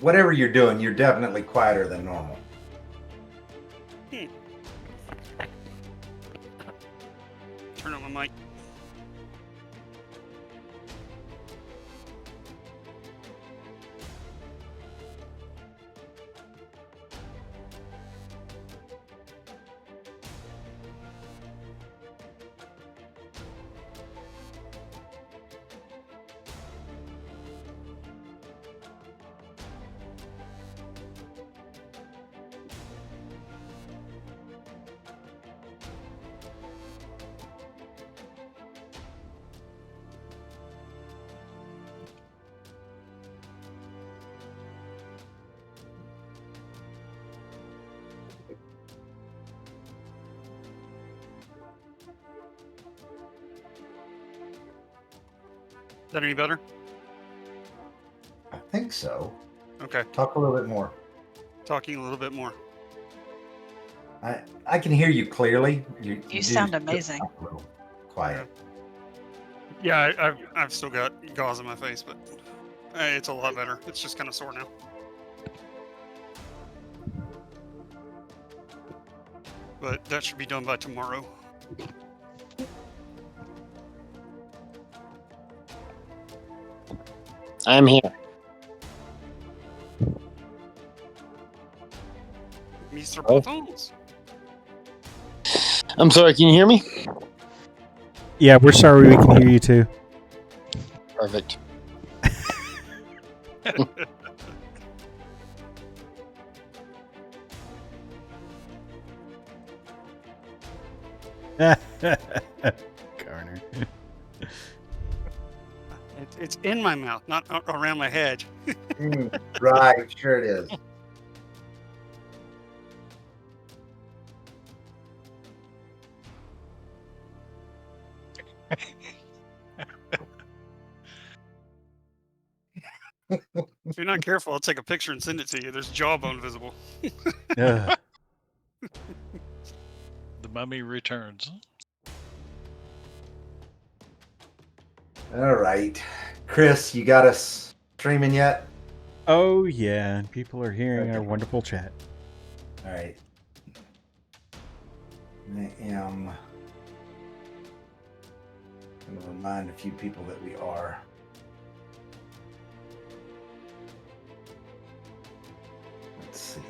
whatever you're doing, you're definitely quieter than normal. Turn on my mic. Is that any better? I think so. Okay. Talk a little bit more. Talking a little bit more. I can hear you clearly. You do sound amazing. sound a little quiet. Yeah, I've still got gauze on my face, but it's a lot better. It's just kind of sore now. But that should be done by tomorrow. I'm here. Mr. Oh. Phones. I'm sorry, can you hear me? Yeah, we're sorry we can hear you too. Perfect. Garner. It's in my mouth, not around my head. Right, sure it is. If you're not careful, I'll take a picture and send it to you. There's jawbone visible. Ugh. The mummy returns. All right. Chris, you got us streaming yet? Oh yeah, and people are hearing Okay. our wonderful chat. All right. I am going to remind a few people that we are. Let's see.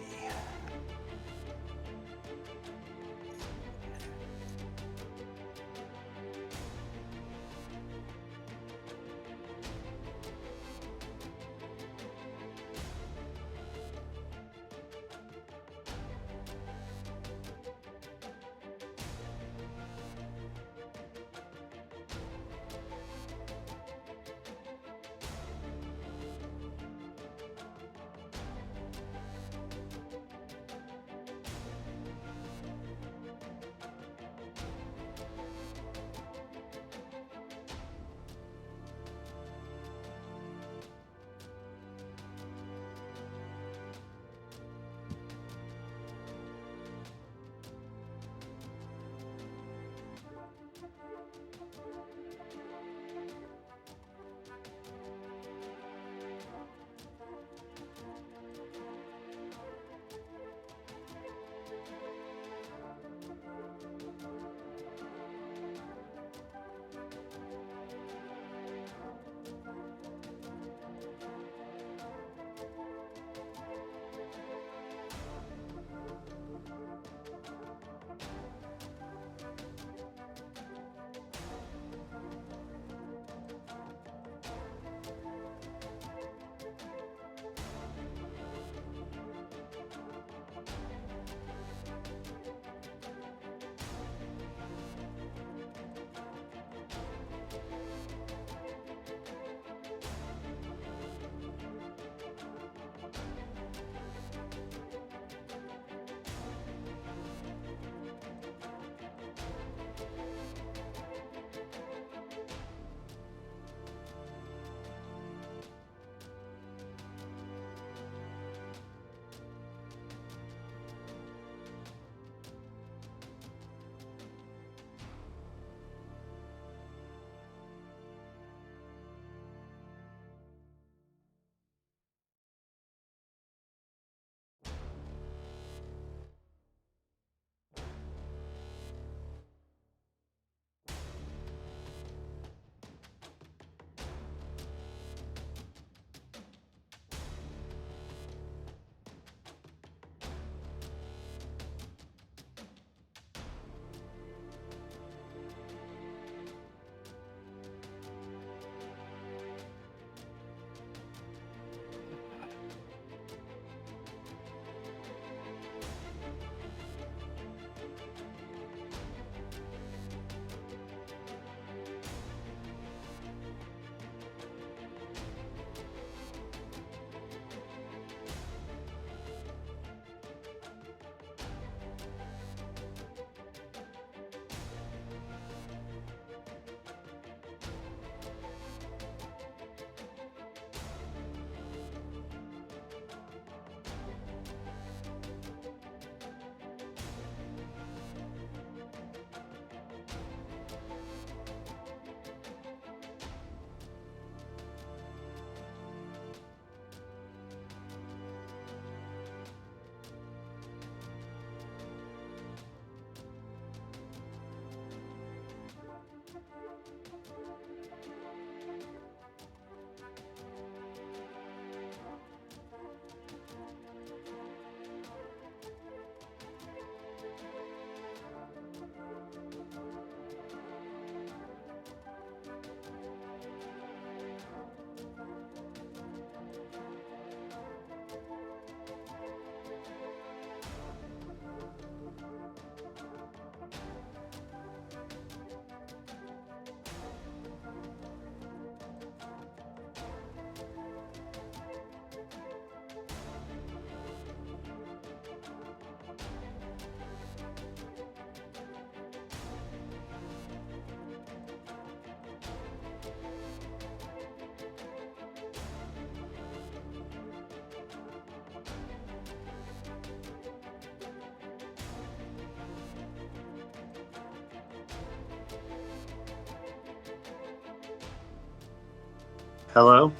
Hello?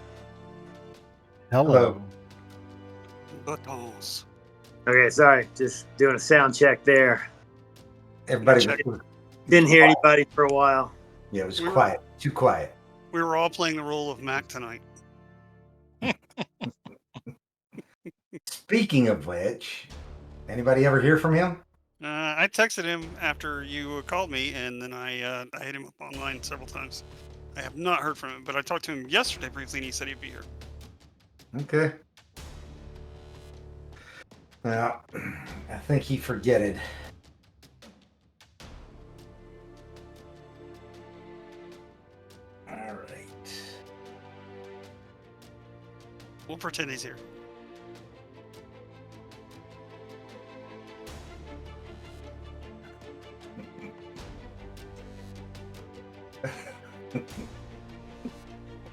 Hello. Buttons. Okay, sorry. Just doing a sound check there. Everybody Check. Didn't hear anybody for a while. Yeah, it was We were- quiet. Too quiet. We were all playing the role of Mac tonight. Speaking of which, anybody ever hear from him? I texted him after you called me, and then I hit him up online several times. I have not heard from him, but I talked to him yesterday briefly, and he said he'd be here. Okay. Well, I think he forgetted. All right. We'll pretend he's here.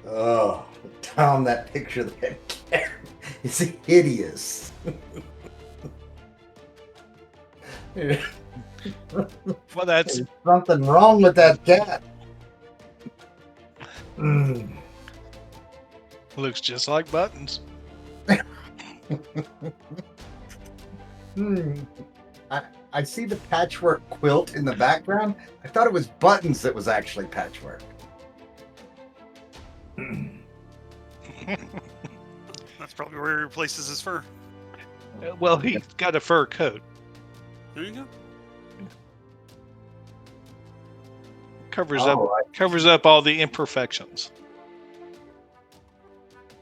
Oh, Tom, that picture of that cat is hideous. Well, that's There's something wrong with that cat. Mm. looks just like Buttons. I see the patchwork quilt in the background. I thought it was Buttons that was actually patchwork. That's probably where he replaces his fur. Well, he's got a fur coat. There you go. Covers All up all the imperfections.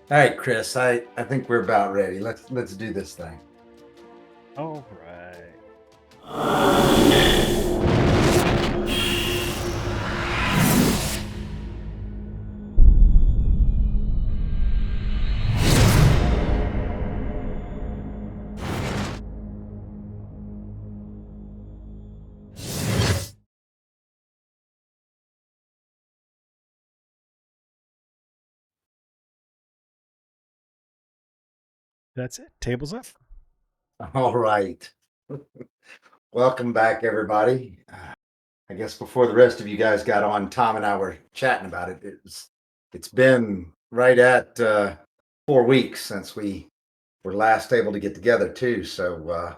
right, Chris. I think we're about ready. Let's do this thing. All right. That's it. Table's up. All right. Welcome back, everybody. I guess before the rest of you guys got on, Tom and I were chatting about it. It's been right at 4 weeks since we were last able to get together too. So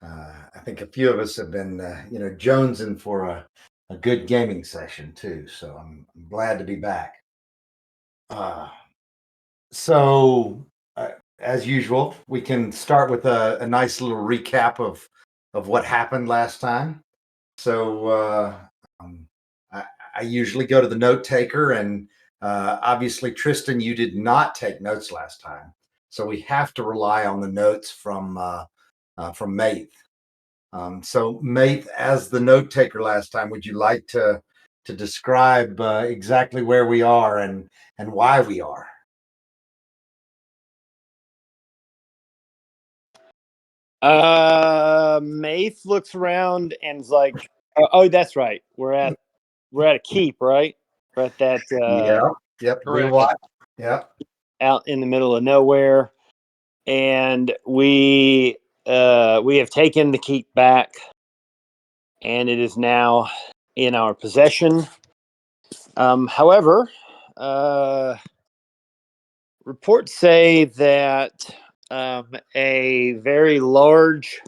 I think a few of us have been jonesing for a good gaming session too. So I'm glad to be back. So as usual, we can start with a nice little recap of what happened last time. So I usually go to the note taker, and obviously, Tristan, you did not take notes last time, so we have to rely on the notes from Maith. So, Maith, as the note taker last time, would you like to describe exactly where we are and why we are? Maith looks around and is like, "Oh, that's right. We're at a keep, right? We're at that Yep. Correct. Wheelwatch. Yep. out in the middle of nowhere, and we have taken the keep back, and it is now in our possession. However, reports say that a very large,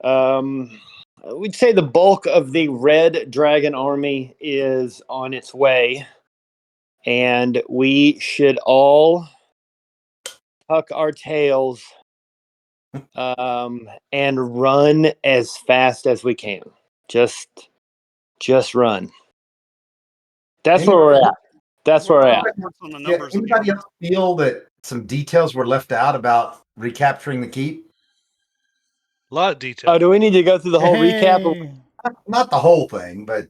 we'd say the bulk of the Red Dragon army is on its way, and we should all tuck our tails and run as fast as we can. Just run. That's where we're at. That's where we're at. On the Yeah, numbers of the anybody armor. else feel that some details were left out about recapturing the keep? A lot of detail. Oh, do we need to go through the whole recap? Hey. Not the whole thing, but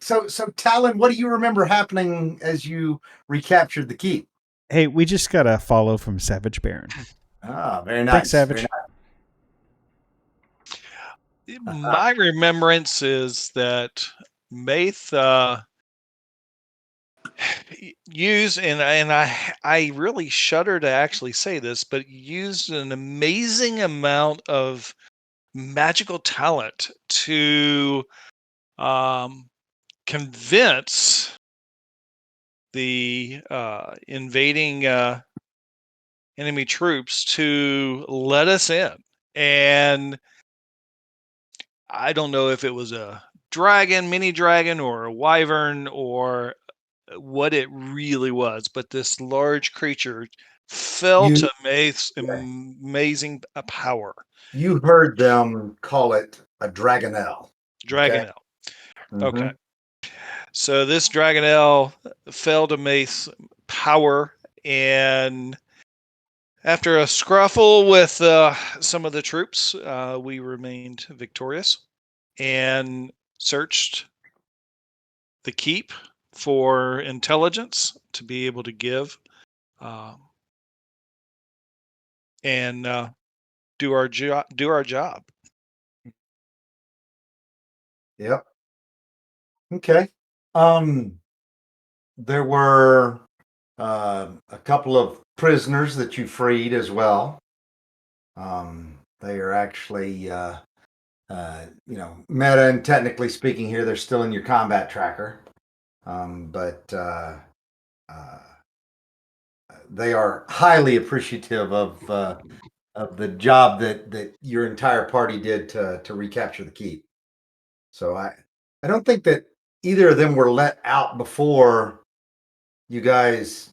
so Talon, what do you remember happening as you recaptured the keep? Hey, we just got a follow from Savage Baron. Ah, very nice. Thanks, Savage. Very nice. My remembrance is that Maith used, and I really shudder to actually say this, but used an amazing amount of magical talent to convince the invading enemy troops to let us in. And I don't know if it was a dragon, mini dragon, or a wyvern, or what it really was, but this large creature fell You- to amazing power. You heard them call it a dragonelle. Dragonelle. Mhm. Okay. So this Dragonelle fell to Mace power, and after a scruffle with some of the troops, we remained victorious and searched the keep for intelligence to be able to give and do our job. Yep. Okay. There were a couple of prisoners that you freed as well. They are actually, meta and technically speaking, here they're still in your combat tracker, but they are highly appreciative of the job that your entire party did to recapture the keep. So I don't think that either of them were let out before you guys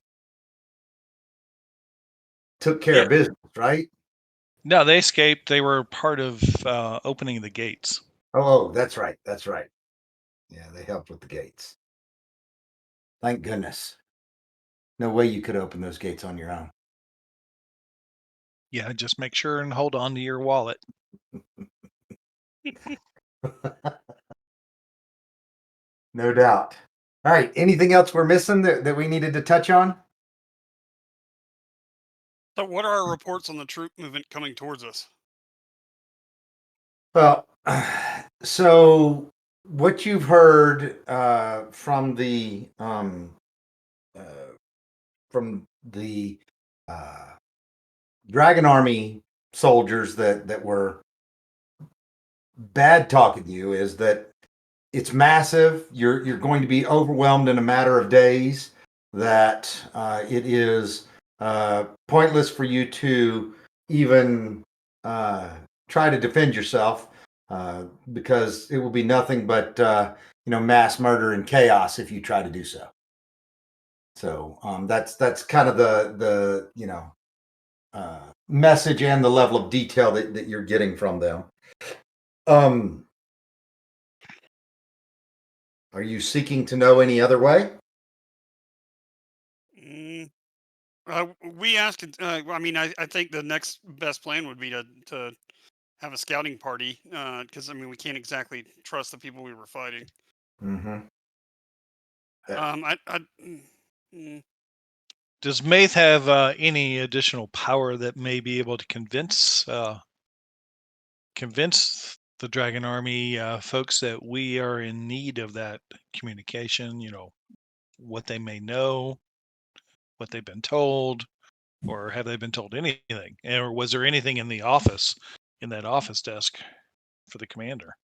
took care of business, right? No, they escaped. They were part of opening the gates. Oh, that's right. That's right. Yeah, they helped with the gates. Thank goodness. No way you could open those gates on your own. Yeah, just make sure and hold on to your wallet. No doubt. All right. Anything else we're missing that we needed to touch on? So, what are our reports on the troop movement coming towards us? Well, so what you've heard from the uh, Dragon Army soldiers that were bad talking you is that it's massive. You're going to be overwhelmed in a matter of days. That it is pointless for you to even try to defend yourself because it will be nothing but mass murder and chaos if you try to do so. So that's kind of the message and the level of detail that you're getting from them. Are you seeking to know any other way? Mm, we asked. I mean, I think the next best plan would be to have a scouting party because I mean we can't exactly trust the people we were fighting. Mm-hmm. Mm, Does Maith have any additional power that may be able to convince the Dragon Army folks that we are in need of that communication? You know, what they may know, what they've been told, or have they been told anything? Or was there anything in the office, in that office desk for the commander?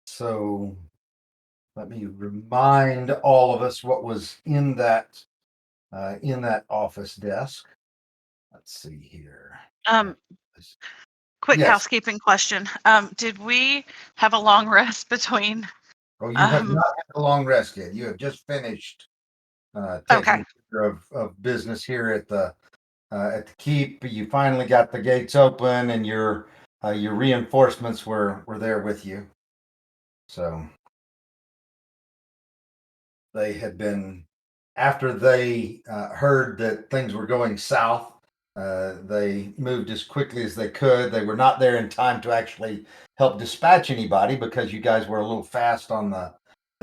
So let me remind all of us what was in that office desk. Let's see here. Quick Yes. housekeeping question. Did we have a long rest between? Oh, you have not had a long rest yet. You have just finished taking care of business here at the keep. You finally got the gates open, and your reinforcements were there with you. So they had been, after they heard that things were going south, they moved as quickly as they could. They were not there in time to actually help dispatch anybody because you guys were a little fast on the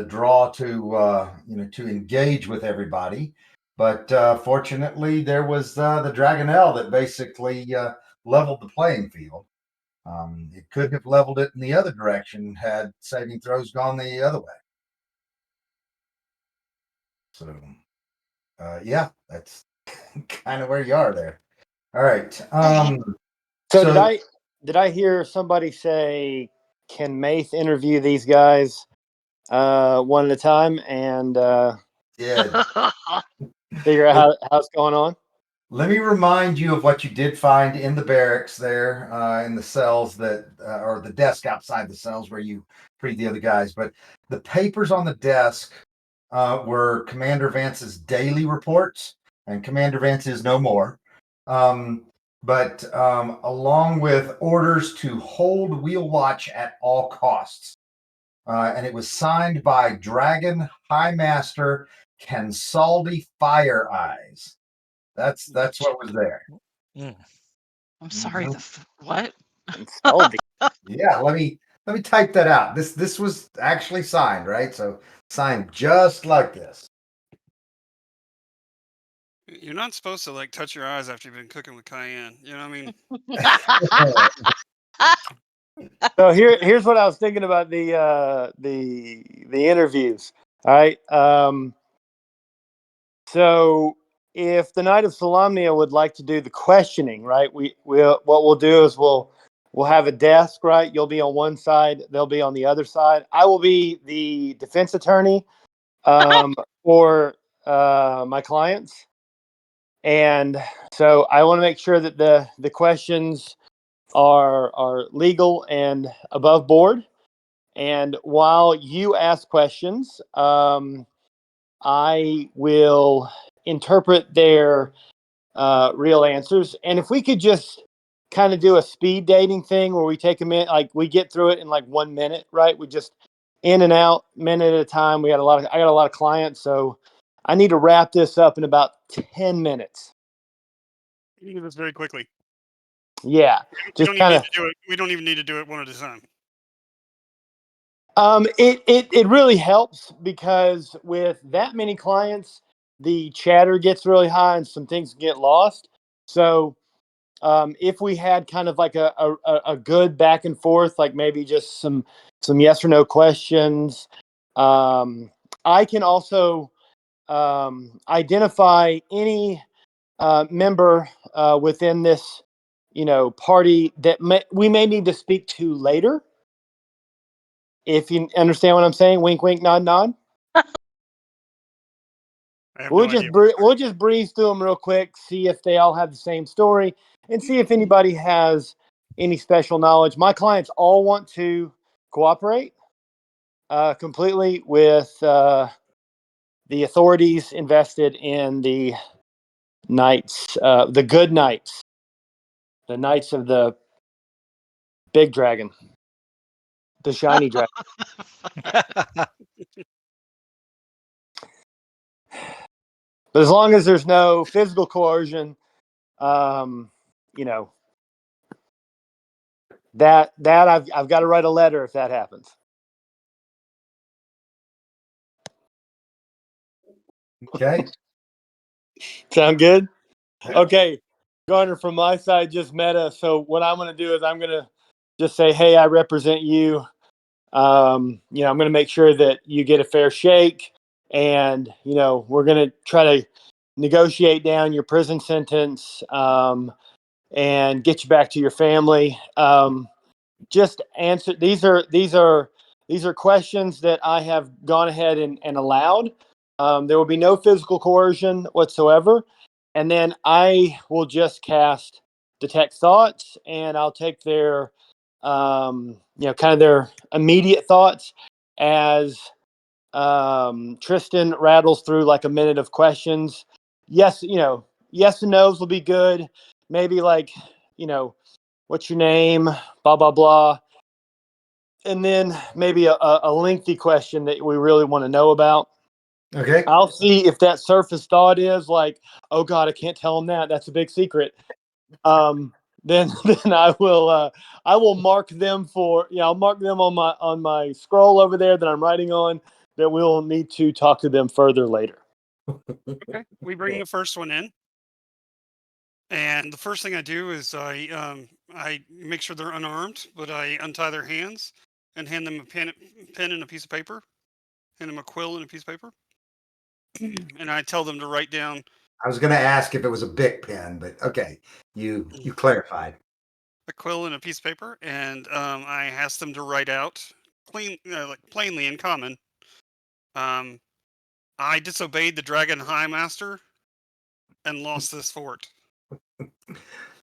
draw to to engage with everybody. But fortunately, there was the Dragonelle that basically leveled the playing field. It could have leveled it in the other direction had saving throws gone the other way. So, yeah, that's kind of where you are there. All right. So, So did I hear somebody say, can Maith interview these guys? one at a time and Yeah. figure out how it's going on. Let me remind you of what you did find in the barracks there, in the cells that, or the desk outside the cells where you freed the other guys. But the papers on the desk were Commander Vance's daily reports, and Commander Vance is no more. But along with orders to hold Wheelwatch at all costs. And it was signed by Dragon High Master Kansaldi Fire Eyes. That's what was there. Mm. I'm sorry. What? Salty. Yeah, let me type that out. This was actually signed, right? So signed just like this. You're not supposed to like touch your eyes after you've been cooking with cayenne. You know what I mean? So here's what I was thinking about the interviews. All right. So if the Knight of Solamnia would like to do the questioning, right? What we'll do is we'll have a desk, right? You'll be on one side, they'll be on the other side. I will be the defense attorney for my clients. And so I want to make sure that the questions are legal and above board. And while you ask questions, I will interpret their real answers. And if we could just kind of do a speed dating thing where we take a minute, like we get through it in like 1 minute, right? We just in and out, minute at a time. I got a lot of clients, so I need to wrap this up in about 10 minutes. You can do this very quickly. Yeah, We just don't even kind need of. to do it. We don't even need to do it one at a time. It really helps because with that many clients, the chatter gets really high and some things get lost. So if we had kind of like a good back and forth, like maybe just some yes or no questions, I can also identify any member within this, party that we may need to speak to later. If you understand what I'm saying, wink, wink, nod, nod. I have no idea. We'll just breeze through them real quick, see if they all have the same story, and see if anybody has any special knowledge. My clients all want to cooperate completely with the authorities invested in the knights, the good knights, the knights of the big dragon, the shiny dragon. But as long as there's no physical coercion, you know, that I've got to write a letter if that happens. Okay. Sound good? Okay. Garner, from my side, just meta. So what I'm going to do is I'm going to just say, hey, I represent you. I'm going to make sure that you get a fair shake. And, we're going to try to negotiate down your prison sentence and get you back to your family. Just answer. These are questions that I have gone ahead and allowed. There will be no physical coercion whatsoever. And then I will just cast detect thoughts, and I'll take their, kind of their immediate thoughts as Tristan rattles through like a minute of questions. Yes, yes and no's will be good. Maybe like, what's your name? Blah, blah, blah. And then maybe a lengthy question that we really want to know about. Okay. I'll see if that surface thought is like, oh God, I can't tell them that. That's a big secret. Then I will mark them I'll mark them on my scroll over there that I'm writing on that we'll need to talk to them further later. Okay. We bring the first one in. And the first thing I do is I make sure they're unarmed, but I untie their hands and hand them a pen and a piece of paper, hand them a quill and a piece of paper, and I tell them to write down I was going to ask if it was a Bic pen, but okay, you clarified. a quill and a piece of paper, and I ask them to write out plainly in common I disobeyed the Dragon High Master and lost this fort. And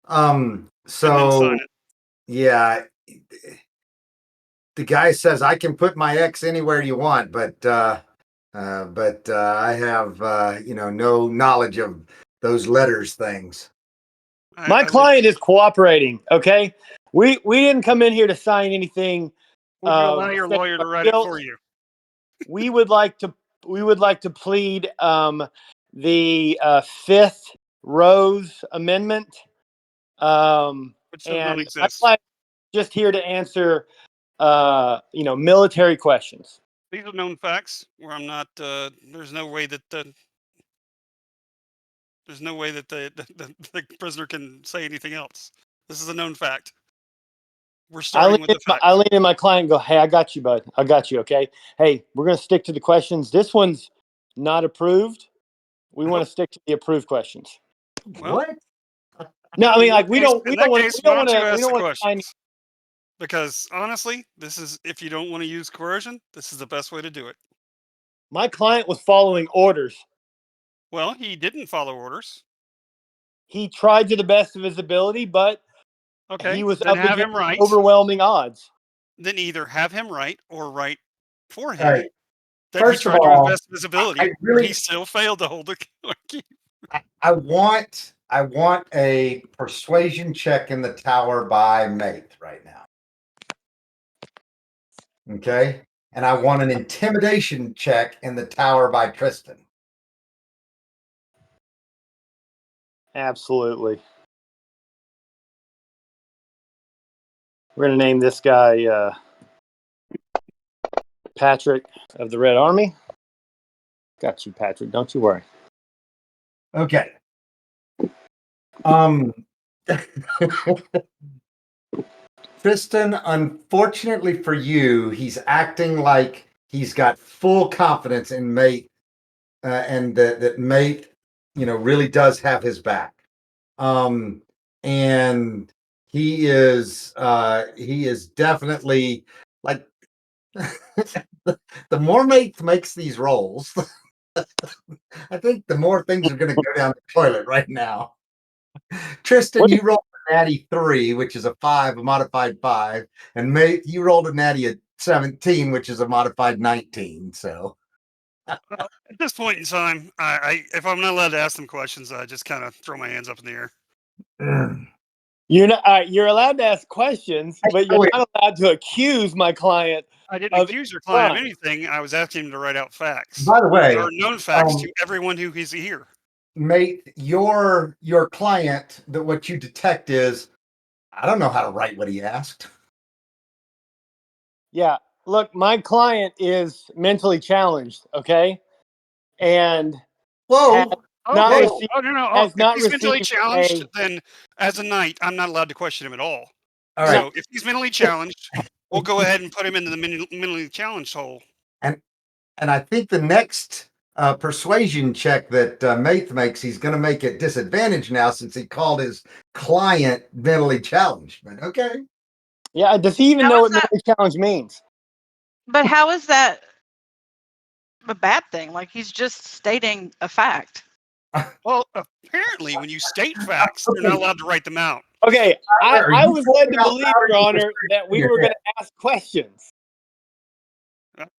then So sign it. yeah, the guy says I can put my X anywhere you want, but I have no knowledge of those letters things. My client is cooperating. Okay, we didn't come in here to sign anything. Would you allow your stating lawyer to our write it guilt. for you? We would like to plead the Fifth Rose Amendment. Which does not And exist. I'm just here to answer military questions. These are known facts where I'm not. There's no way that the prisoner can say anything else. This is a known fact. We're starting with the facts. I lean in my client and go, hey, I got you, bud. I got you, okay? Hey, we're going to stick to the questions. This one's not approved. We want to stick to the approved questions. Well, What? No, I mean, like, we don't in want that case, why don't you to ask the sign. questions? Because honestly, this is, if you don't want to use coercion, this is the best way to do it. My client was following orders. Well, he didn't follow orders. He tried to the best of his ability, but Okay, he was then up have against him write. overwhelming odds. Then either have him write or write for him. All right. That First he of tried to all, his best of his ability, I but he really- still failed to hold the key. I want a persuasion check in the tower by Mate right now. Okay. And I want an intimidation check in the tower by Tristan. Absolutely. We're going to name this guy Patrick of the Red Army. Got you, Patrick. Don't you worry. Okay. Tristan, unfortunately for you, he's acting like he's got full confidence in Mate, and that Mate, really does have his back. And he is definitely like the more Mate makes these rolls, I think the more things are going to go down the toilet right now. Tristan, you rolled a natty 3, which is a 5, a modified 5, and Mate, you rolled a natty 17, which is a modified 19. So At this point in time, I if I'm not allowed to ask them questions, I just kind of throw my hands up in the air. You're allowed to ask questions, but you're not allowed to accuse my client. I didn't accuse your client of anything. I was asking him to write out facts. By the way, there are known facts to everyone who is here. Mate, your client, that what you detect is, I don't know how to write what he asked. Yeah, look, my client is mentally challenged, okay, and Whoa. No. has not If he's mentally received challenged, then as a knight, I'm not allowed to question him at all. All right. So if he's mentally challenged, we'll go ahead and put him into the mentally challenged hole. And I think the next persuasion check that Mate makes, he's going to make it disadvantage now since he called his client mentally challenged. But okay. Yeah, does he even know what mentally challenged means? But how is that a bad thing? Like, he's just stating a fact. Well, apparently, when you state facts, you're not allowed to write them out. Okay, I was led to believe, Your Honor, that we were going to ask questions.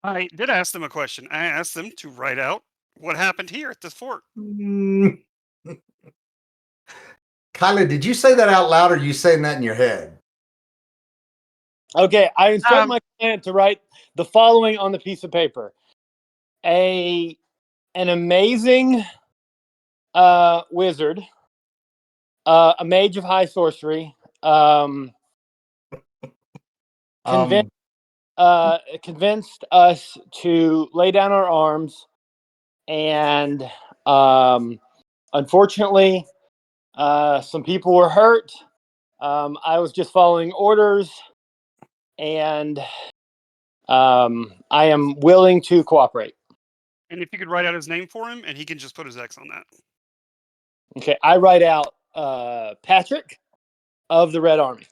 I did ask them a question. I asked them to write out what happened here at this fort. Kyla, did you say that out loud, or are you saying that in your head? Okay, I instruct my client to write the following on the piece of paper. An amazing wizard, a mage of high sorcery, convinced us to lay down our arms, and unfortunately, some people were hurt. I was just following orders, and I am willing to cooperate. And if you could write out his name for him, and he can just put his X on that. Okay, I write out Patrick of the Red Army.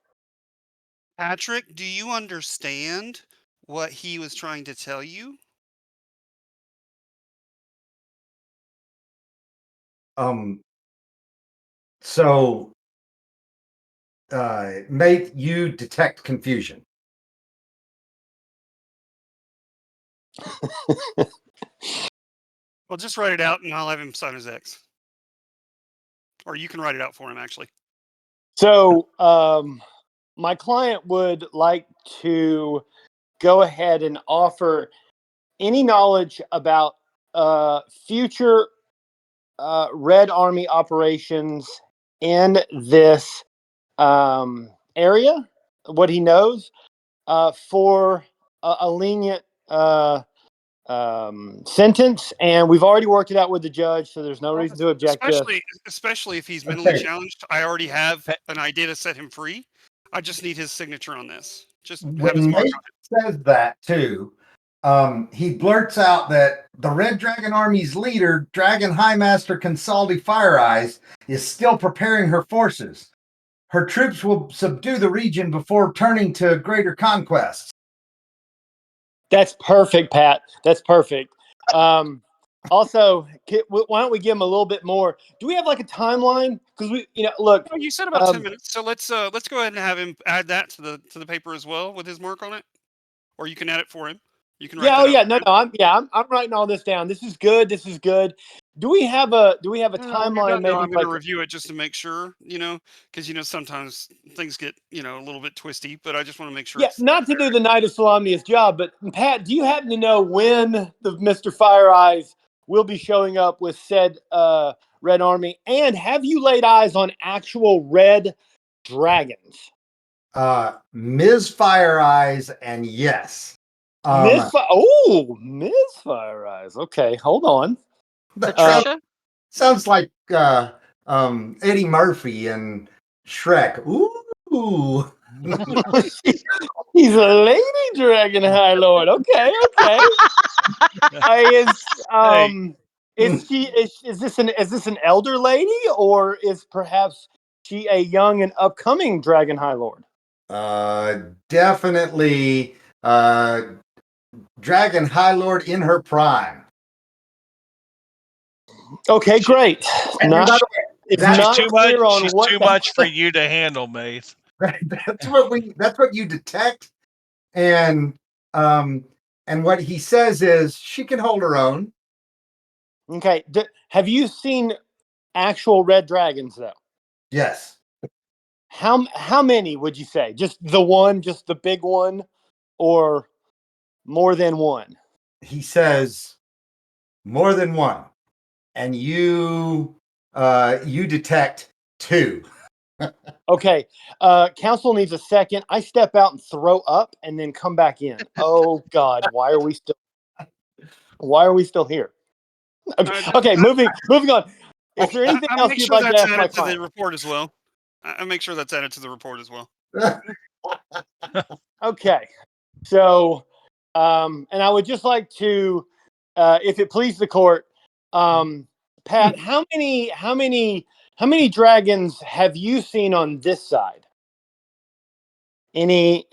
Patrick, do you understand what he was trying to tell you? So, mate, you detect confusion. Well, just write it out, and I'll have him sign his X. Or you can write it out for him, actually. So, my client would like to go ahead and offer any knowledge about future Red Army operations in this area, what he knows, for a lenient sentence. And we've already worked it out with the judge, so there's no reason to object to it. Especially if he's mentally Okay. challenged. I already have an idea to set him free. I just need his signature on this. Just have his When mark Nate on it. says that too, he blurts out that the Red Dragon Army's leader, Dragon High Master Consaldi Fire Eyes, is still preparing her forces. Her troops will subdue the region before turning to greater conquests. That's perfect, Pat. That's perfect. Also, why don't we give him a little bit more? Do we have like a timeline? Because look. Oh, you said about 10 um, minutes, so let's go ahead and have him add that to the paper as well with his mark on it, or you can add it for him. You can write Yeah. that Oh, out yeah. for No, him. no. I'm writing all this down. This is good. This is good. Do we have a No, you're timeline? done now. Maybe I'm going like to review it just to make sure, because sometimes things get a little bit twisty, but I just want to make sure it's not to do the Knight of Solamnia's job, but Pat, do you happen to know when the Mr. Fire Eyes will be showing up with said Red Army? And have you laid eyes on actual red dragons? Ms. Fire Eyes, and yes. Miss Fire Eyes. Okay, hold on. Patricia? Sounds like Eddie Murphy and Shrek. Ooh. He's a lady dragon high lord. Okay. Is this an elder lady, or is perhaps she a young and upcoming dragon high lord? Definitely Dragon High Lord in her prime. Okay, great. And by the way, It's that's not She's clear on what too much for you to handle, Mace. that's what you detect, and what he says is she can hold her own. Okay, have you seen actual red dragons though? Yes. How many would you say? Just the one, just the big one, or more than one? He says more than one, and you detect two. Okay, council needs a second. I step out and throw up, and then come back in. Oh God, why are we still here? Okay, moving on. Is there anything I'll else make you'd sure like to that's ask my added to the client? report as well. I'll make sure that's added to the report as well. Okay, so, and I would just like to, if it please the court, Pat, how many dragons have you seen on this side? Any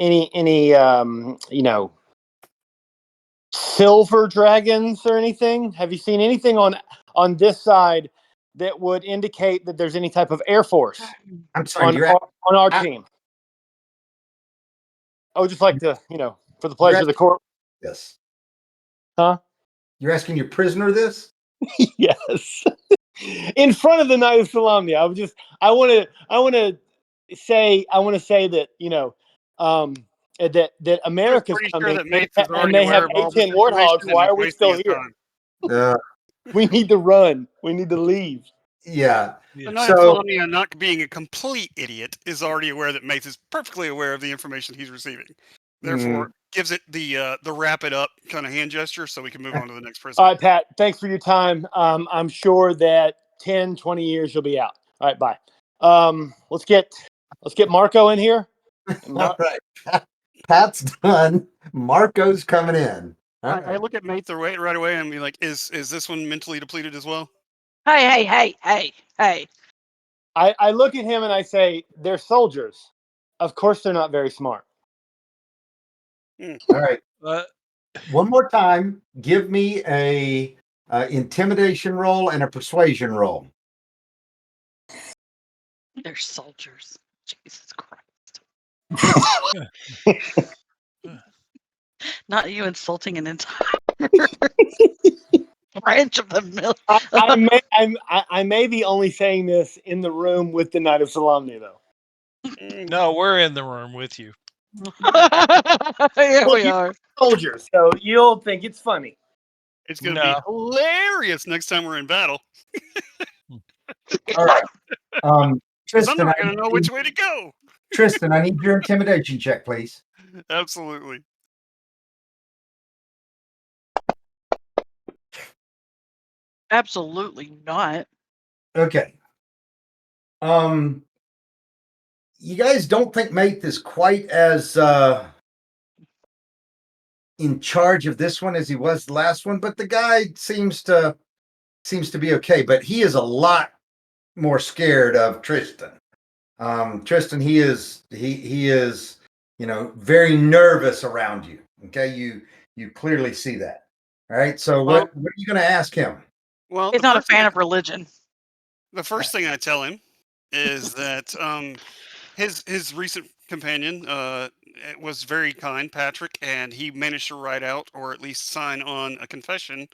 silver dragons or anything? Have you seen anything on this side that would indicate that there's any type of air force I'm sorry. on our team? I would just like to, for the pleasure of the court. Yes. Huh? You're asking your prisoner this? Yes. In front of the Knight of Solamnia. I want to say that, that America's Pretty sure coming that Mace is and already they have aware of all this A10 warthogs. information and Why is are we wasting still his here? time. We need to run. We need to leave. Yeah. The Knight of So Solamnia, not being a complete idiot, is already aware that Mace is perfectly aware of the information he's receiving. Therefore, gives it the wrap it up kind of hand gesture so we can move on to the next prisoner. All right, Pat, thanks for your time. I'm sure that 10, 20 years you'll be out. All right, bye. Let's get Marco in here. all right. Pat's done. Marco's coming in. I look at Mace right away and be like, is this one mentally depleted as well? Hey. I look at him and I say, they're soldiers. Of course they're not very smart. All right. One more time. Give me a intimidation roll and a persuasion roll. They're soldiers. Jesus Christ. Not you insulting an entire branch of the mill. I may be only saying this in the room with the Knight of Solemnity, though. No, we're in the room with you. Yeah, Well, we you- are. Soldiers, so you'll think it's funny. It's going to be No. hilarious next time we're in battle. All right. Because I'm Tristan, not going to know which way to go. Tristan, I need your intimidation check, please. Absolutely. Absolutely not. Okay. You guys don't think Mate is quite as in charge of this one as he was the last one, but the guy seems to be okay. But he is a lot more scared of Tristan. Tristan, he is very nervous around you. Okay, you clearly see that. All right. So Well- what are you going to ask him? Well, He's not a fan of religion. The first thing I tell him is that his recent companion was very kind, Patrick, and he managed to write out or at least sign on a confession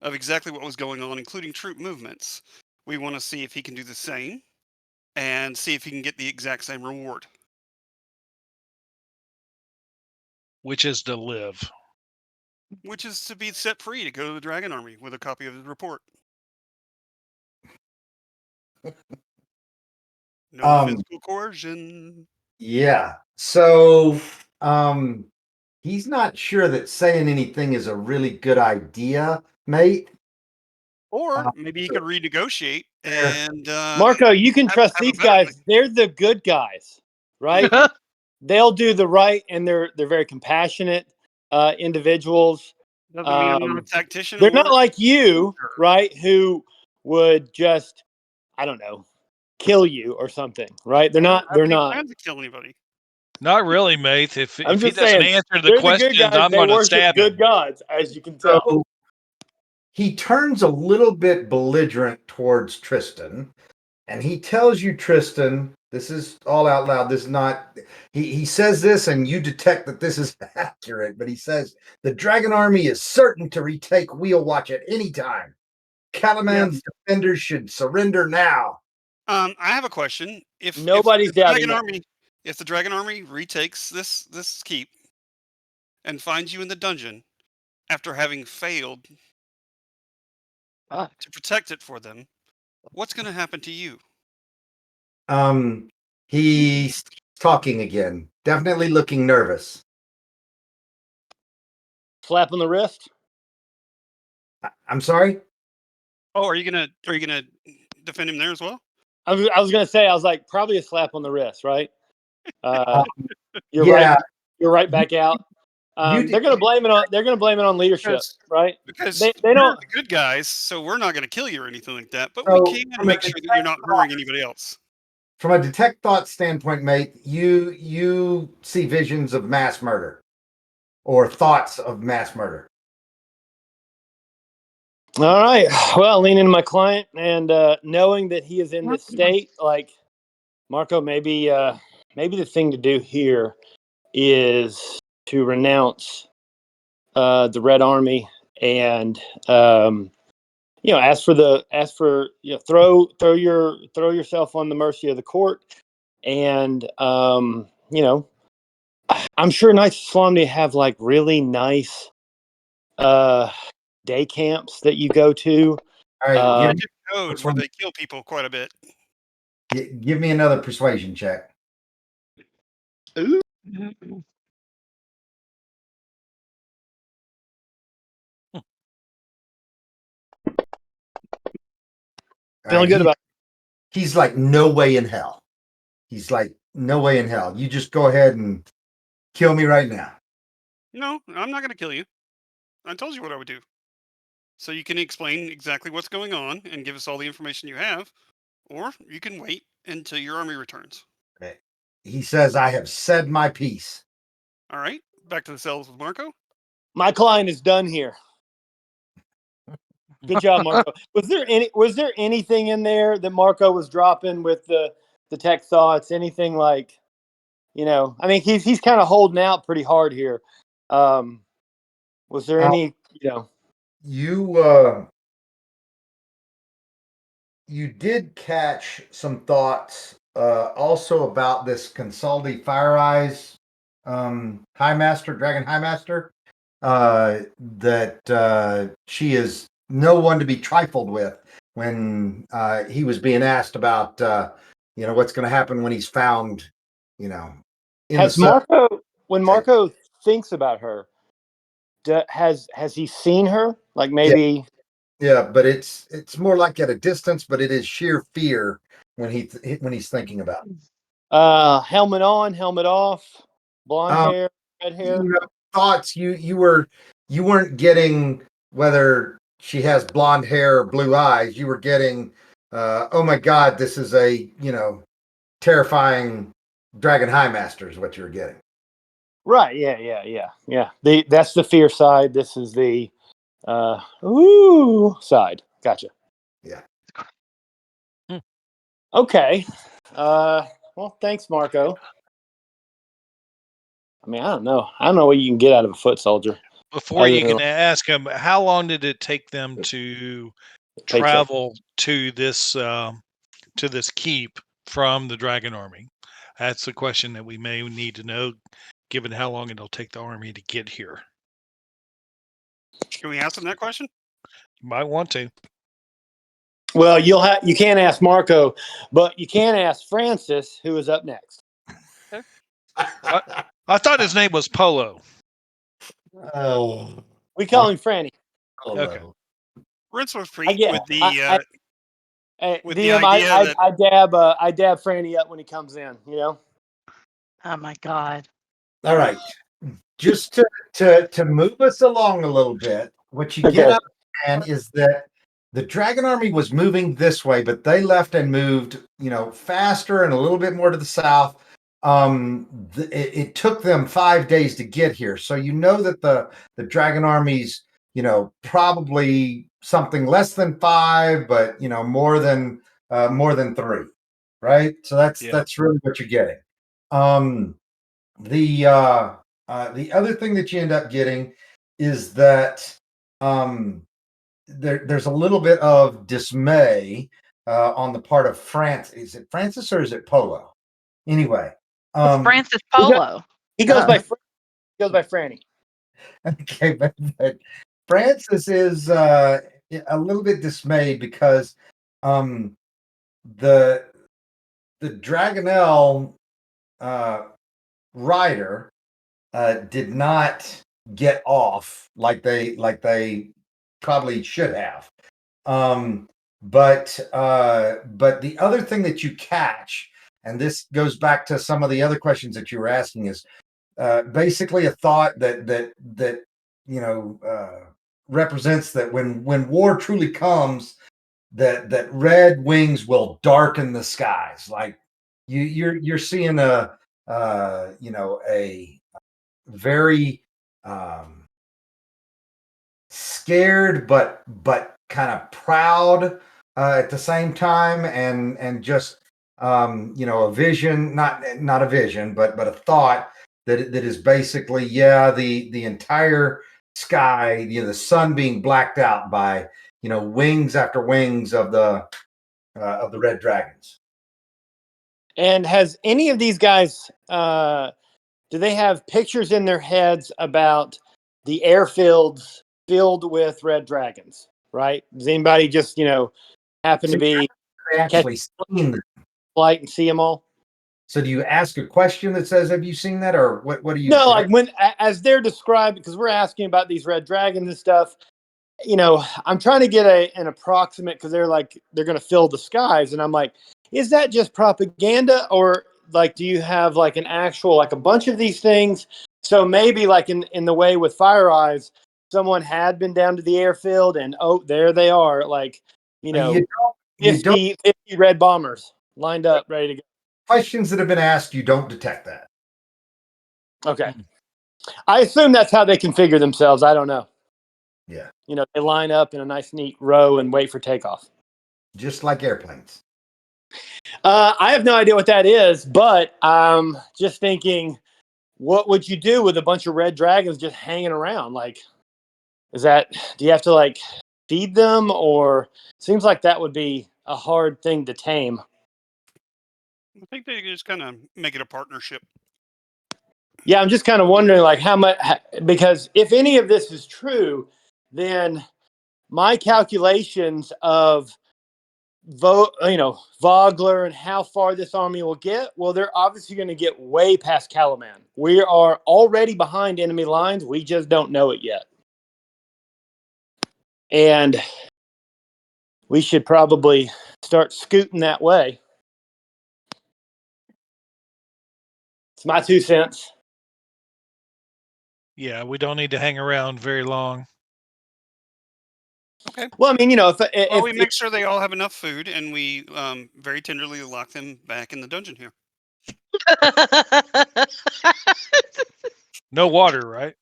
of exactly what was going on, including troop movements. We want to see if he can do the same and see if he can get the exact same reward. Which is to live. Which is to be set free to go to the Dragon Army with a copy of his report. No physical coercion. Yeah. So he's not sure that saying anything is a really good idea, Mate. Or maybe he could renegotiate and Marco, you can trust have a these better guys. They're the good guys, right? They'll do the right, and they're very compassionate individuals. doesn't mean I'm not a tactician. They're or not like you, soldier. right? Who would just, I don't know, kill you or something, right? They're not. I They're don't have not. plans to kill anybody. Not really, mate. If I'm he just doesn't saying, answer the they're the questions, good guys. I'm They going to worship stab good him. gods, as you can tell. So he turns a little bit belligerent towards Tristan, and he tells you, Tristan, this is all out loud. This is not. He says this, and you detect that this is accurate. But he says the Dragon Army is certain to retake Wheelwatch at any time. Calaman's defenders should surrender now. I have a question. If Nobody's the doubting Dragon that. Army, if the Dragon Army retakes this keep and finds you in the dungeon after having failed to protect it for them, what's going to happen to you? He's talking again. Definitely looking nervous. Slap on the wrist. I'm sorry. Oh, are you gonna defend him there as well? I was gonna say, I was like, probably a slap on the wrist, right? You're Yeah. right. You're right back out. They're gonna blame it on. They're gonna blame it on leadership, right? Because They we're don't. the good guys, so we're not going to kill you or anything like that. But So, we can from a make sure that you're not hurting anybody else. From a detect thought standpoint, mate, you see visions of mass murder or thoughts of mass murder. All right. Well, leaning into my client and knowing that he is in this state, like Marco, maybe the thing to do here is to renounce the Red Army and ask for throw yourself on the mercy of the court, and I'm sure Knights of Solemnity have like really nice day camps that you go to. All right, Magic codes where they kill people quite a bit. give me another persuasion check. Ooh. Feeling good about. He's like, no way in hell. He's like, no way in hell. You just go ahead and kill me right now. No, I'm not going to kill you. I told you what I would do. So you can explain exactly what's going on and give us all the information you have, or you can wait until your army returns. Okay. He says, I have said my piece. All right, back to the cells with Marco. My client is done here. Good job, Marco. Was there anything in there that Marco was dropping with the detect thoughts, anything like, I mean, he's kind of holding out pretty hard here. Was there any, You did catch some thoughts also about this Consaldi Fire Eyes High Master, Dragon High Master, that she is no one to be trifled with when he was being asked about what's going to happen when he's found, in has Marco, when Marco thinks about her, has he seen her? Like maybe. Yeah, but it's more like at a distance, but it is sheer fear when he's thinking about it. Helmet on, helmet off, blonde hair, red hair. Thoughts you weren't getting whether she has blonde hair or blue eyes. You were getting, oh my God, this is a terrifying Dragon High Master is what you were getting. Right. Yeah. That's the fear side. This is the side. Gotcha. Yeah. Okay. Well, thanks, Marco. I mean, I don't know what you can get out of a foot soldier. Before you can ask him, how long did it take them to travel to this keep from the Dragon Army? That's the question that we may need to know, given how long it'll take the army to get here. Can we ask him that question? You might want to. Well, you can't ask Marco, but you can ask Francis, who is up next. I thought his name was Polo. Oh, we call him Franny. Okay. Rinse with the idea that I dab Franny up when he comes in. Oh my God! All right, just to move us along a little bit. What you get up and is that the Dragon Army was moving this way, but they left and moved, faster and a little bit more to the south. It took them 5 days to get here, so that the Dragon Army's, probably something less than 5, but more than 3, right? So that's really what you're getting. The other thing that you end up getting is that there's a little bit of dismay on the part of France. Is it Francis or is it Polo? Anyway, it's Francis Polo. He goes by Franny. Okay, but Francis is a little bit dismayed because the Dragonel rider did not get off like they probably should have. But the other thing that you catch, and this goes back to some of the other questions that you were asking, is basically a thought that represents that when war truly comes, that red wings will darken the skies. Like you're seeing a very scared but kind of proud at the same time, and just a vision, not a vision, but a thought that is basically the entire sky, the sun being blacked out by wings after wings of the red dragons. And has any of these guys do they have pictures in their heads about the airfields filled with red dragons? Right? Does anybody just happen to be actually seen them? Flight and see them all? So do you ask a question that says, "Have you seen that?" or what do you? No, like when as they're described, because we're asking about these red dragons and stuff. I'm trying to get an approximate, because they're going to fill the skies, and I'm like, is that just propaganda, or do you have an actual a bunch of these things? So maybe in the way with Fire Eyes, someone had been down to the airfield and there they are, 50 red bombers lined up ready to go. Questions that have been asked, you don't detect that. Okay. I assume that's how they configure themselves. I don't know. Yeah. They line up in a nice neat row and wait for takeoff. Just like airplanes. I have no idea what that is, but just thinking, what would you do with a bunch of red dragons just hanging around? Like, do you have to like feed them, or seems like that would be a hard thing to tame? I think they just kind of make it a partnership. Yeah, I'm just kind of wondering, like, how much, because if any of this is true, then my calculations of Vogler and how far this army will get, well, they're obviously going to get way past Calaman. We are already behind enemy lines. We just don't know it yet. And we should probably start scooting that way. It's my 2 cents. Yeah, we don't need to hang around very long. Okay. Well, I mean, Well, we make sure they all have enough food, and we very tenderly lock them back in the dungeon here. No water, right?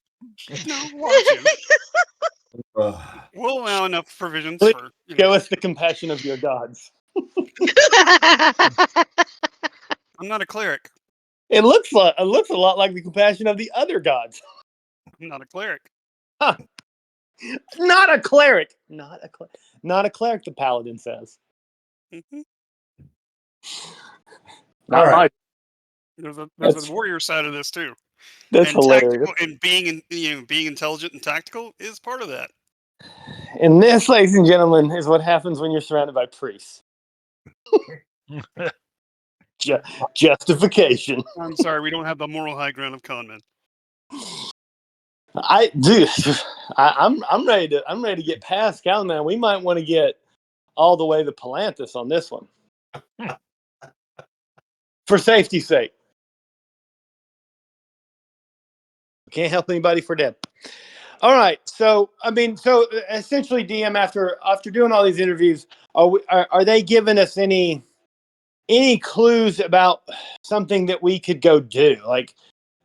No, water too. Ugh. We'll allow enough provisions Please for. Show us the compassion of your gods. I'm not a cleric. It looks a lot like the compassion of the other gods. I'm not a cleric. Not a cleric. Not a cleric, the paladin says. Mm-hmm. Not All right. There's a That's- warrior side of this too. That's And hilarious. tactical, and being intelligent and tactical is part of that. And this, ladies and gentlemen, is what happens when you're surrounded by priests. Justification. I'm sorry, we don't have the moral high ground of con men. I'm ready to get past Calaman. We might want to get all the way to Palanthas on this one. For safety's sake. Can't help anybody for dead. All right. So essentially, DM, after doing all these interviews, are they giving us any clues about something that we could go do? Like,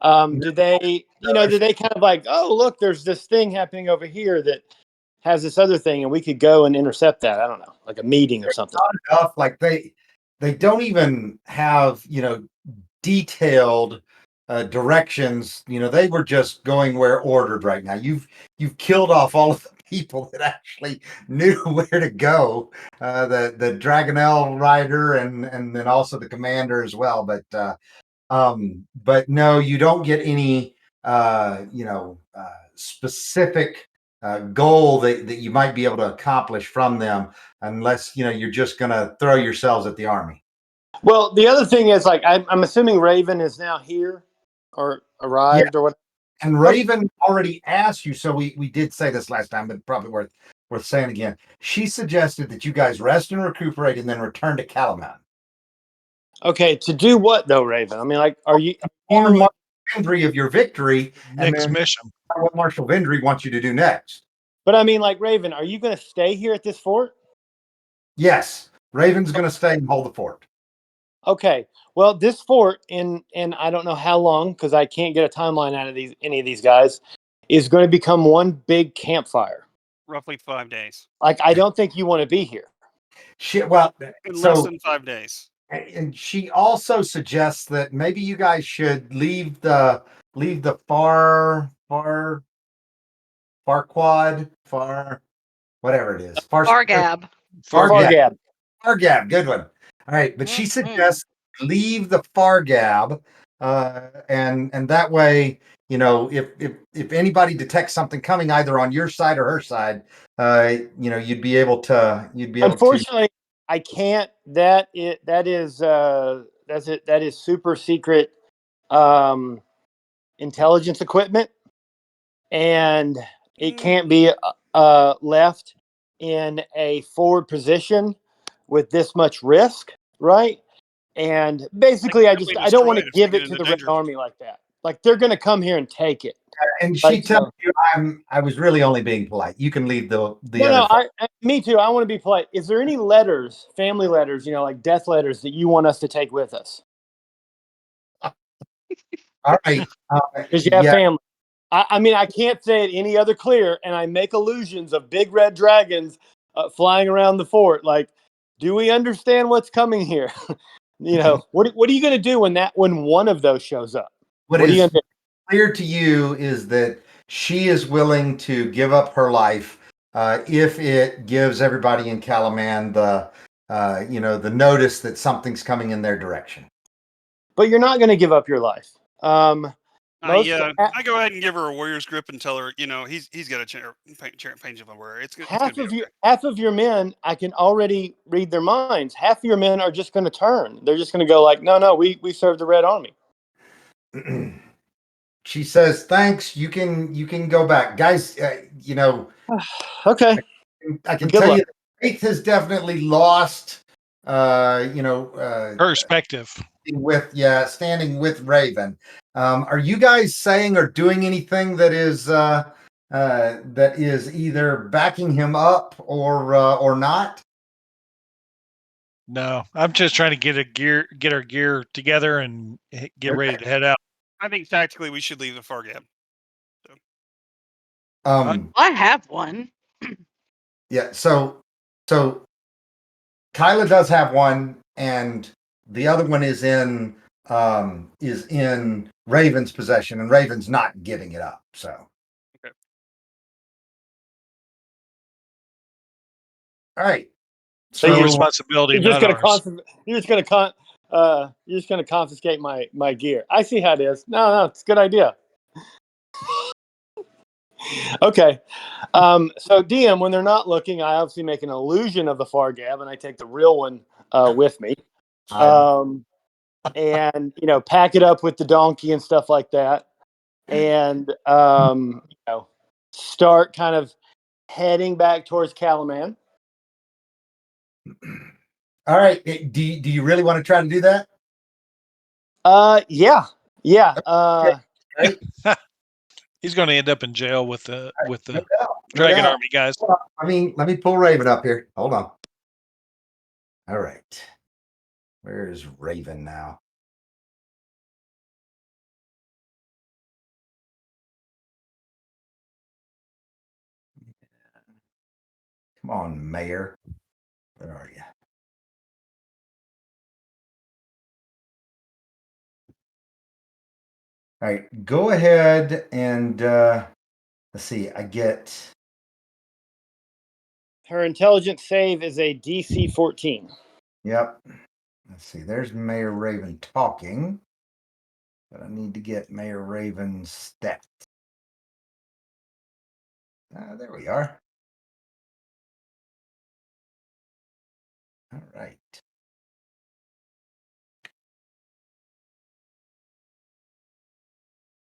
do they kind of like, oh, look, there's this thing happening over here that has this other thing, and we could go and intercept that? I don't know, like a meeting or something. Not enough. Like they don't even have detailed directions. They were just going where ordered right now. You've killed off all of the people that actually knew where to go. The Dragonel rider and then also the commander as well. But no, you don't get any specific goal that you might be able to accomplish from them unless you're just going to throw yourselves at the army. Well, the other thing is, like, I'm assuming Raven is now here or arrived or what. And Raven already asked you, so we did say this last time, but probably worth saying again. She suggested that you guys rest and recuperate and then return to Calaman. Okay, to do what though, Raven? I mean, like, are you Marshal Vendry of your victory, and Next then mission. what Marshal Vendry wants you to do next. But I mean, like, Raven, are you going to stay here at this fort? Yes, Raven's going to stay and hold the fort. Okay. Well, this fort in I don't know how long, because I can't get a timeline out of any of these guys, is going to become one big campfire. Roughly 5 days. Like, I don't think you want to be here. In less than 5 days. And she also suggests that maybe you guys should leave the far quad, whatever it is. Fargab. Fargab, good one. All right, but she suggests leave the Fargab, and that way, if anybody detects something coming either on your side or her side, you'd be able to. Unfortunately, I can't. That is super secret intelligence equipment, and it can't be left in a forward position with this much risk, right? And basically, I don't want to give it to the Red Army like that. Like, they're going to come here and take it. And she tells you, I was really only being polite. You can leave the me too. I want to be polite. Is there any letters, family letters, like death letters, that you want us to take with us? All right, because you have family. I mean, I can't say it any other clear, and I make illusions of big red dragons flying around the fort. Like, Do we understand what's coming here? What are you going to do when one of those shows up? What are you is going to do? clear to you is that she is willing to give up her life if it gives everybody in Calaman the notice that something's coming in their direction. But you're not going to give up your life. I go ahead and give her a warrior's grip and tell her, he's got a change of a warrior. It's gonna be okay. Half of your men, I can already read their minds. Half of your men are just going to turn. They're just going to go like, no, we serve the Red Army. She says, "Thanks. You can go back, guys. Okay. I can Good tell luck. you, Faith has definitely lost. Perspective. Standing with Raven. Are you guys saying or doing anything that is either backing him up or not?" No, I'm just trying to get our gear together and get ready to head out. I think tactically we should leave the far gap. I have one. Yeah. So Kyla does have one, and the other one is in Raven's possession, and Raven's not giving it up. So. Okay. All right. So your responsibility, You're just not ours. You're just going to confiscate my gear. I see how it is. No, it's a good idea. Okay. So DM, when they're not looking, I obviously make an illusion of the far gab, and I take the real one with me. And pack it up with the donkey and stuff like that, and start kind of heading back towards Calaman. All right. Do you really want to try to do that? Yeah. Right. He's going to end up in jail with the No Dragon doubt. Army guys. Let me pull Raven up here. Hold on. All right. Where is Raven now? Come on, Mayor. Where are you? All right. Go ahead and let's see. I get Her intelligence save is a DC 14. Yep. Let's see. There's Mayor Raven talking, but I need to get Mayor Raven's stats. There we are. All right.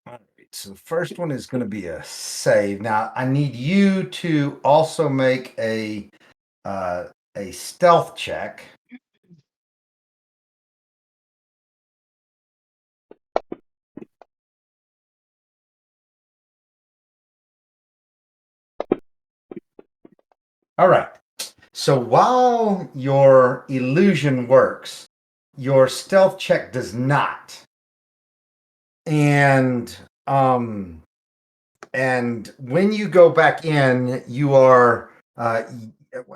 All right. So the first one is going to be a save. Now I need you to also make a stealth check. All right. So while your illusion works, your stealth check does not. And when you go back in, you are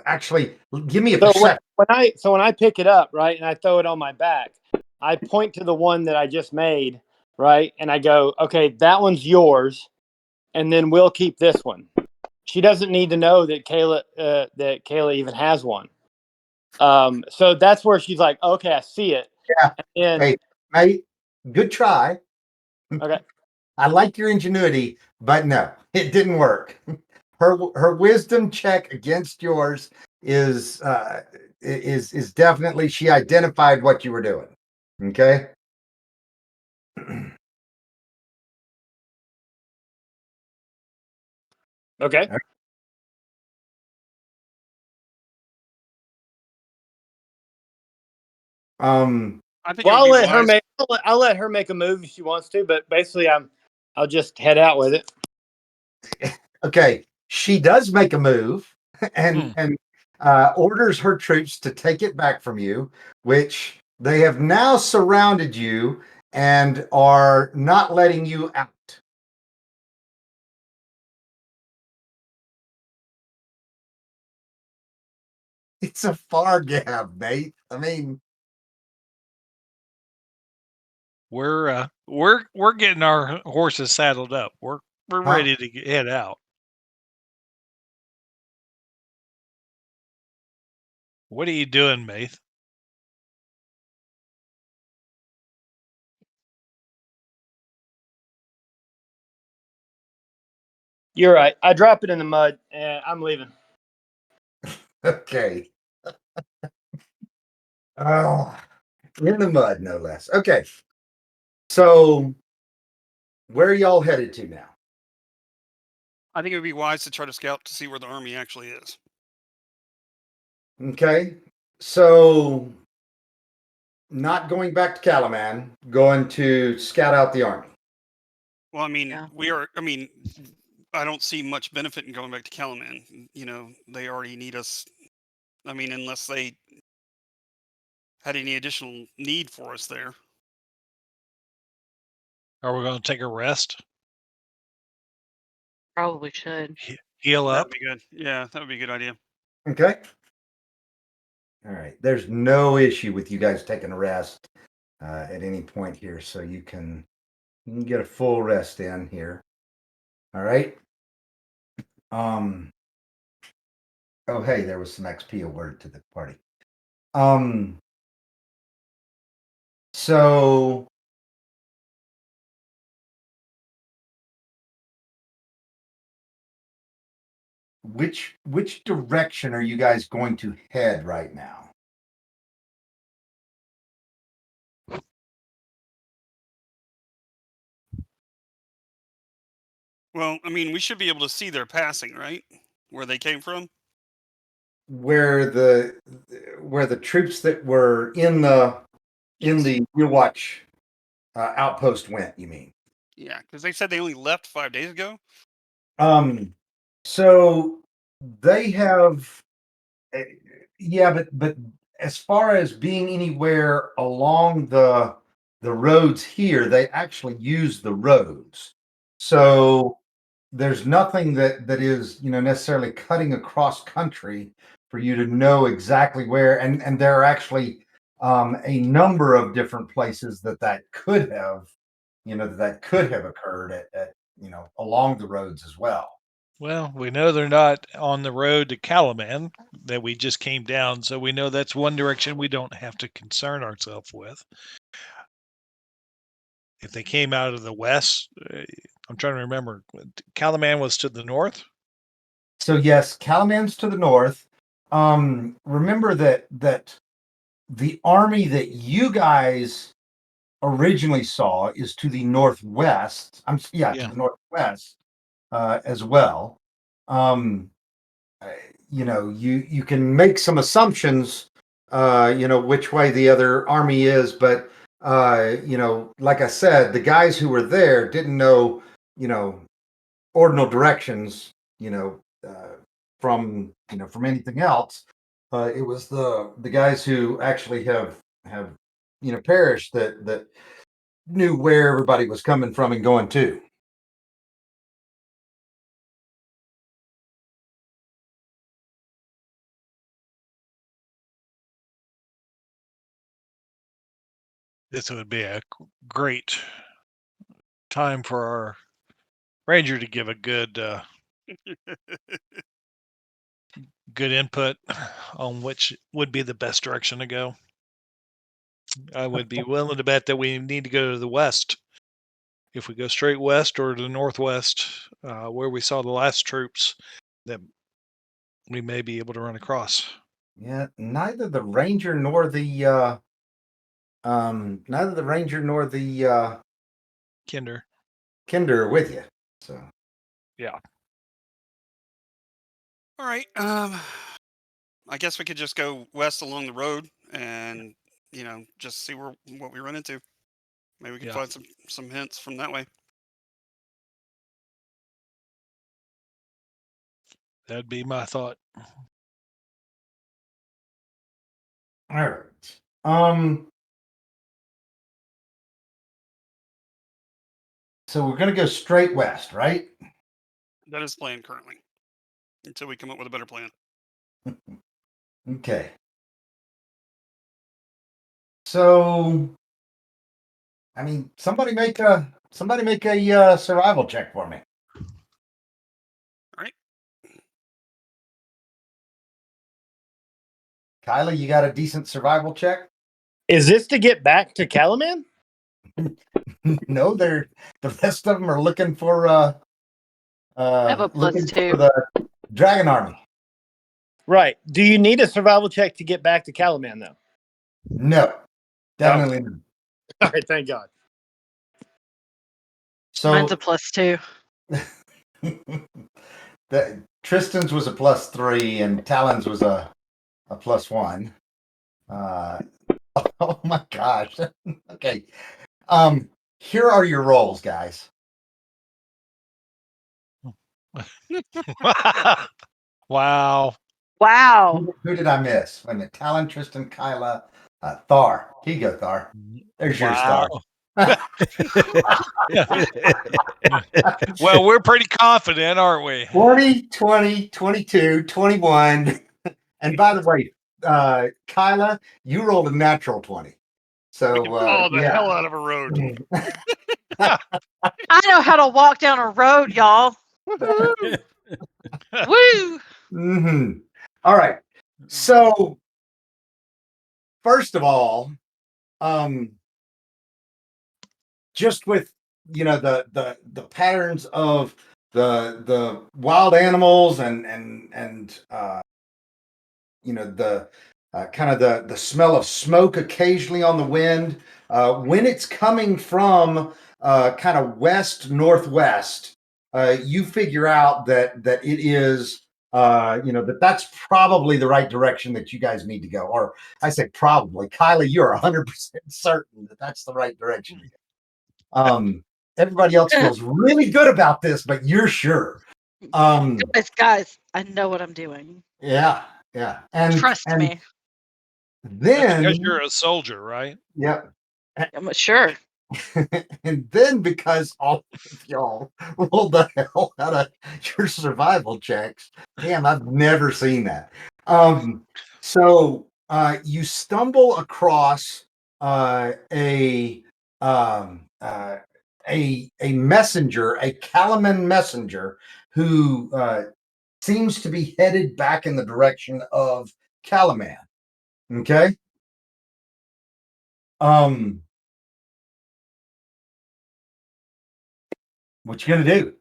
actually give me a perception. When I pick it up, right, and I throw it on my back, I point to the one that I just made, right, and I go, okay, that one's yours, and then we'll keep this one. She doesn't need to know that Kayla even has one. So that's where she's like, okay, I see it. Yeah. Hey, mate, good try. Okay. I like your ingenuity, but no, it didn't work. Her wisdom check against yours is definitely, she identified what you were doing. Okay. Okay. I think I'll let her make a move if she wants to, but basically I'll just head out with it. Okay. She does make a move and orders her troops to take it back from you, which they have now surrounded you and are not letting you out. It's a far gap, mate. I mean, We're getting our horses saddled up. We're Huh? ready to head out. What are you doing, Maith? You're right. I drop it in the mud and I'm leaving. okay. Oh, in the mud, no less. Okay. So, where are y'all headed to now? I think it would be wise to try to scout to see where the army actually is. Okay. So, not going back to Calaman, going to scout out the army. Well, I mean, Yeah. I don't see much benefit in going back to Calaman. You know, they already need us. I mean, unless they had any additional need for us there. Are we going to take a rest? Probably should. Heal That up? would be good. Yeah, that would be a good idea. Okay. All right. There's no issue with you guys taking a rest at any point here, so you can get a full rest in here. All right. Oh, hey, there was some XP awarded to the party. So which direction are you guys going to head right now? Well, I mean, we should be able to see their passing, right? Where they came from. Where the troops that were in the Wheelwatch outpost went, you mean? Yeah, because they said they only left 5 days ago. So they have, yeah, but as far as being anywhere along the roads here, they actually use the roads. So there's nothing that is necessarily cutting across country for you to know exactly where, and there are actually a number of different places that could have occurred at along the roads as well. Well, we know they're not on the road to Calaman that we just came down, so we know that's one direction we don't have to concern ourselves with. If they came out of the west, I'm trying to remember. Calaman was to the north. So yes, Calaman's to the north. Remember that the army that you guys originally saw is to the northwest. Yeah. To the northwest as well. Um, you can make some assumptions, which way the other army is, but like I said, the guys who were there didn't know, ordinal directions, from anything else. It was the guys who actually have perished that knew where everybody was coming from and going to. This would be a great time for our ranger to give a good input on which would be the best direction to go. I would be willing to bet that we need to go to the west. If we go straight west or to the northwest, where we saw the last troops, that we may be able to run across. Yeah, neither the ranger nor the Kinder. Kinder are with you. So Yeah. All right. I guess we could just go west along the road and just see what we run into. Maybe we can Yeah. find some hints from that way. That'd be my thought. all right. So we're gonna go straight west, right? That is planned currently, until we come up with a better plan. Okay. So, I mean, somebody make a survival check for me. All right. Kyla, you got a decent survival check? Is this to get back to Calaman? No, the rest of them are looking for I have a looking +2. for the dragon army. Right. Do you need a survival check to get back to Calaman, though? No, definitely not. All right, thank God. Mine's So a +2. Tristan's was a +3 and Talon's was a +1. Oh my gosh. Okay. Here are your rolls, guys. Wow. Wow. Who did I miss? Wait a minute. Talon, Tristan, Kyla, Thar. Here you go, Thar. There's yours, Wow. Thar. Well, we're pretty confident, aren't we? 20, 20, 22, 21. And by the way, Kyla, you rolled a natural 20. We So, can follow the yeah. hell out of a road. I know how to walk down a road, y'all. Woohoo! Woo! Mm-hmm. All right. So, first of all, just with the patterns of the wild animals and the kind of the smell of smoke occasionally on the wind when it's coming from kind of west northwest, you figure out that it is that's probably the right direction that you guys need to go. Or I say probably. Kyla, you're 100% certain that that's the right direction to go. Everybody else feels really good about this, but you're sure. Guys, I know what I'm doing. Yeah. And Trust me. That's because then you're a soldier, right? yeah. I'm sure. And then because all of y'all rolled the hell out of your survival checks. Damn, I've never seen that. So you stumble across a messenger, a Calaman messenger, who seems to be headed back in the direction of Calaman. Okay. What you gonna do?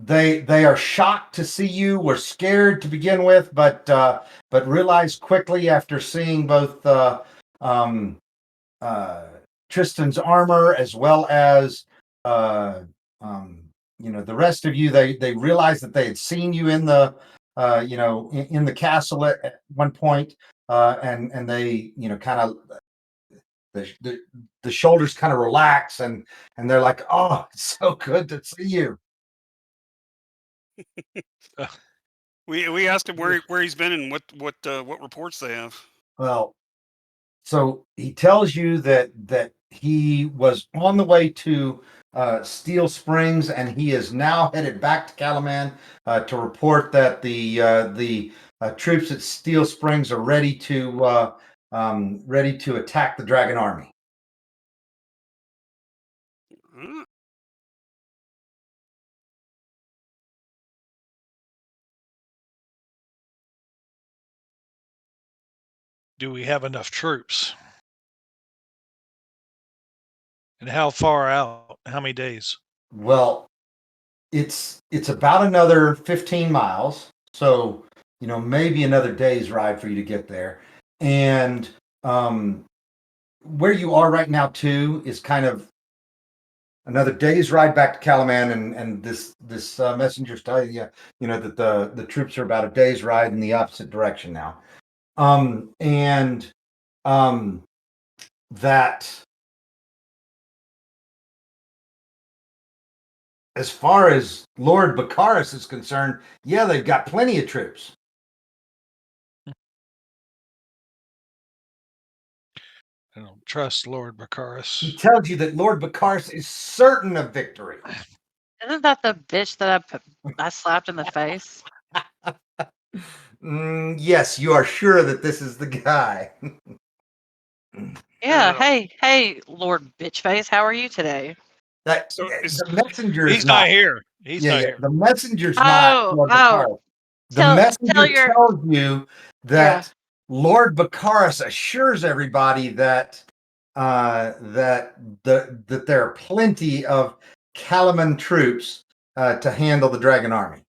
They are shocked to see you. Were scared to begin with, but realized quickly after seeing both um, Tristan's armor as well as the rest of you. They realized that they had seen you in the in the castle at one point, and they kind of the shoulders kind of relax and they're like, oh, it's so good to see you. We asked him where he's been and what reports they have. Well, so he tells you that he was on the way to Steel Springs and he is now headed back to Calaman to report that the troops at Steel Springs are ready to attack the Dragon Army. Huh? Do we have enough troops? And how far out? How many days? Well, it's about another 15 miles, so maybe another day's ride for you to get there. And where you are right now too is kind of another day's ride back to Calaman, and this messenger's telling you that the troops are about a day's ride in the opposite direction now. And that as far as Lord Bakaris is concerned, yeah, they've got plenty of troops. I don't trust Lord He Bakaris. tells you that Lord Bakaris is certain of victory. Isn't that the bitch that I slapped in the face? Yes, you are sure that this is the guy. Yeah. Uh, Hey, Lord Bitchface, how are you today? That So is the messenger is He's not not. here. He's Yeah, not yeah. here. The messenger's not Lord Oh, Bakaris. The tell messenger your tells you yeah. that Lord Bakaris assures everybody that that there are plenty of Kalaman troops to handle the dragon army.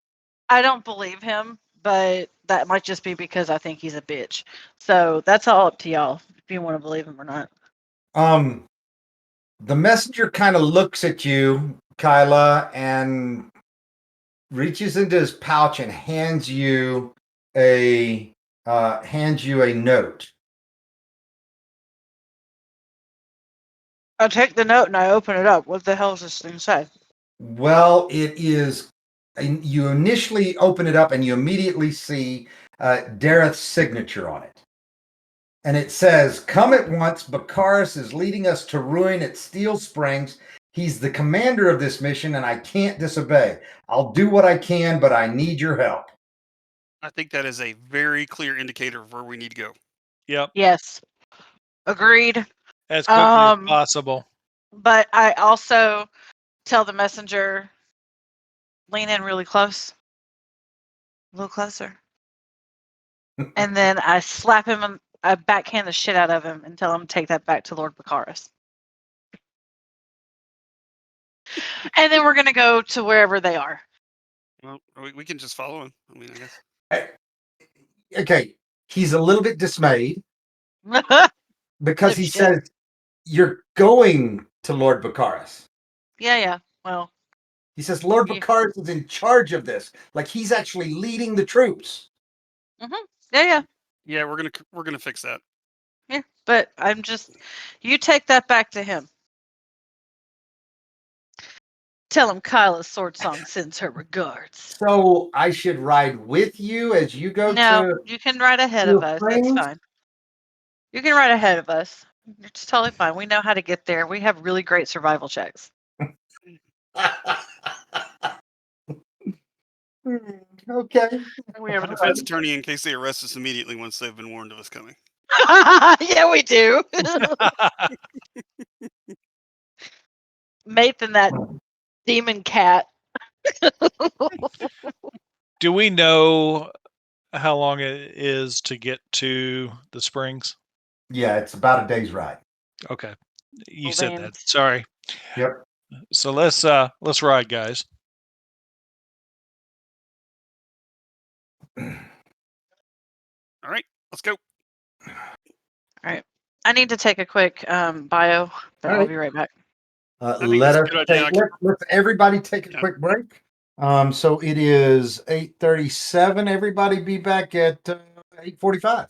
I don't believe him, but that might just be because I think he's a bitch. So that's all up to y'all if you want to believe him or not. The messenger kind of looks at you, Kyla, and reaches into his pouch and hands you a note. I take the note and I open it up. What the hell does this thing say? Well, it is. You initially open it up and you immediately see Dareth's signature on it. And it says, "Come at once. Bakaris is leading us to ruin at Steel Springs. He's the commander of this mission and I can't disobey. I'll do what I can, but I need your help." I think that is a very clear indicator of where we need to go. Yep. Yes. Agreed. As quickly as Um, possible. But I also tell the messenger, lean in really close. A little closer. And then I slap him and I backhand the shit out of him and tell him to take that back to Lord Bakaris. And then we're gonna go to wherever they are. Well, we can just follow him. I mean, I guess. Okay, he's a little bit dismayed because No he shit. says, "You're going to Lord Bakaris." Yeah. Well, He says Lord Yeah. Bakaris is in charge of this. Like he's actually leading the troops. yeah. Yeah, we're gonna fix that. Yeah. But I'm just, you take that back to him. Tell him Kyla's sword song sends her regards. So I should ride with you as you go No, to you can ride ahead of Steel us. That's Springs? fine. You can ride ahead of us. It's totally fine. We know how to get there. We have really great survival checks. Okay. And we have a defense attorney in case they arrest us immediately once they've been warned of us coming. Yeah, we do. Mathan, that demon cat. Do we know how long it is to get to the springs? Yeah, it's about a day's ride. Okay. You Well, said then- that. Sorry. Yep. So let's ride, guys. All right, let's go. All right. I need to take a quick bio, but All I'll right. be right back. think Let that's a us good idea. take, let's everybody take a Yeah. quick break. So it is 8:37. Everybody be back at 8:45.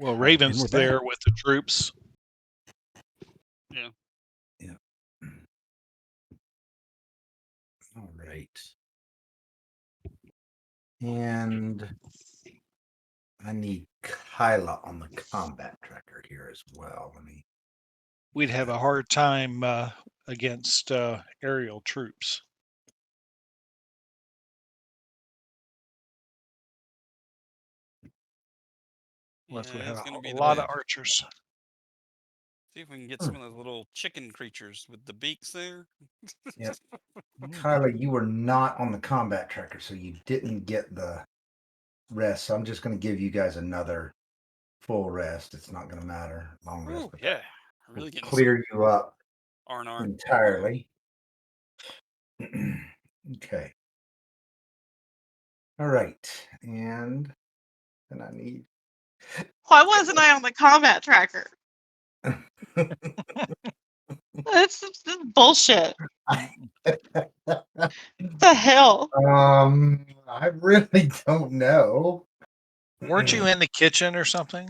Well, and Raven's we're back. there with the troops. All right. And I need Kyla on the combat tracker here as well. We'd have a hard time against aerial troops. Unless we Yeah, have it's gonna be a the lot of best. archers. See if we can get some of those little chicken creatures with the beaks there. Yep. Kyla, you were not on the combat tracker, so you didn't get the rest. So I'm just going to give you guys another full rest. It's not going to matter. Long rest. Ooh, but yeah, we'll really getting clear you up R&R. entirely. Okay. All right. And then I need. Why wasn't I on the combat tracker? That's bullshit. What the hell? I really don't know. Weren't you in the kitchen or something?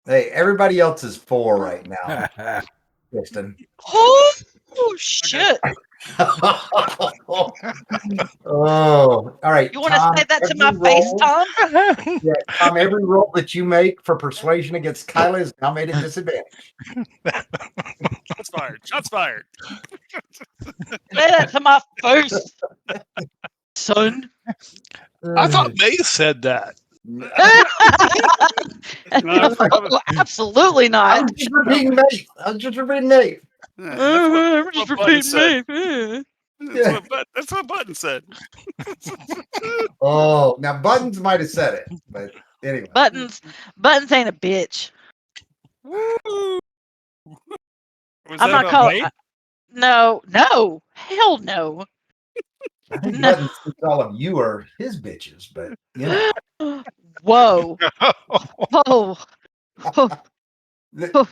Hey, everybody else is 4 right now. Kristen. Oh shit! Oh, all right. You want to Tom, say that to every my face, roll- Tom? Yeah, Tom, every roll that you make for persuasion against Kyla is now made at disadvantage. Shots fired! Shots fired! Say that to my face, son. I thought May said that. No, Oh, absolutely I not. was just repeating Nate. I'm just what Button repeating said. me. That's what Button said. Oh, now Buttons might have said it, but anyway. Buttons ain't a bitch. Woo! Was I'm that not about calling. May? No, hell no. I think No. Buttons thinks all of you are his bitches, but you know. Whoa. Whoa.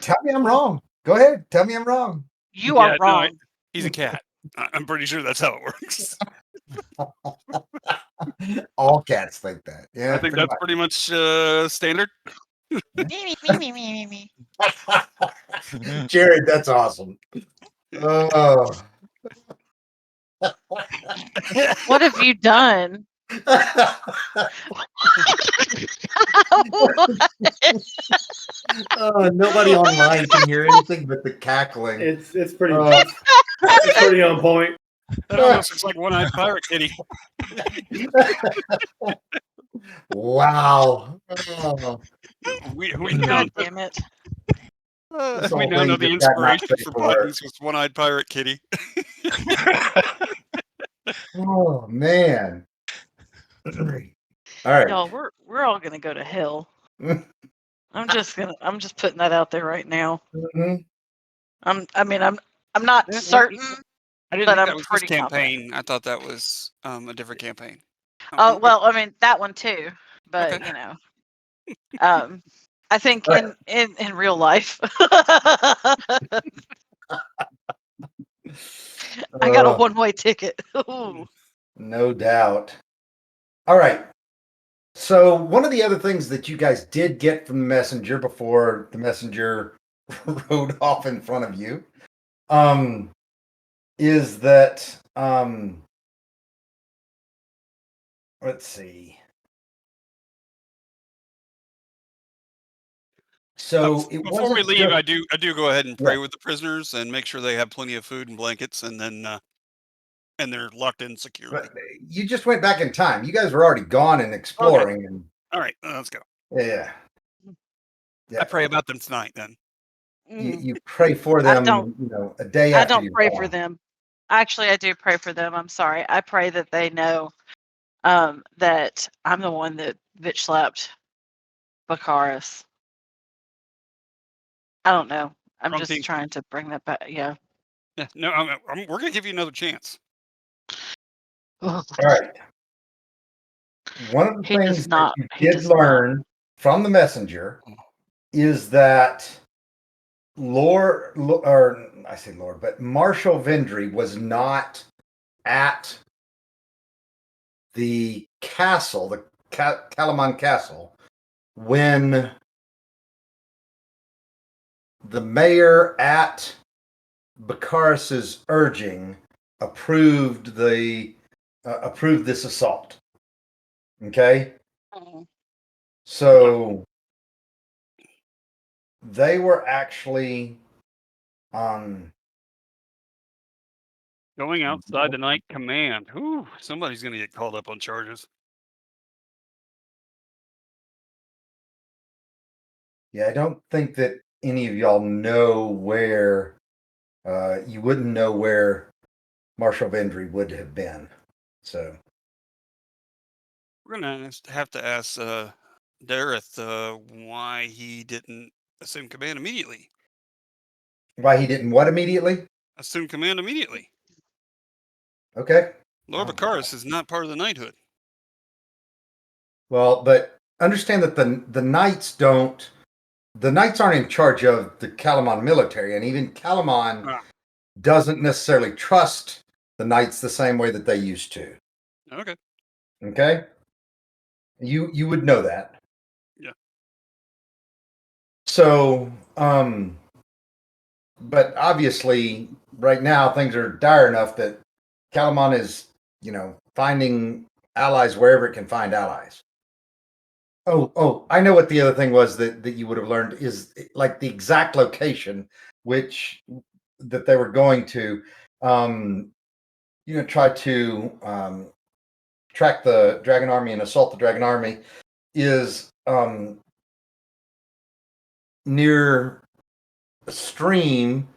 Tell me I'm wrong. Go ahead. Tell me I'm wrong. You are No, wrong. he's a cat. I'm pretty sure that's how it works. All cats think that. Yeah, I think that's pretty much standard. Me. Jared, that's awesome. Oh. What have you done? Nobody online can hear anything but the cackling. It's pretty it's pretty on point. That almost looks like one-eyed pirate kitty. Wow. Oh. We God damn it. This whole we now thing know the just got not inspiration safe for for work. Buttons was one-eyed pirate kitty. Oh man. All right. Y'all, we're all gonna go to hell. I'm just putting that out there right now. Mhm. I'm not certain. I didn't But think I'm that was this pretty confident. campaign. I thought that was a different campaign. Oh well, I mean that one too, but Okay. you know, I think Right. in real life, I got a one-way ticket. Ooh. No doubt. All right. So one of the other things that you guys did get from the messenger before the messenger rode off in front of you, is that let's see. So it Before we wasn't leave, just- I do go ahead and pray Yeah. with the prisoners and make sure they have plenty of food and blankets, and then and they're locked in securely. but you just went back in time. You guys were already gone and exploring, and All right, let's go. yeah. I pray about them tonight. Then You pray for I them, don't- you know, a day I after don't you're pray gone. for them. Actually, I do pray for them. I'm sorry. I pray that they know that I'm the one that bitch slapped Bakaris. I don't know. I'm Wrong just team. trying to bring that back. Yeah. Yeah, no, we're gonna give you another chance. All right. One of the He does things not- that he you did does not. learn from the messenger is that Lord, or I say Lord, but Marshal Vendry was not at the castle, the Calamon Castle, when the mayor at Bakaris's urging approved this assault. Okay, so they were actually Going outside the night command. Whew, somebody's going to get called up on charges. Yeah, I don't think that any of y'all know where. You wouldn't know where Marshal Vendry would have been. So We're going to have to ask Dareth why he didn't assume command immediately. why he didn't what immediately? Assume command immediately. Okay. Lord Bakaris is not part of the knighthood. Well, but understand that the knights don't. The knights aren't in charge of the Calamon military, and even Calamon doesn't necessarily trust the knights the same way that they used to. Okay. Okay. You would know that. Yeah. So, but obviously, right now things are dire enough that Calamon is, finding allies wherever it can find allies. Oh, I know what the other thing was that you would have learned is like the exact location that they were going to, try to track the Dragon Army and assault the Dragon Army is near a stream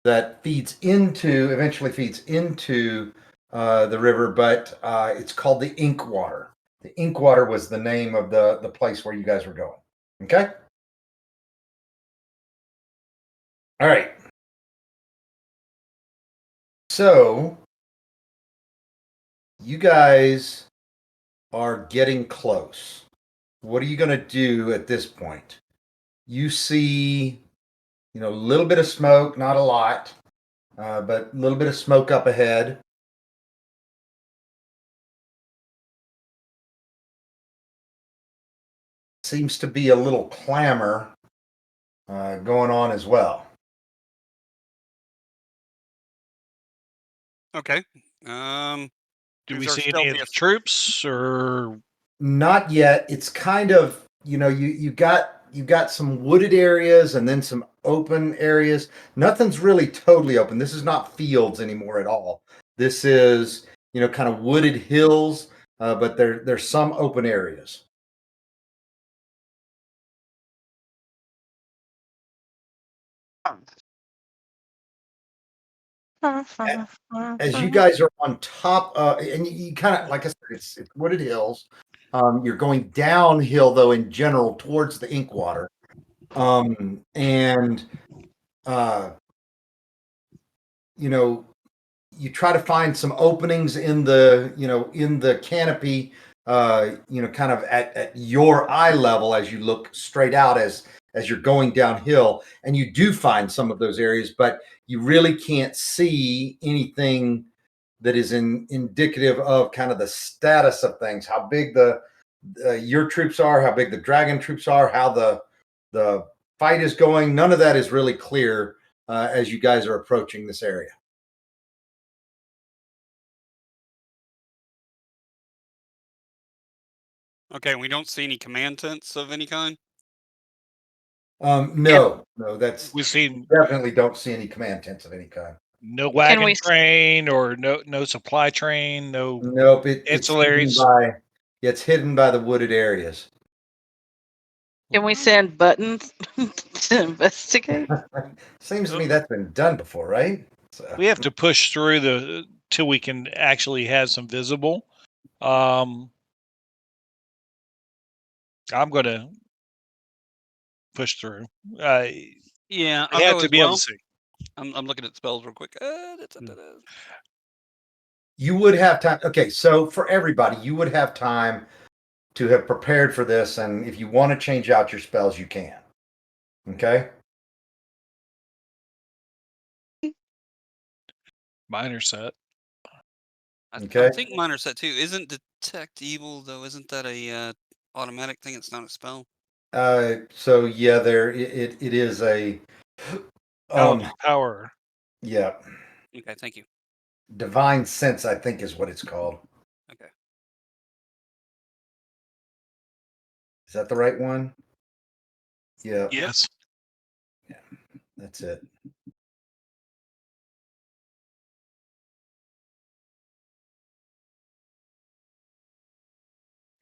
that eventually feeds into the river, but it's called the Inkwater. The Inkwater was the name of the place where you guys were going. Okay? All right. So, you guys are getting close. What are you going to do at this point? You see, a little bit of smoke, not a lot, but a little bit of smoke up ahead. Seems to be a little clamor going on as well. Okay. Do we Who's our see any of the stealthiest? troops or? Not yet. It's kind of, you got some wooded areas and then some open areas. Nothing's really totally open. This is not fields anymore at all. This is, kind of wooded hills, but there's some open areas. As you guys are on top, and you kind of, like I said, it's wooded hills. You're going downhill though in general towards the Inkwater, and you try to find some openings in the canopy, kind of at your eye level as you look straight out as you're going downhill, and you do find some of those areas, but you really can't see anything that is indicative of kind of the status of things, how big your troops are, how big the dragon troops are, how the fight is going. None of that is really clear as you guys are approaching this area. Okay, we don't see any command tents of any kind. No, that's We've seen definitely don't see any command tents of any kind. no wagon we- train or no supply train, no Nope, it's hidden ancillaries. it's hidden by the wooded areas. Can we send buttons to investigate? Seems to me that's been done before, right? So, We have to push through till we can actually have some visible. I'm going to push through. Yeah, I have to be able to see. I'm looking at spells real quick. you would have time. Okay, so for everybody, you would have time to have prepared for this, and if you want to change out your spells, you can. Okay. Minor set. Okay. I think mine are set too. Isn't detect evil though? Isn't that a automatic thing? It's not a spell. So yeah, it is a Paladin power. Yeah. Okay, thank you. Divine Sense, I think, is what it's called. Okay. Is that the right one? Yeah. Yes. That's it.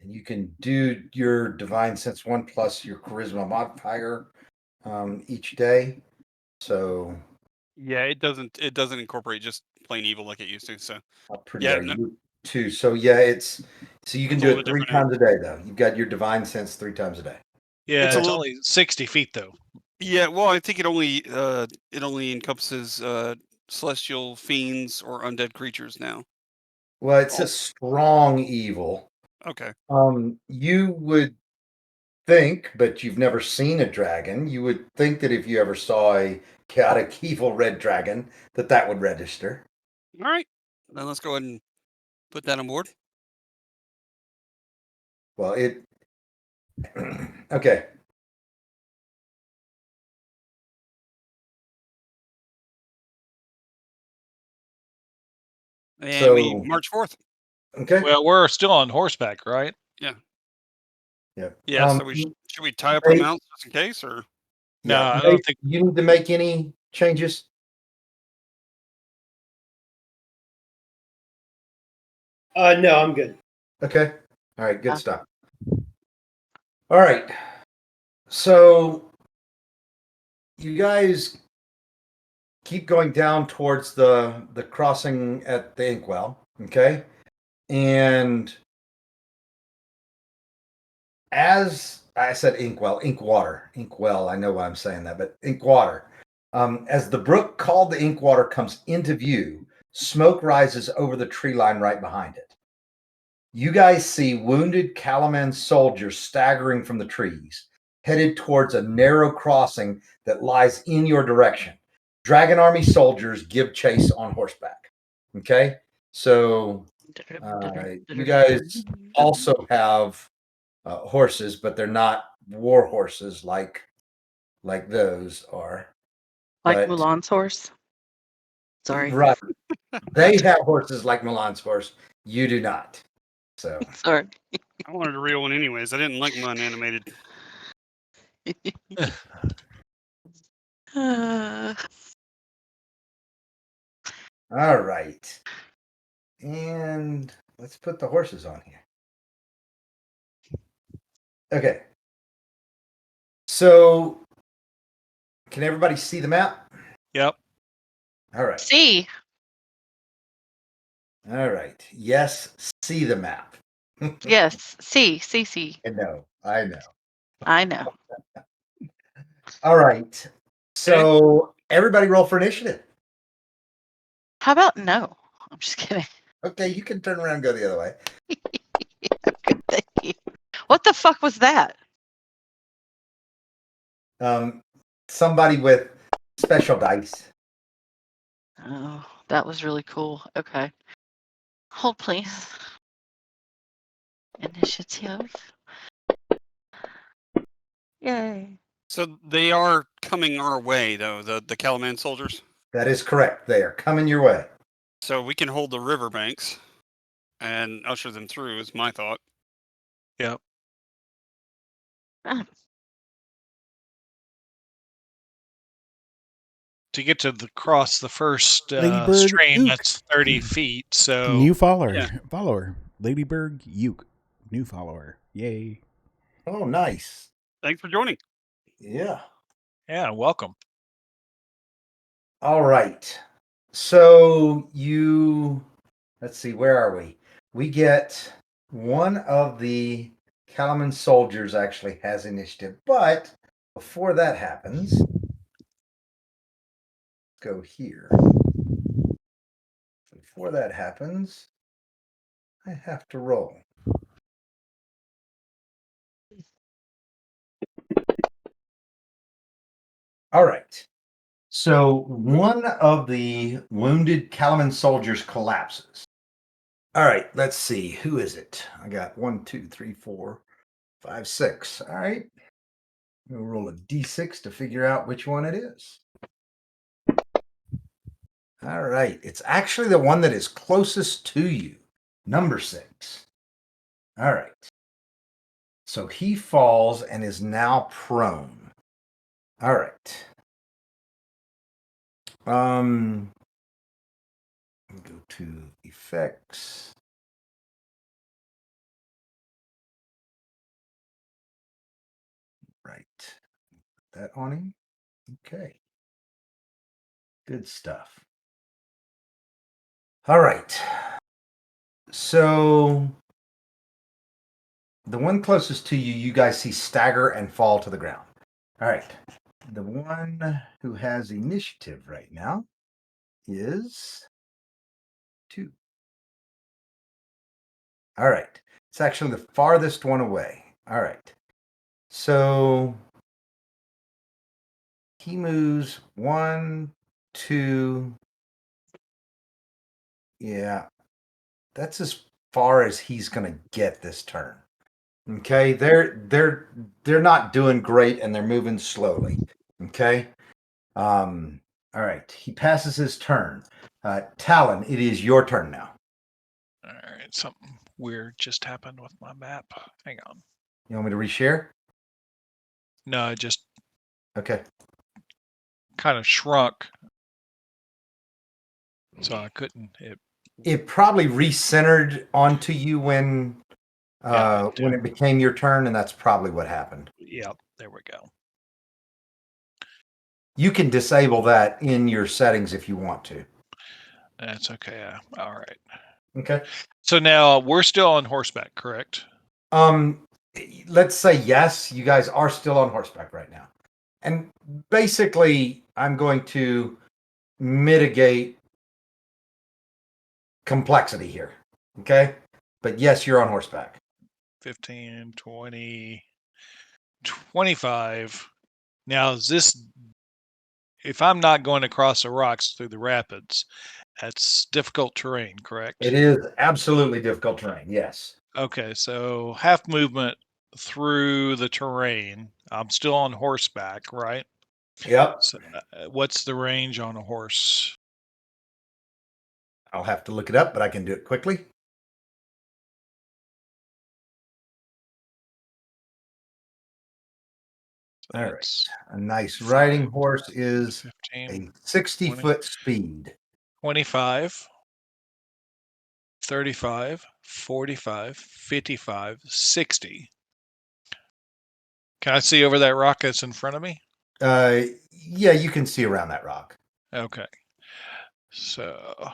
And you can do your Divine Sense 1 plus your Charisma modifier each day. So Yeah, it doesn't incorporate just plain evil like it used to. So how pretty Yeah, are no- you? Two. So yeah, it's so you can It's a do little it bit 3 different now. times a day though. You've got your Divine Sense 3 times a day. Yeah, It's it's, a little- only 60 feet though. yeah. Well, I think it only encompasses celestial fiends or undead creatures now. Well, it's Oh. a strong evil. Okay. You would think, but you've never seen a dragon, you would think that if you ever saw a chaotic evil red dragon, that would register. All right. Then let's go ahead and put that on board. Well, it okay. And we So march forth. okay. Well, we're still on horseback, right? Yeah. Yeah. So should we tie up our mounts just in case, or No, yeah, I don't think. you need to make any changes. No, I'm good. Okay. All right, good stuff. All right. So you guys keep going down towards the crossing at the Inkwell, okay? And as I said, Inkwell, I know why I'm saying that, but Inkwater. As the brook called the Inkwater comes into view, smoke rises over the tree line right behind it. You guys see wounded Calaman soldiers staggering from the trees, headed towards a narrow crossing that lies in your direction. Dragon Army soldiers give chase on horseback. Okay, so you guys also have horses, but they're not war horses like those are. Like But- Mulan's horse. Sorry. Right. They have horses like Milan's horse. You do not. So Sorry. I wanted a real one anyways. I didn't like mine animated. Uh, all right. And let's put the horses on here. Okay. So can everybody see the map? Yep. All right. see. All right. Yes, see the map. Yes. See. I know. I know. I know. All right. So everybody roll for initiative. How about no? I'm just kidding. Okay, you can turn around and go the other way. Good, thank you. What the fuck was that? Somebody with special dice. Oh, that was really cool. Okay. Hold, please. Initiative. Yay. So they are coming our way, though, the Calaman soldiers. That is correct. They are coming your way. So we can hold the riverbanks and usher them through, is my thought. Yep. Ah, To get to cross the first Ladybird stream, Uke. that's 30 feet. So New follower. yeah. Follower. Ladybird Uke. New follower. Yay. Oh, nice. Thanks for joining. Yeah. yeah, welcome. All right. So let's see, where are we? We get one of the Kalaman soldiers actually has initiative, but before that happens, let's go here. Before that happens, I have to roll. All right. So one of the wounded Kalaman soldiers collapses. All right, let's see. Who is it? I got 1, 2, 3, 4, 5, 6. All right. We'll roll a d6 to figure out which one it is. All right. It's actually the one that is closest to you, number 6. All right. So he falls and is now prone. All right. Go to effects. Right. Put that on him. Okay. Good stuff. All right. So the one closest to you, you guys see stagger and fall to the ground. All right. The one who has initiative right now is 2. All right. It's actually the farthest one away. All right. So he moves 1, 2. Yeah. That's as far as he's going to get this turn. Okay? They're not doing great and they're moving slowly. Okay? All right. He passes his turn. Talon, it is your turn now. All right, something weird just happened with my map. Hang on. You want me to reshare? No, it just Okay. kind of shrunk, so I couldn't. It probably recentered onto you when did. it became your turn, and that's probably what happened. Yep, there we go. You can disable that in your settings if you want to. That's okay. All right. Okay. So now we're still on horseback, correct? Let's say yes, you guys are still on horseback right now. And basically, I'm going to mitigate complexity here. Okay? But yes, you're on horseback. 15, 20, 25. Now, is this, if I'm not going across the rocks through the rapids, that's difficult terrain, correct? It is absolutely difficult terrain, yes. Okay, so half movement through the terrain. I'm still on horseback, right? Yep. So, what's the range on a horse? I'll have to look it up, but I can do it quickly. So All right. that's A nice riding horse is 15, a 60-foot speed. 25, 35, 45, 55, 60. Can I see over that rock that's in front of me? Yeah, you can see around that rock. Okay. So 5,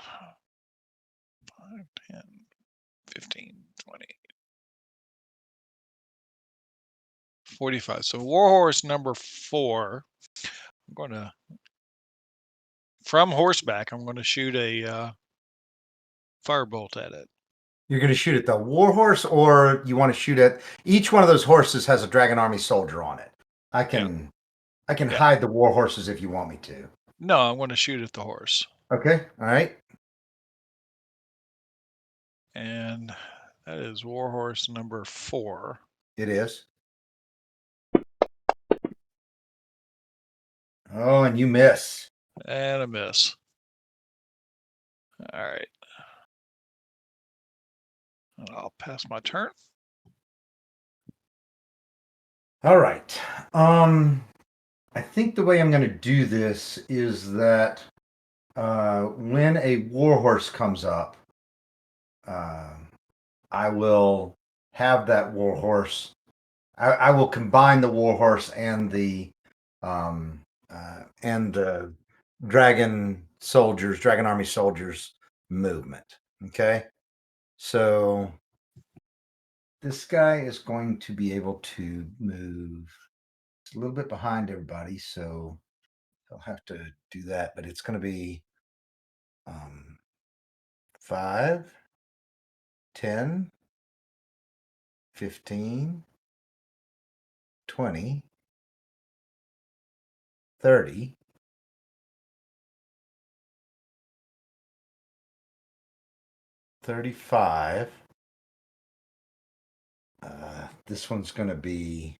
10, 15, 20, 45. So warhorse number 4. I'm going to, from horseback, I'm going to shoot a firebolt at it. You're going to shoot at the warhorse, or you want to shoot at each one of those horses has a Dragon Army soldier on it. I can hide the war horses if you want me to. No, I'm going to shoot at the horse. Okay. All right. And that is warhorse number 4. It is. Oh, and you miss. And a miss. All right. I'll pass my turn. All right. I think the way I'm going to do this is that when a warhorse comes up, I will have that warhorse. I will combine the warhorse and the Dragon Army soldiers movement. Okay, so this guy is going to be able to move. It's a little bit behind everybody, so he'll have to do that. But it's going to be 5, 10, 15, 20, 30, 35. This one's going to be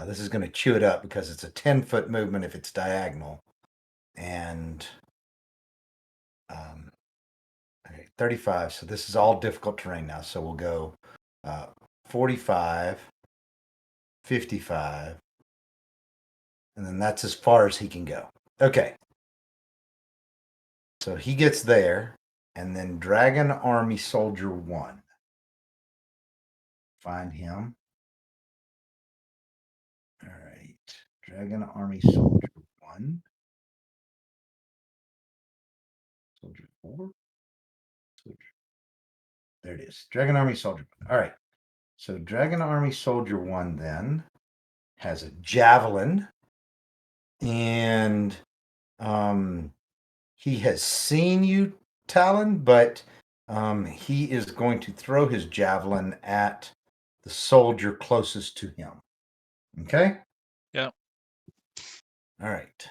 This is going to chew it up because it's a 10-foot movement if it's diagonal. And okay, 35. So this is all difficult terrain now. So we'll go 45, 55, and then that's as far as he can go. Okay. So he gets there, and then Dragon Army Soldier 1. Find him. All right. Dragon Army Soldier 1. Soldier 4. Soldier. There it is. Dragon Army Soldier 1. All right. So Dragon Army Soldier 1 then has a javelin, and he has seen you, Talon, but he is going to throw his javelin at the soldier closest to him. Okay? Yeah. All right.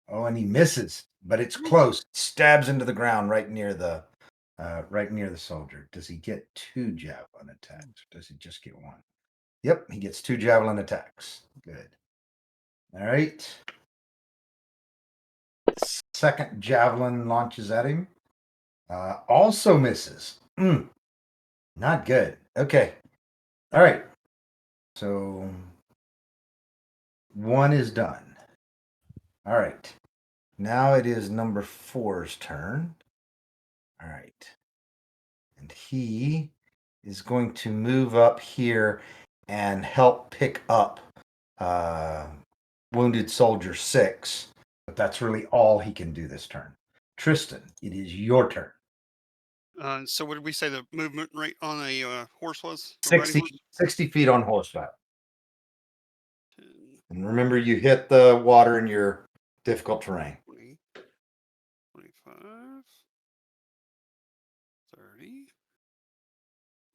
Oh, and he misses, but it's close. Stabs into the ground right near the soldier. Does he get 2 javelin attacks? Or does he just get 1? Yep, he gets 2 javelin attacks. Good. All right. Second javelin launches at him. Also misses. Not good. Okay. All right. So 1 is done. All right. Now it is number 4's turn. All right. And he is going to move up here and help pick up Wounded Soldier 6. But that's really all he can do this turn. Tristan, it is your turn. So what did we say the movement rate on a horse was? A riding 60, horse? 60 feet on horseback. 10, And remember, you hit the water in your difficult terrain. 20, 25, 30.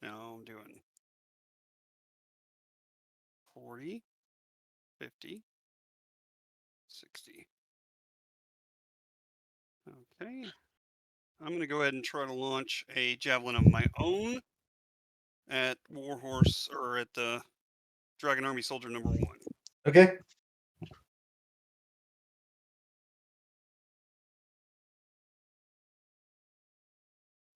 Now I'm doing 40, 50, 60. Okay. I'm going to go ahead and try to launch a javelin of my own at Warhorse or at the Dragon Army Soldier number 1. Okay.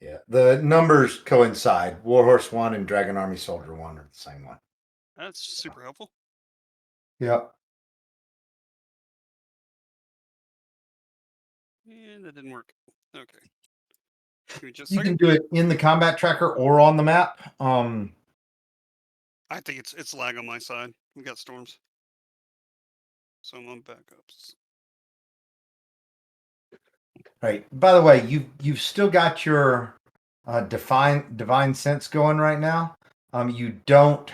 Yeah, the numbers coincide. Warhorse 1 and Dragon Army Soldier 1 are the same one. That's super helpful. Yep. And that didn't work. Okay. Give me just a You second. can do it in the combat tracker or on the map. I think it's lag on my side. We got storms. So I'm on backups. Right. By the way, you've still got your divine sense going right now. You don't.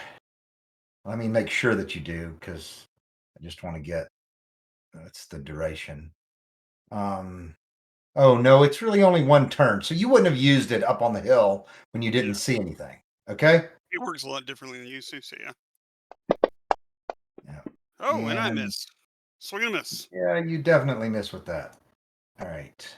Let me make sure that you do, because I just want to get. That's the duration. Oh no, it's really only 1 turn, so you wouldn't have used it up on the hill when you didn't see anything. Okay. It works a lot differently than you used to, so yeah. Yeah. Oh, and I And- miss. Swing and a miss. Yeah, you definitely miss with that. All right.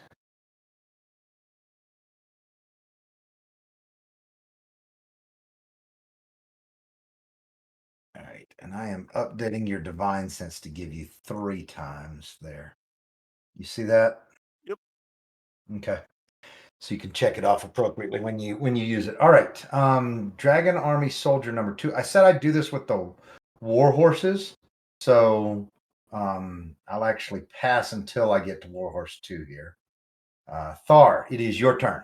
All right, and I am updating your divine sense to give you 3 times there. You see that? Yep. Okay. So you can check it off appropriately when you use it. All right. Dragon Army Soldier number 2. I said I'd do this with the war horses. So I'll actually pass until I get to Warhorse 2 here. Thar, it is your turn.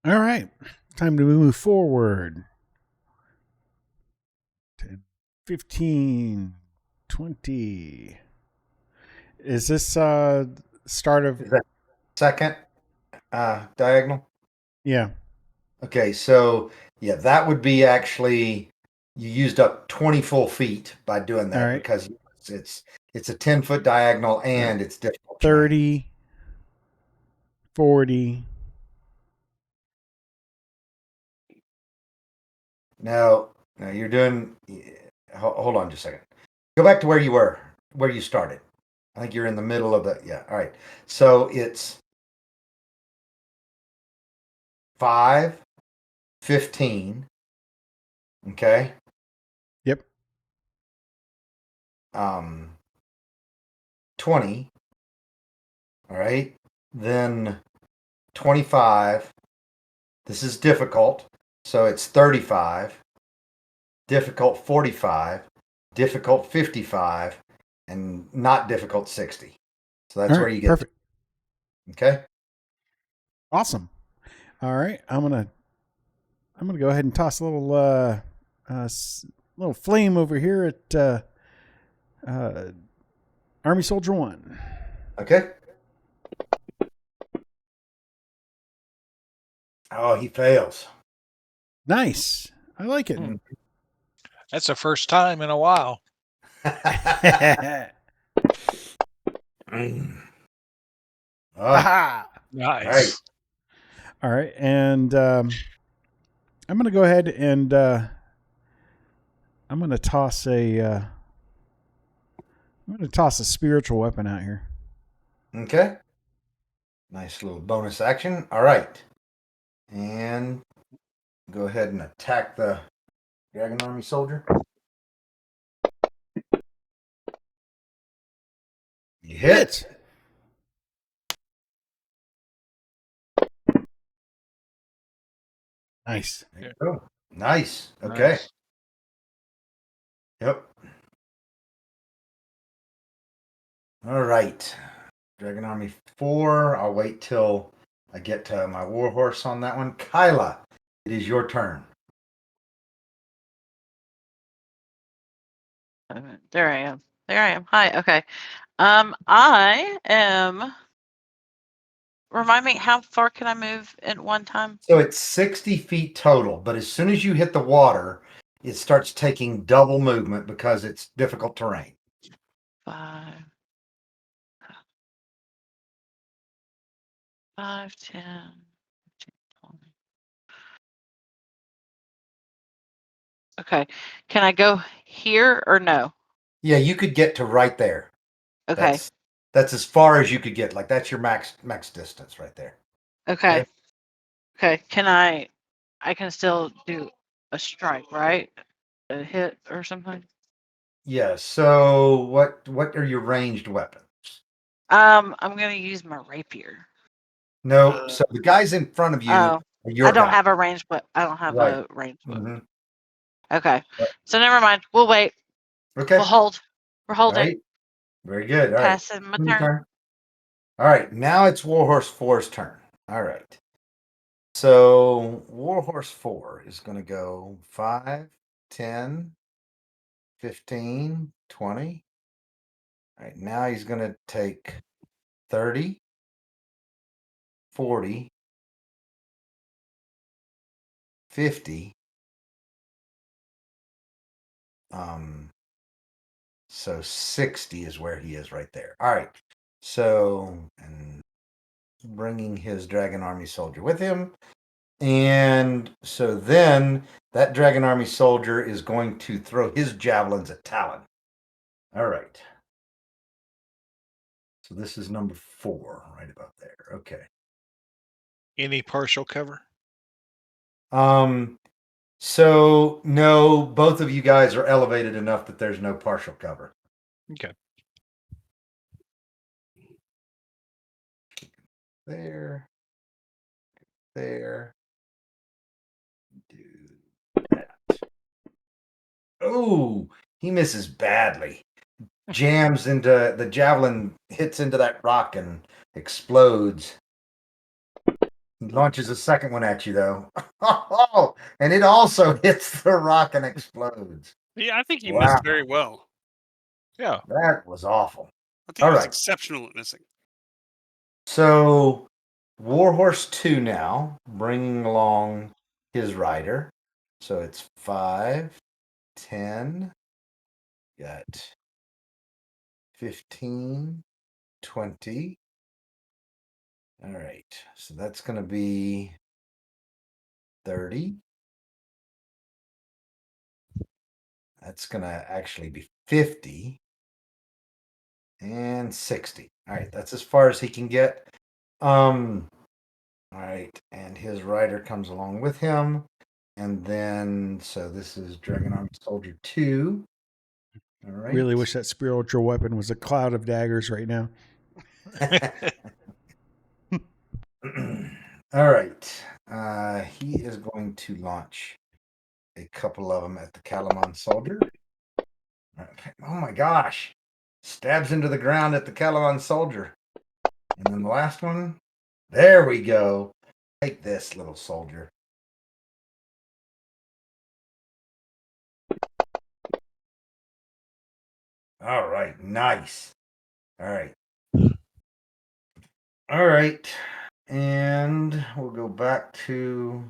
All right. Time to move forward. 10, 15, 20. Is this start of... Is that second diagonal? Yeah. Okay, so yeah, that would be actually you used up 20 full feet by doing that. All right. Because it's a 10-foot diagonal and it's difficult. 30, 40. Now you're doing. Hold on just a second. Go back to where you started. I think you're in the middle of the. Yeah. All right. So it's 5, 15, Okay. Yep. 20. All right. Then 25. This is difficult. So it's 35. Difficult 45. Difficult 55. And not difficult 60. So that's All where right. you get. Perfect. Okay. Awesome. All right. I'm gonna go ahead and toss a little little flame over here at Army Soldier 1. Okay. Oh, he fails. Nice. I like it. That's the first time in a while. Aha! Nice. All right, and I'm gonna go ahead and I'm gonna toss a spiritual weapon out here. Okay. Nice little bonus action. All right. And go ahead and attack the Dragon Army soldier. You hit. Nice. There you go. Nice. Okay. Nice. Yep. All right. Dragon Army 4. I'll wait till I get to my warhorse on that one. Kyla, it is your turn. There I am. There I am. Hi. Okay. I am. Remind me, how far can I move at one time? So it's 60 feet total, but as soon as you hit the water, it starts taking double movement because it's difficult terrain. 5, 5, 10, 15, 20. Okay. Can I go here or no? Yeah, you could get to right there. Okay. That's as far as you could get. Like that's your max distance right there. Okay. Okay. Can I can still do a strike, right? A hit or something? Yeah. So what are your ranged weapons? I'm gonna use my rapier. No. So the guys in front of you Oh, are your I don't guy. have a range, but I don't have Right. a range. Mm-hmm. Okay. So never mind. We'll wait. Okay. We'll hold. We're All holding. right. Very good. All right. Passing my Your turn. All right. Now it's Warhorse 4's turn. All right. So Warhorse 4 is going to go 5, 10, 15, 20. All right. Now he's going to take 30, 40, 50. So 60 is where he is right there. All right. So, and bringing his Dragon Army soldier with him. And so then that Dragon Army soldier is going to throw his javelins at Talon. All right. So this is number 4, right about there. Okay. Any partial cover? So no, both of you guys are elevated enough that there's no partial cover. Okay. There. Do that. Oh, he misses badly. Jams into the javelin, hits into that rock and explodes. He launches a second one at you though. Oh, and it also hits the rock and explodes. Yeah, I think you Wow. missed very well. Yeah. That was awful. I think All he was right. exceptional at missing. So Warhorse 2 now, bringing along his rider. So it's 5, 10, got 15, 20. All right. So that's going to be 30. That's going to actually be 50 and 60. All right. That's as far as he can get. All right. And his rider comes along with him. And then, so this is Dragon Army Soldier 2. All right. Really wish that spiritual weapon was a cloud of daggers right now. All right. He is going to launch a couple of them at the Calamon Soldier. Okay. Oh my gosh. Stabs into the ground at the Calamon Soldier. And then the last one. There we go. Take this, little soldier. All right. Nice. All right. All right. And we'll go back to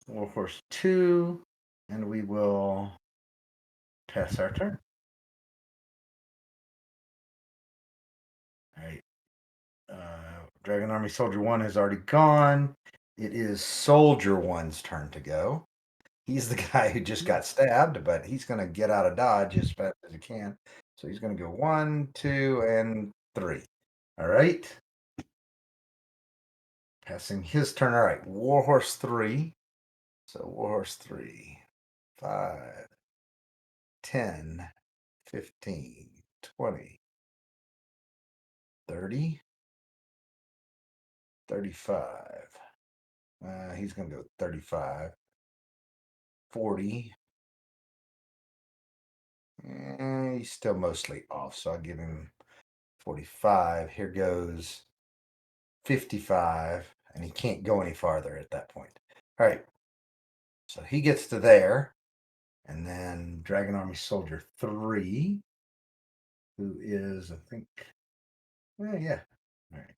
Warhorse 2. And we will pass our turn. All right. Dragon Army Soldier 1 has already gone. It is Soldier 1's turn to go. He's the guy who just got stabbed, but he's going to get out of dodge as fast as he can. So he's going to go 1, 2, and 3. All right. Passing his turn. All right. Warhorse 3. So Warhorse 3. 5, 10, 15, 20, 30, 35. He's going to go 35, 40. He's still mostly off, so I'll give him 45. Here goes 55, and he can't go any farther at that point. All right. So he gets to there. And then Dragon Army Soldier 3, who is, I think, yeah. All right.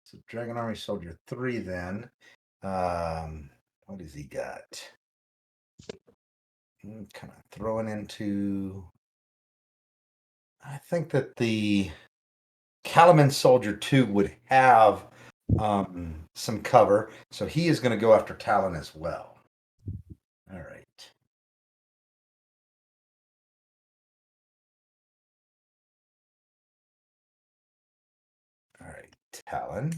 So Dragon Army Soldier 3 then. What has he got? Kind of throwing into. I think that the Calamon Soldier 2 would have some cover, so he is going to go after Talon as well. All right. All right, Talon.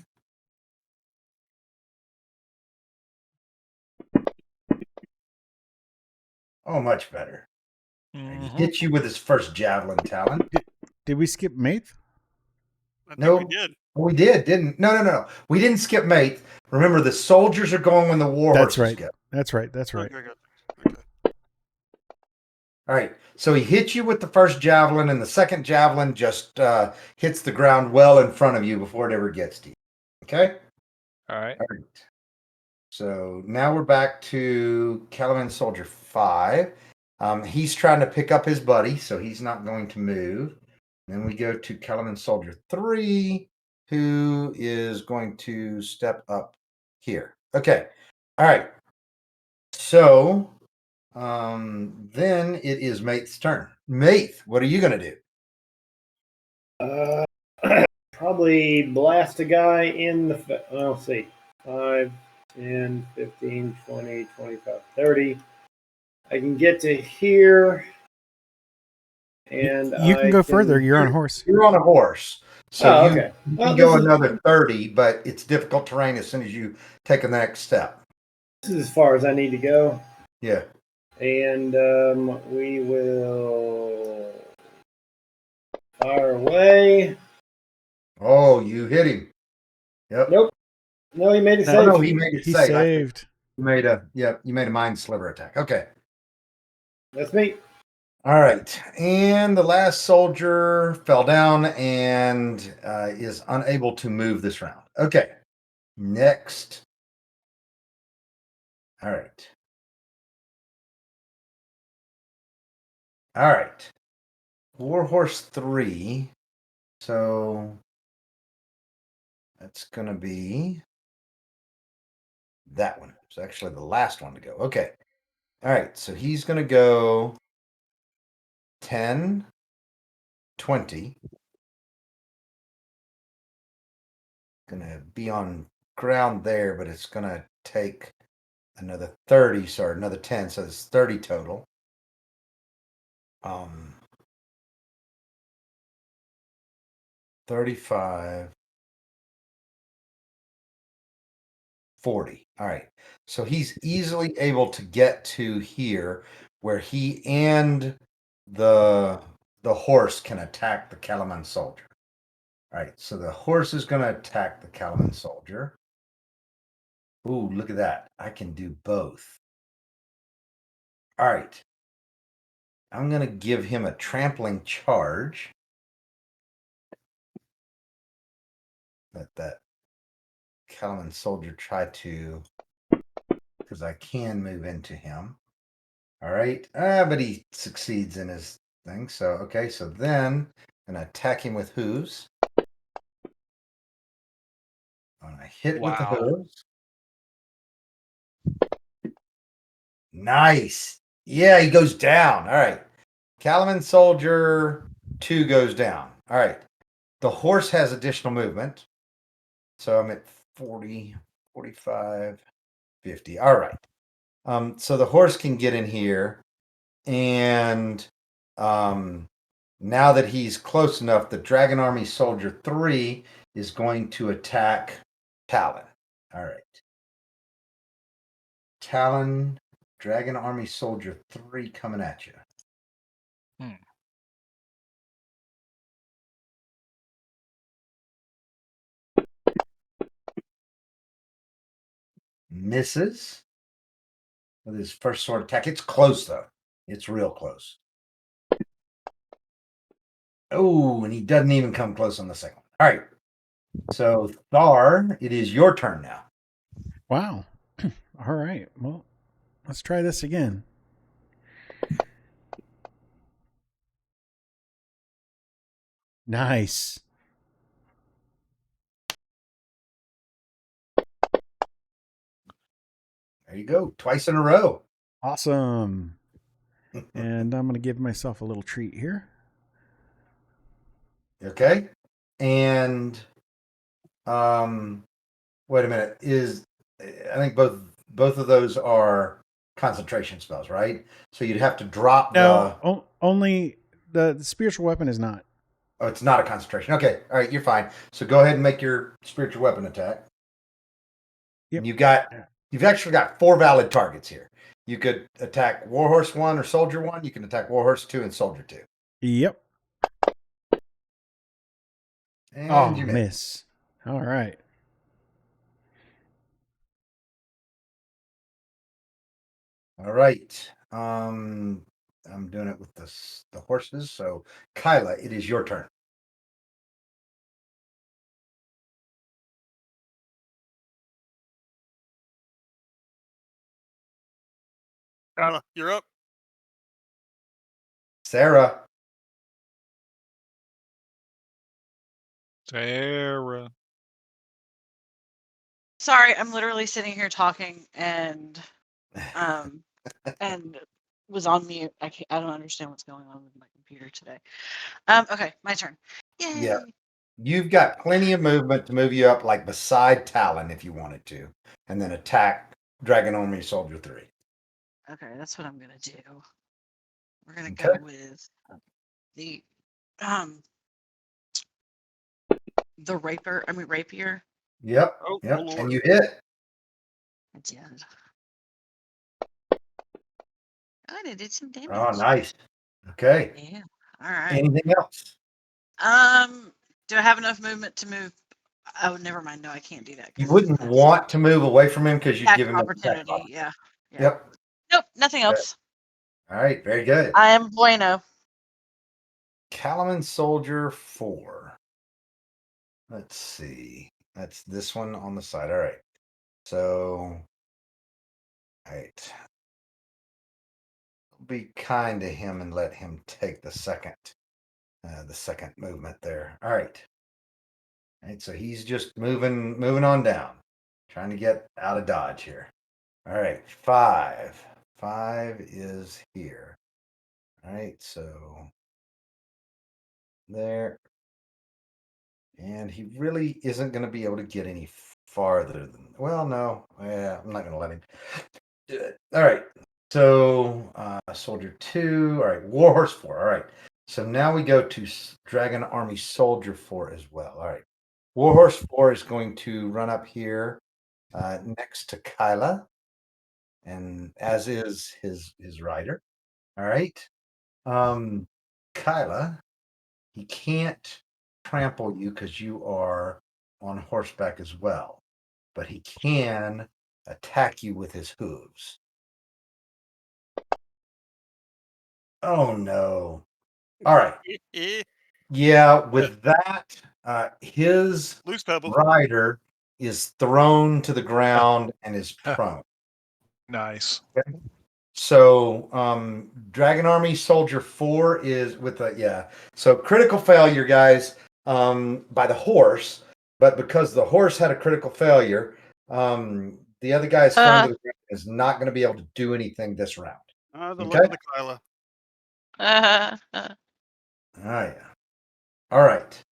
Oh, much better. He hits you with his first javelin, Talon. Did we skip Maith? I think No, we did. we did, didn't? No. We didn't skip mate. Remember, the soldiers are going when the war That's horses right. go. That's right. That's right. Okay, good. Okay. All right. So he hits you with the first javelin, and the second javelin just hits the ground well in front of you before it ever gets to you. Okay? All right. All right. So now we're back to Calamon Soldier 5. He's trying to pick up his buddy, so he's not going to move. Then we go to Calamon Soldier 3, who is going to step up here. Okay. All right. So then it is Maith's turn. Maith, what are you going to do? Probably blast a guy in the. Let's see. 5, 10, 15, 20, 25, 30. I can get to here. And You can go further. You're on a horse. You're on a horse. So okay. You can go another 30, but it's difficult terrain as soon as you take the next step. This is as far as I need to go. Yeah. And we will fire away. Oh, you hit him. Yep. Nope. No, he made it No, safe. he made it He safe. saved. You made a mind sliver attack. Okay. That's me. All right. And the last soldier fell down and is unable to move this round. Okay. Next. All right. All right. Warhorse 3. So that's going to be that one. It's actually the last one to go. Okay. All right. So he's going to go 10, 20. Going to be on ground there, but it's going to take another 30, sorry, another 10, so it's 30 total. 35, 40. All right. So he's easily able to get to here where he and the horse can attack the Kalaman soldier. All right. So the horse is going to attack the Kalaman soldier. Ooh, look at that. I can do both. All right. I'm going to give him a trampling charge. Let that Kalaman soldier try to, because I can move into him. All right. But he succeeds in his thing. So, okay. So then I'm going to attack him with hooves. When I hit with the Wow. hooves. Nice. Yeah, he goes down. All right. Kalaman soldier 2 goes down. All right. The horse has additional movement. So I'm at 40, 45, 50. All right. So the horse can get in here, and now that he's close enough, the Dragon Army Soldier 3 is going to attack Talon. All right. Talon, Dragon Army Soldier 3 coming at you. Misses with his first sword attack. It's close, though. It's real close. Oh, and he doesn't even come close on the second one. All right. So, Thar, it is your turn now. Wow. All right. Well, let's try this again. Nice. There you go. Twice in a row. Awesome. And I'm going to give myself a little treat here. Okay. And wait a minute. I think both of those are concentration spells, right? So you'd have to drop No, only the spiritual weapon is not. Oh, it's not a concentration. Okay. All right, you're fine. So go ahead and make your spiritual weapon attack. Yep. And you've actually got 4 valid targets here. You could attack Warhorse 1 or Soldier 1. You can attack Warhorse 2 and Soldier 2. Yep. And you miss. All right. All right. I'm doing it with the horses. So Kyla, it is your turn. Kyla, you're up. Sarah. Sarah. Sorry, I'm literally sitting here talking and and was on mute. I don't understand what's going on with my computer today. Okay, my turn. Yay. Yeah. You've got plenty of movement to move you up like beside Talon if you wanted to, and then attack Dragon Army Soldier 3. Okay, that's what I'm gonna do. We're gonna Okay. go with the rapier. Yep. Oh, Yep. Lord. And you hit. I did. Oh, and it did some damage. Oh, nice. Okay. Yeah. All right. Anything else? Do I have enough movement to move? Oh, never mind. No, I can't do that. You wouldn't want to move away from him because you'd attack give him an attack opportunity. opportunity. Yeah. Yep. Nope. Nothing else. All right. Very good. I am bueno. Kalaman Soldier 4. Let's see. That's this one on the side. All right. So, all right. Be kind to him and let him take the second movement there. All right. All right. So he's just moving on down, trying to get out of dodge here. All right. 5. 5 is here. All right. So there. And he really isn't going to be able to get any farther than. Well, no. Yeah, I'm not going to let him do it. All right. So, Soldier 2. All right. Warhorse 4. All right. So now we go to Dragon Army Soldier 4 as well. All right. Warhorse 4 is going to run up here next to Kyla, and as is his rider. All right. Kyla, he can't trample you because you are on horseback as well, but he can attack you with his hooves. Oh no. All right. Yeah, with that, his Loose pebble. rider is thrown to the ground and is prone. Nice. So, Dragon Army Soldier 4 is with a, yeah. So, critical failure, guys, by the horse, but because the horse had a critical failure, the other guy is thrown to the ground and is not going to be able to do anything this round. The Okay. look of the Kyla. Oh, yeah. All right.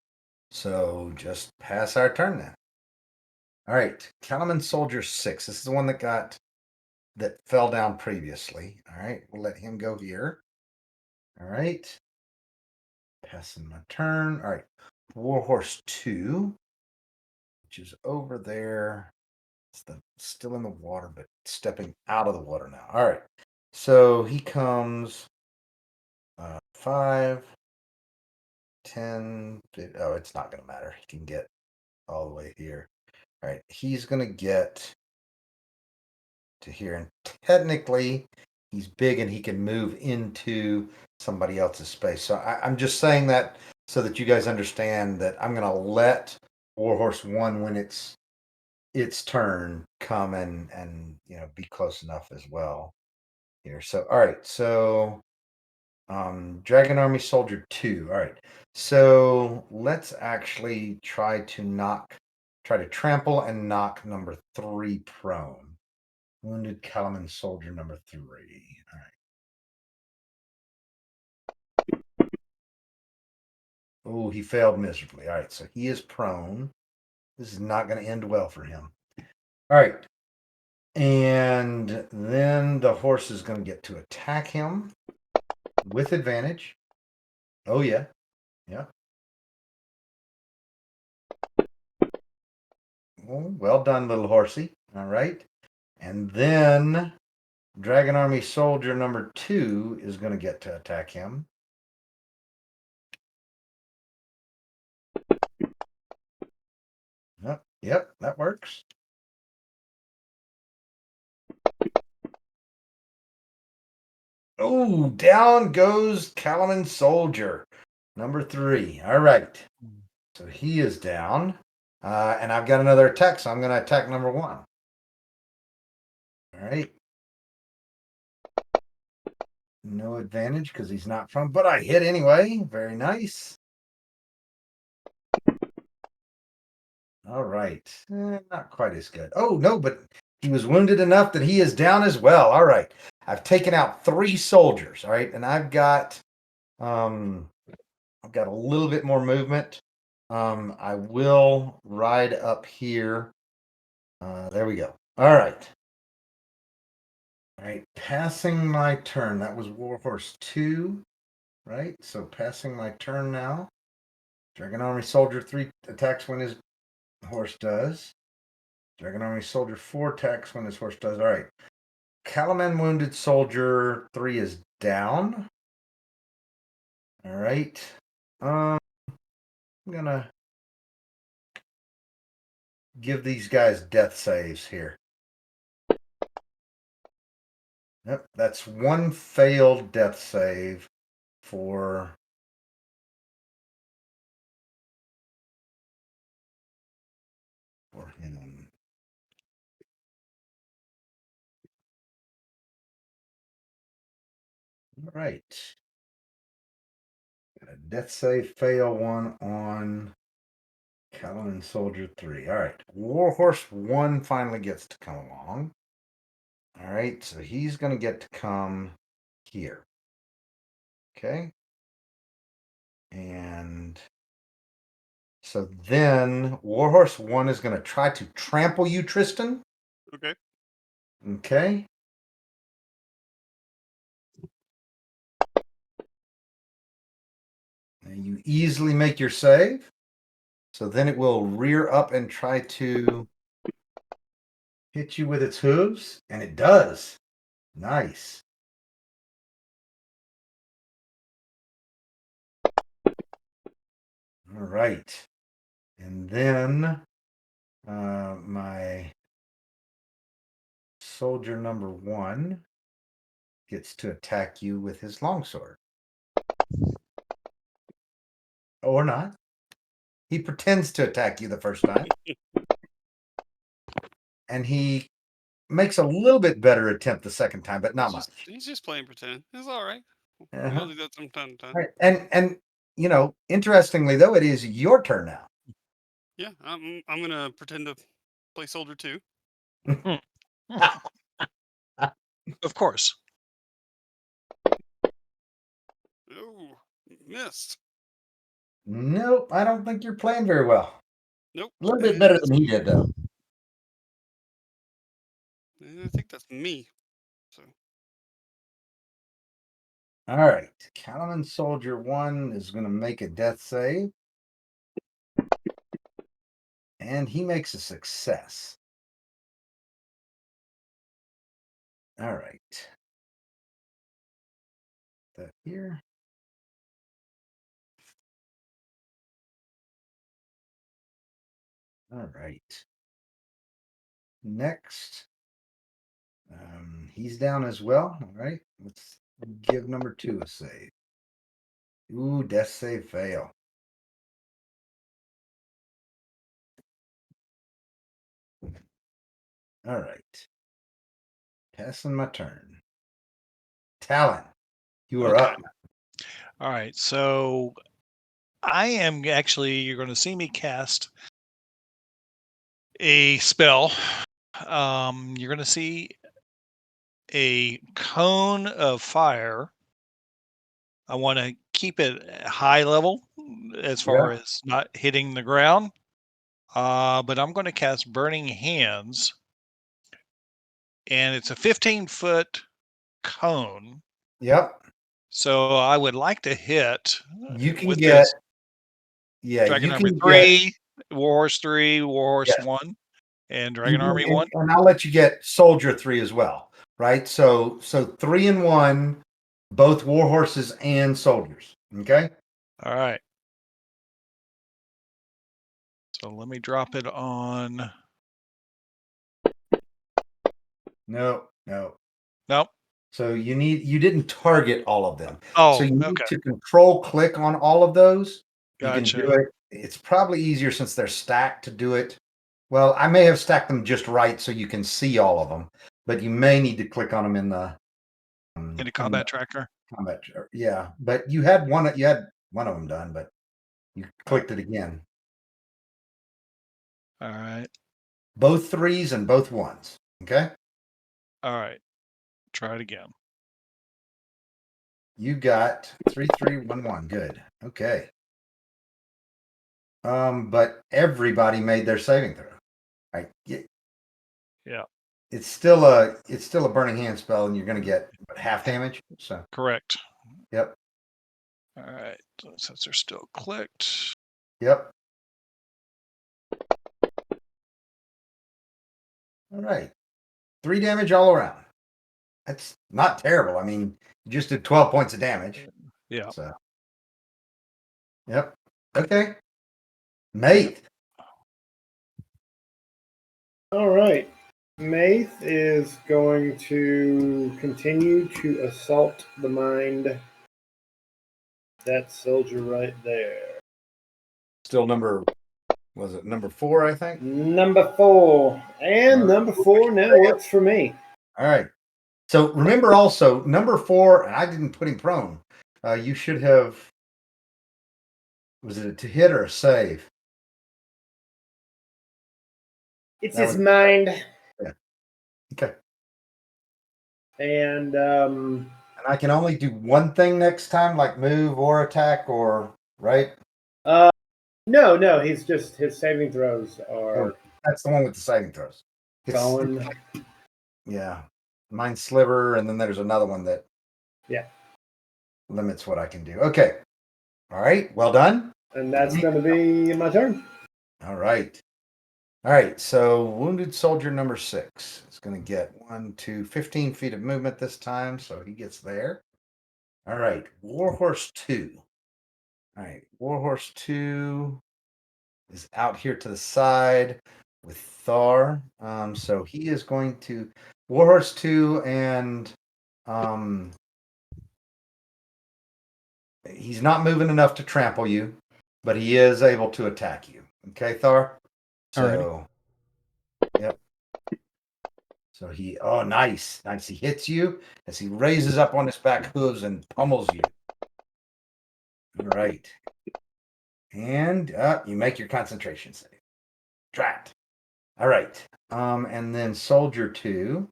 So, just pass our turn then. All right. Kalaman Soldier 6. This is the one that fell down previously. All right. We'll let him go here. All right. Passing my turn. All right. Warhorse 2, which is over there. It's still in the water, but stepping out of the water now. All right. So he comes 5, 10. Oh, it's not going to matter. He can get all the way here. All right. He's going to get to here. And technically, he's big and he can move into somebody else's space. So I'm just saying that so that you guys understand that I'm going to let Warhorse 1, when its turn, come and be close enough as well here. So all right. So Dragon Army Soldier 2. All right. So let's actually try to trample and knock number 3 prone. Wounded Kalaman Soldier number 3. All right. Oh, he failed miserably. All right, so he is prone. This is not going to end well for him. All right. And then the horse is going to get to attack him with advantage. Oh, yeah. Yeah. Well done, little horsey. All right. And then Dragon Army Soldier number 2 is going to get to attack him. Yep, that works. Oh, down goes Kalaman Soldier number 3. All right. So he is down. And I've got another attack, so I'm going to attack number 1. All right. No advantage because he's not from, but I hit anyway. Very nice. All right. Not quite as good. Oh, no, but he was wounded enough that he is down as well. All right. I've taken out 3 soldiers. All right. And I've got a little bit more movement. I will ride up here. There we go. All right. All right, passing my turn. That was Warhorse 2, right? So passing my turn now. Dragon Army Soldier 3 attacks when his horse does. Dragon Army Soldier 4 attacks when his horse does. All right. Kalaman Wounded Soldier 3 is down. All right. I'm going to give these guys death saves here. Yep, that's 1 failed death save for him. All right. Got a death save fail 1 on Kalaman Soldier 3. All right. Warhorse 1 finally gets to come along. All right. So he's going to get to come here. Okay. And so then Warhorse 1 is going to try to trample you, Tristan. Okay. Okay. And you easily make your save. So then it will rear up and try to hit you with its hooves, and it does. Nice. All right. And then my soldier number 1 gets to attack you with his longsword. Or not. He pretends to attack you the first time. And he makes a little bit better attempt the second time, but not much. He's just playing pretend. It's all right. We Uh-huh. all do that from time to time. All right. And you know, interestingly though, it is your turn now. Yeah, I'm gonna pretend to play soldier 2. Of course. Oh, missed. Nope, I don't think you're playing very well. Nope. A little bit better than he did, though. And I think that's me. So All right. Cattleman Soldier 1 is going to make a death save. And he makes a success. All right. That here. All right. Next. He's down as well. All right. Let's give number 2 a save. Ooh, death save fail. All right. Passing my turn. Talon, you are Okay. up. All right. So I am actually, you're going to see me cast a spell. You're going to see a cone of fire. I want to keep it at high level as far Yeah. as not hitting the ground. But I'm going to cast Burning Hands. And it's a 15-foot cone. Yep. So I would like to hit You can with get. this Yeah, Dragon you Army can get. 3, Warhorse 3, Warhorse Yes. 1, and You Dragon can- Army and, 1. and I'll let you get Soldier 3 as well, right? So 3 and 1, both war horses and soldiers. Okay. All right. So let me drop it on. No. Nope. So you didn't target all of them. Oh, So you need okay. to control click on all of those. You can Gotcha. do it. It's probably easier since they're stacked to do it. Well, I may have stacked them just right so you can see all of them, but you may need to click on them in the In a combat tracker. combat. Yeah, but you had one of them done, but you clicked it again. All right. Both 3s and both 1s. Okay. All right. Try it again. You got 3, 3, 1, 1. Good. Okay. But everybody made their saving throw. Right. Yeah. It's still a burning hand spell, and you're going to get half damage. So Correct. yep. All right. So since they're still clicked. Yep. All right. 3 damage all around. That's not terrible. I mean, you just did 12 points of damage. Yeah. So yep. Okay. Mate. All right. Maith is going to continue to assault the mind. That soldier right there. Still number 4, I think? Number 4. And number 4 now works for me. All right. So remember also, number 4, and I didn't put him prone. You should have, was it a to hit or a save? It's That his was- mind. Yeah. Okay. And And I can only do one thing next time, like move or attack, or right? no, he's just his saving throws are Oh, that's the one with the saving throws. going. Yeah. Mine's sliver, and then there's another one that limits what I can do. Okay. All right. Well done. And that's going to be my turn. All right. All right, so wounded soldier number 6 is going to get 15 feet of movement this time, so he gets there. All right, Warhorse 2. All right, Warhorse 2 is out here to the side with Thar. So he is going to Warhorse 2 and he's not moving enough to trample you, but he is able to attack you. Okay, Thar? So, yep. So nice. He hits you as he raises up on his back hooves and pummels you. All right. And you make your concentration save. Drat. All right. And then Soldier 2.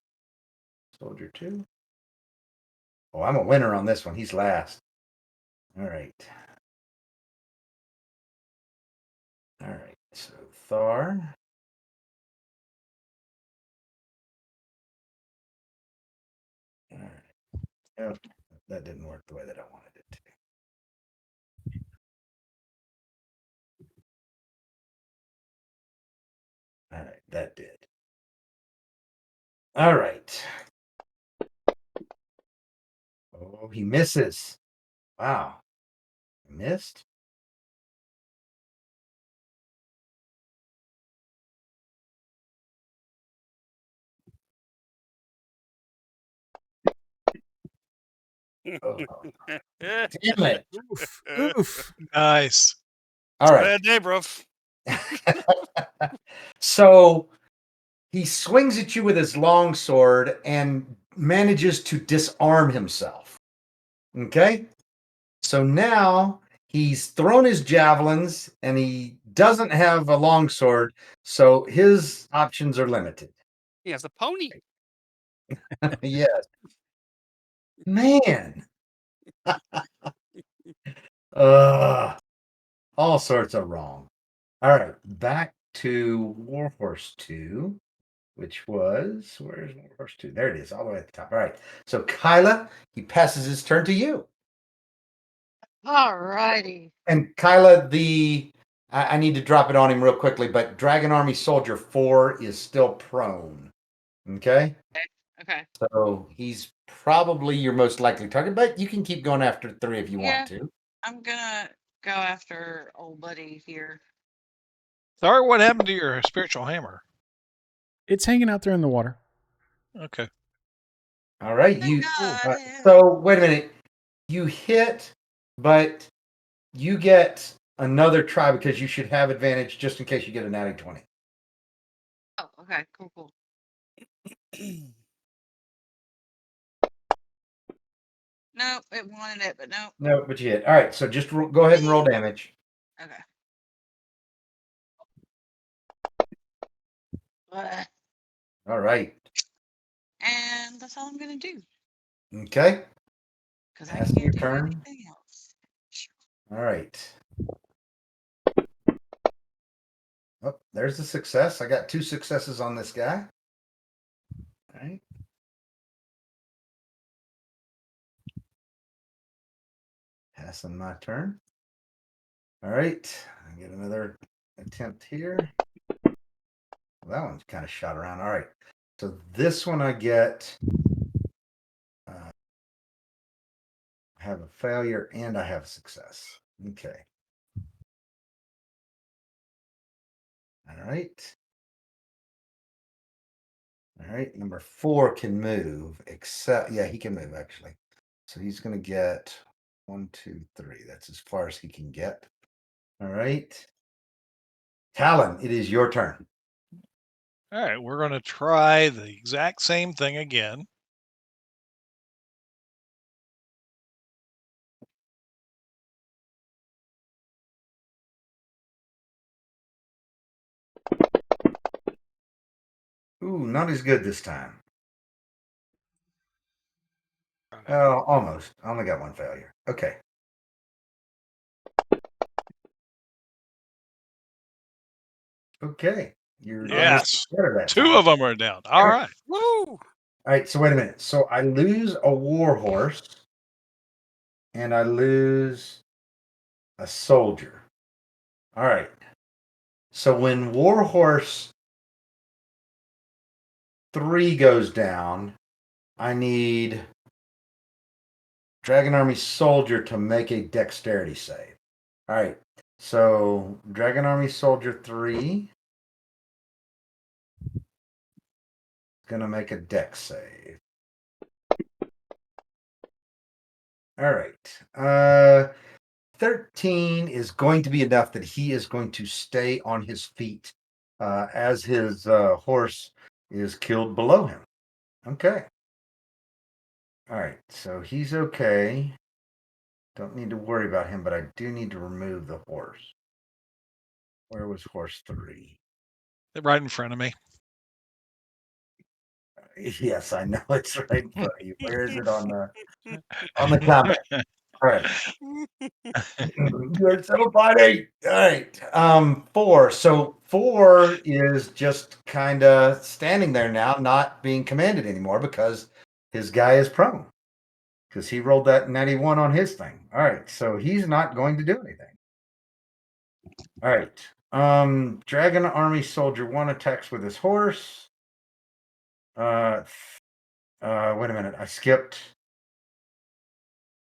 Soldier 2. Oh, I'm a winner on this one. He's last. All right. All right. So Thar. All right. Oh, that didn't work the way that I wanted it to. All right, that did. All right. Oh, he misses. Wow. Missed? Oh, damn it. Oof. Oof. Nice. All right. Bad day, bro. So he swings at you with his long sword and manages to disarm himself. Okay? So now he's thrown his javelins and he doesn't have a long sword, so his options are limited. He has a pony. Yes. Man. All sorts of wrong. All right, back to Warhorse 2, which was where's Warhorse 2? There it is, all the way at the top. All right. So Kyla, he passes his turn to you. All righty. And Kyla, I need to drop it on him real quickly, but Dragon Army Soldier 4 is still prone. Okay? Okay. So he's probably your most likely target, but you can keep going after 3 if you Yeah. want to. I'm gonna go after old buddy here. Sorry, what happened to your spiritual hammer? It's hanging out there in the water. Okay. All right. Got it. So wait a minute. You hit, but you get another try because you should have advantage just in case you get a natty 20. Oh, okay. Cool. No, it wanted it, but no. No, but you hit. All right. So just go ahead and roll damage. Okay. Ugh. All right. And that's all I'm gonna do Okay. because I Pass can't your do turn. anything else. All right. Oh, there's a success. I got 2 successes on this guy. All right. Passing my turn. All right. I get another attempt here. Well, that one's kind of shot around. All right. So this one I get. I have a failure and I have a success. Okay. All right. All right. Number 4 can move, except, yeah, he can move actually. So he's going to get 1, 2, 3. That's as far as he can get. All right. Talon, it is your turn. All right, we're going to try the exact same thing again. Ooh, not as good this time. Oh, almost. I only got 1 failure. Okay. Okay. You're Yes. better that 2 time. of them are down. All right. Woo! All right. So wait a minute. So I lose a warhorse and I lose a soldier. All right. So when warhorse 3 goes down, I need Dragon Army Soldier to make a dexterity save. All right. So Dragon Army Soldier 3 is gonna make a dex save. All right. 13 is going to be enough that he is going to stay on his feet as his horse is killed below him. Okay. All right. So he's okay. Don't need to worry about him, but I do need to remove the horse. Where was horse 3? Right in front of me. Yes, I know it's right in front of you. Where is it on the combat? All right. You're so funny. All right. 4. So 4 is just kind of standing there now, not being commanded anymore because his guy is prone. Because he rolled that 91 on his thing. All right. So he's not going to do anything. All right. Dragon Army Soldier 1 attacks with his horse. Wait a minute. I skipped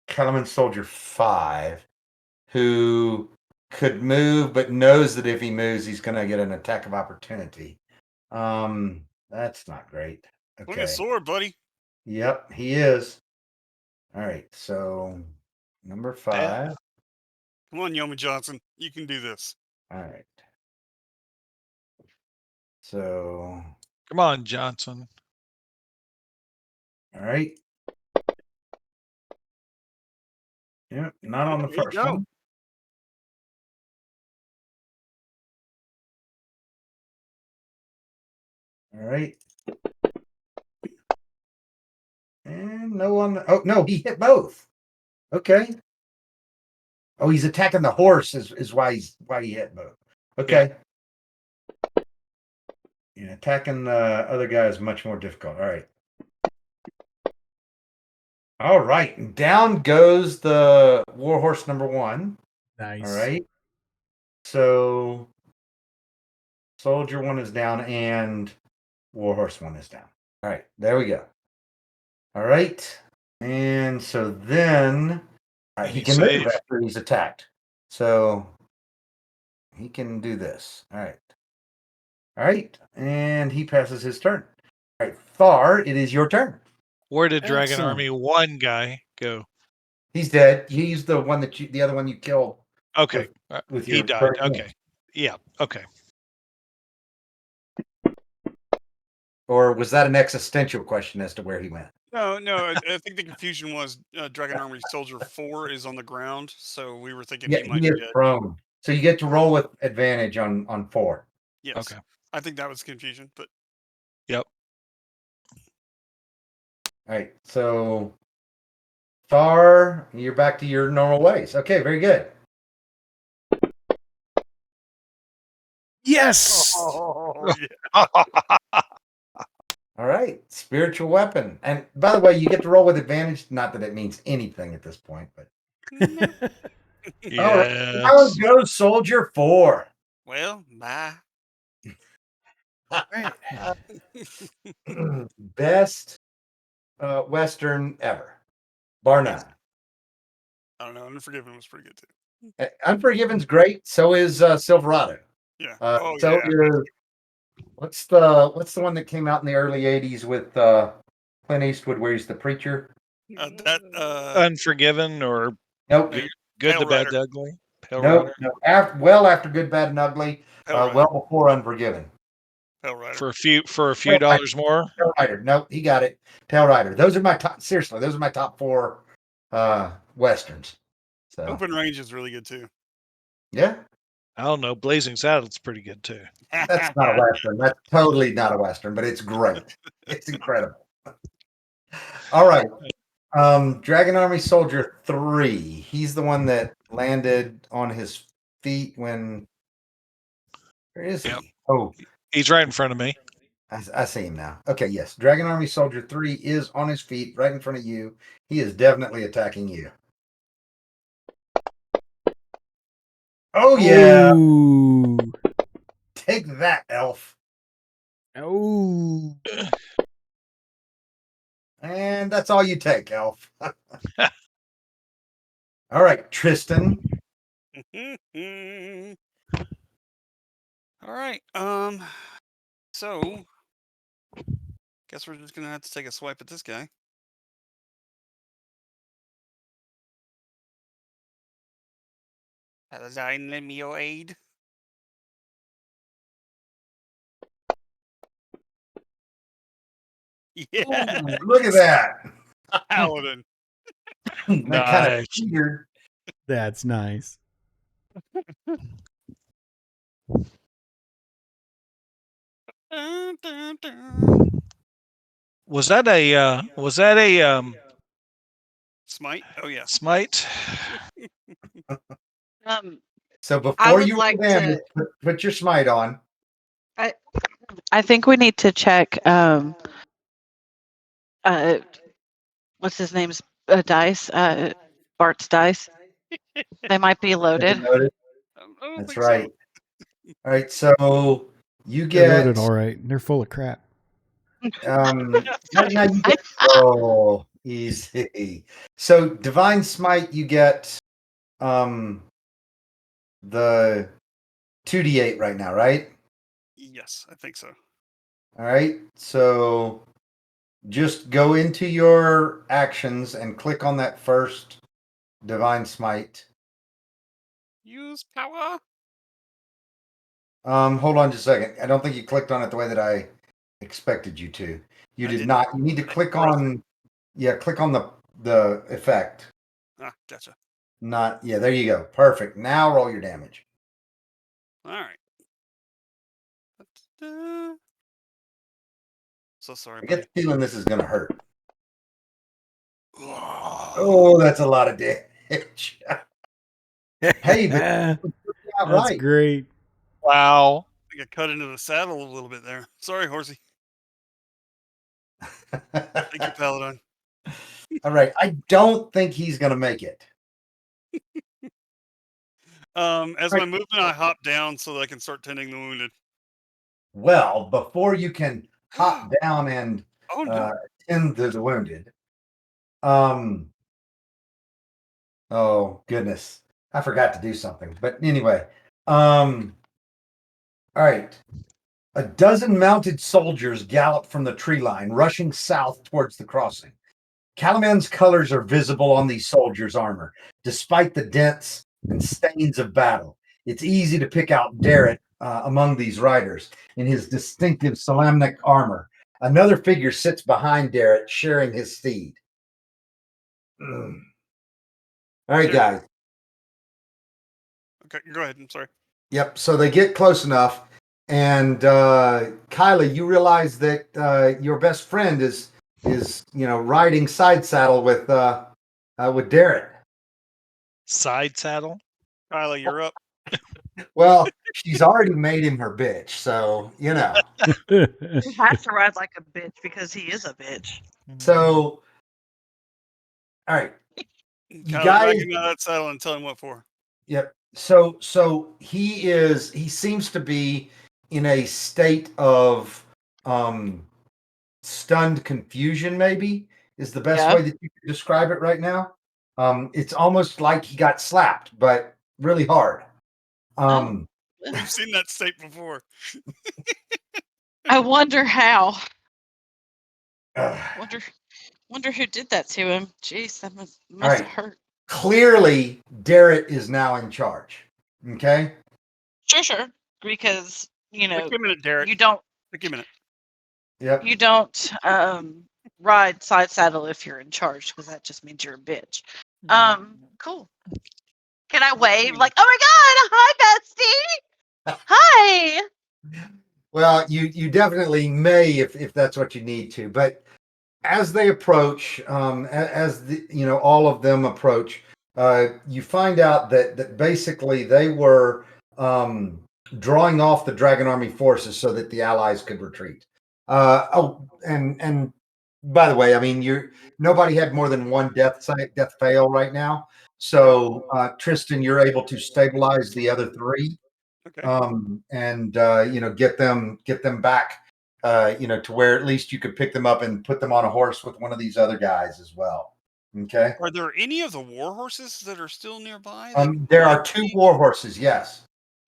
Kellerman Soldier 5, who could move, but knows that if he moves, he's going to get an attack of opportunity. That's not great. Look at Okay. sword, buddy. Yep, he is. All right. So number 5. Come on, Yeoman Johnson. You can do this. All right. So, Come on, Johnson. all right. Yep, not on the There you first go. one. All right. And no on the, oh no, he hit both. Okay. Oh, he's attacking the horse is why he hit both. Okay. Yeah, attacking the other guy is much more difficult. All right. All right. Down goes the warhorse number 1. Nice. All right. So soldier 1 is down and warhorse 1 is down. All right. There we go. All right. And so then he can move after he's attacked. So he can do this. All right. All right. And he passes his turn. All right. Thar, it is your turn. Where did Dragon Excellent. Army 1 guy go? He's dead. He's the one the other one you killed. Okay. With He your died. burning Okay. hand. Yeah. Okay. Or was that an existential question as to where he went? No. I think the confusion was Dragon Army Soldier 4 is on the ground, so we were thinking Yeah, he might he be is dead. prone. So you get to roll with advantage on 4. Yes. Okay. I think that was confusion, but Yep. All right. So Thar, you're back to your normal ways. Okay, very good. Yes. oh yeah. All right, spiritual weapon. And by the way, you get to roll with advantage. Not that it means anything at this point, but all right. Now Yes. goes Soldier 4. Well, bye. Right. Best Western ever, bar none. I don't know. Unforgiven was pretty good too. Unforgiven's great. So is Silverado. Yeah. So yeah. is what's the one that came out in the early '80s with Clint Eastwood, where he's the preacher? Unforgiven or Nope. Good, Pale the bad, Rider. the ugly. Pale Nope. Rider. No. After Good, Bad, and Ugly. Pale Rider. Well before Unforgiven. Pale Rider. For a few Pale dollars more. Tail Rider. Nope, he got it. Tail Rider. Those are my top. Seriously, those are my top 4 westerns. So Open Range is really good too. yeah, I don't know. Blazing Saddle's pretty good too. that's not a western. That's totally not a western, but it's great. It's incredible. All right. Dragon Army Soldier 3. He's the one that landed on his feet when. Where is he? Yep. Oh, He's right in front of me. I see him now. Okay, yes. Dragon Army Soldier 3 is on his feet right in front of you. He is definitely attacking you. Oh, yeah. Ooh. Take that, elf. Oh. And that's all you take, Elf. All right, Tristan. All right. So guess we're just gonna have to take a swipe at this guy. As I lend me your aid. Yeah, Ooh, look at that. Paladin. That kind of Nice. figured. That's nice. Dun, dun, dun. Was that a Smite. Oh yeah. smite? So I before would you like roll damage, put your smite on. I think we need to check what's his name's dice, Bart's dice. They might be loaded. Noted. I don't That's think right. so. All right, so you They're loaded get all right. They're full of crap. now you get easy. So divine smite, you get the 2d8 right now, right? Yes, I think so. All right. So just go into your actions and click on that first divine smite. Use power. Hold on just a second. I don't think you clicked on it the way that I expected you to. You I did didn't. not. You need to I click pressed- on click on the effect. Ah, gotcha. Not there you go. Perfect. Now roll your damage. All right. Da-da-da. So sorry, I buddy. get the feeling this is gonna hurt. Oh, that's a lot of damage. Hey, but That's right. great. Wow. I got cut into the saddle a little bit there. Sorry, horsey. Thank you, Paladin. All right. I don't think he's gonna make it. As Right. my movement, I hop down so that I can start tending the wounded. Well, before you can hop down and Oh no! tend to the wounded. Oh goodness, I forgot to do something. But anyway, all right. A dozen mounted soldiers gallop from the tree line, rushing south towards the crossing. Calaman's colors are visible on these soldiers' armor, despite the dents and stains of battle. It's easy to pick out Derek among these riders in his distinctive Salamnic armor. Another figure sits behind Derek, sharing his steed. All right, There. guys. Okay, go ahead. I'm sorry. Yep. So they get close enough, and Kyla, you realize that your best friend is riding side saddle with Derek. Side saddle. Kyla, you're up. Well, she's already made him her bitch, so He has to ride like a bitch because he is a bitch. So, all right, you Kyla, guys. drag him out of that saddle and tell him what for. Yep. So he seems to be in a state of stunned confusion, maybe is the best Yeah. way that you could describe it right now. It's almost like he got slapped, but really hard. We've seen that state before. I wonder how. uh, Wonder who did that to him. Jeez, that must right. have hurt. Clearly, Derek is now in charge. Okay. Sure. Because Take you a minute, Derek. you don't Take you a minute. Yep. you don't ride side saddle if you're in charge, because that just means you're a bitch. Cool. Can I wave like, oh my god, hi bestie, hi? Well, you definitely may if that's what you need to, but as they approach, as all of them approach, you find out that basically they were drawing off the Dragon Army forces so that the Allies could retreat. And by the way, I mean nobody had more than one death fail right now. So Tristan, you're able to stabilize the other three. Okay. And get them back to where at least you could pick them up and put them on a horse with one of these other guys as well. Okay. Are there any of the war horses that are still nearby? There are 2 war horses. Yes.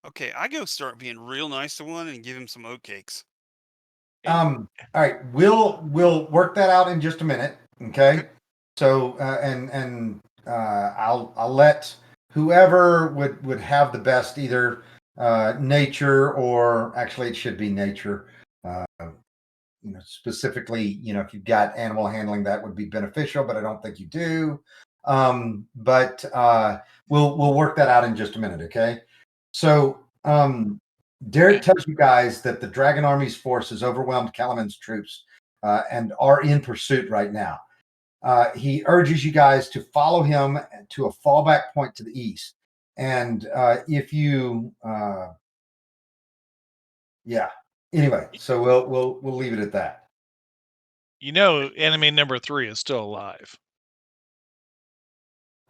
Okay, I go start being real nice to one and give him some oatcakes. All right. We'll work that out in just a minute. Okay. So I'll let whoever would have the best either nature, or actually it should be nature. Specifically, if you've got animal handling, that would be beneficial, but I don't think you do. But we'll work that out in just a minute. Okay. So Derek tells you guys that the Dragon Army's forces overwhelmed Calaman's troops and are in pursuit right now. He urges you guys to follow him to a fallback point to the east. And if you, anyway, so we'll leave it at that. Enemy number 3 is still alive.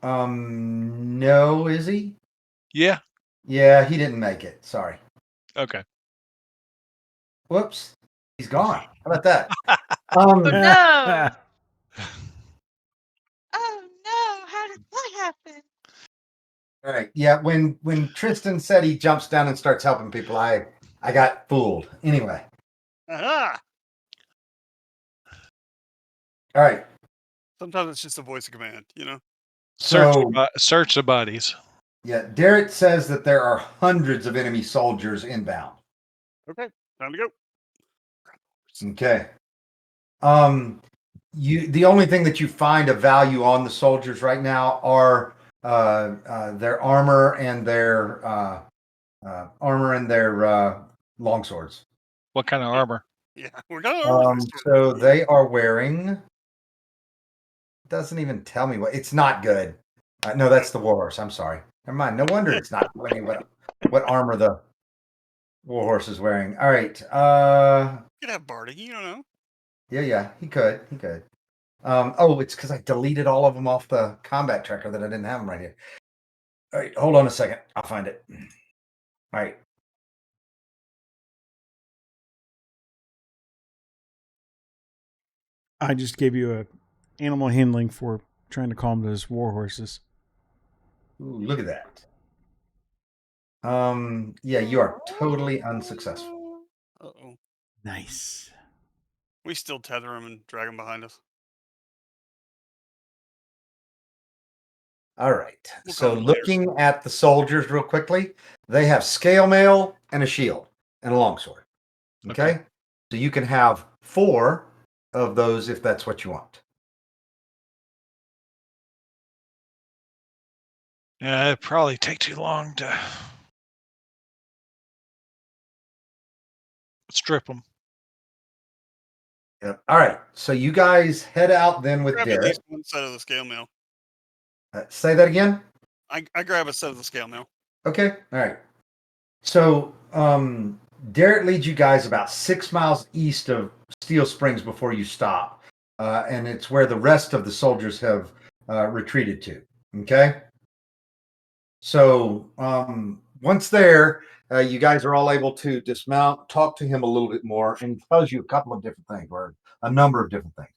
No, is he? Yeah. Yeah, he didn't make it. Sorry. Okay. Whoops. He's gone. How about that? Oh no! Oh no! How did that happen? All right. Yeah, when Tristan said he jumps down and starts helping people, I got fooled. Anyway. Aha! All right. Sometimes it's just a voice of command, Search the bodies. Yeah, Derek says that there are hundreds of enemy soldiers inbound. Okay, time to go. Okay. The only thing that you find of value on the soldiers right now are their armor and their longswords. What kind of armor? Yeah, we're gonna. So they are wearing. Doesn't even tell me what. It's not good. No, that's the warhorse. I'm sorry. Never mind. No wonder it's not telling me what armor the warhorse is wearing. All right. You could have Bardic, you don't know. Yeah, he could. It's because I deleted all of them off the combat tracker that I didn't have them right here. All right, hold on a second. I'll find it. All right. I just gave you a animal handling for trying to calm those war horses. Ooh, look at that. Yeah, you are totally unsuccessful. Uh-oh. Nice. We still tether him and drag him behind us. All right. We'll So call them layers. looking at the soldiers real quickly, they have scale mail and a shield and a longsword. Okay. So you can have 4 of those if that's what you want. Yeah, it'd probably take too long to strip them. Yep. All right. So you guys head out then with Grab at Derek. least one set of the scale mail. Say that again. I grab a set of the scale mail. Okay. All right. So Derek leads you guys about 6 miles east of Steel Springs before you stop. And it's where the rest of the soldiers have retreated to. Okay. So once there, you guys are all able to dismount, talk to him a little bit more, and he tells you a couple of different things, or a number of different things.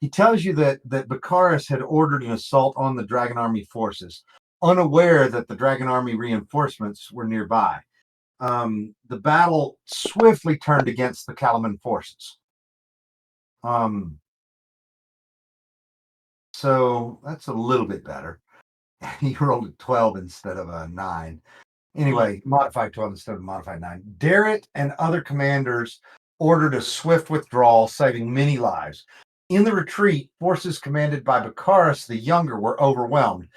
He tells you that Bakaris had ordered an assault on the Dragon Army forces, unaware that the Dragon Army reinforcements were nearby. The battle swiftly turned against the Calaman forces. So that's a little bit better. He rolled a 12 instead of a 9. Anyway, modified 12 instead of modified 9. Derek and other commanders ordered a swift withdrawal, saving many lives. In the retreat, forces commanded by Bakaris the Younger were overwhelmed.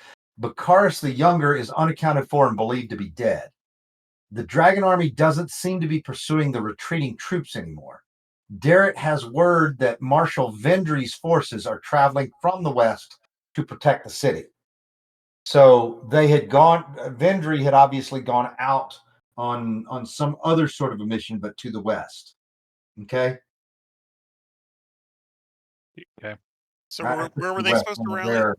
Bakaris the Younger is unaccounted for and believed to be dead. The Dragon Army doesn't seem to be pursuing the retreating troops anymore. Derek has word that Marshal Vendry's forces are traveling from the west to protect the city. So they had gone. Vendry had obviously gone out on some other sort of a mission, but to the west. Okay. Okay. So where were they supposed to rally?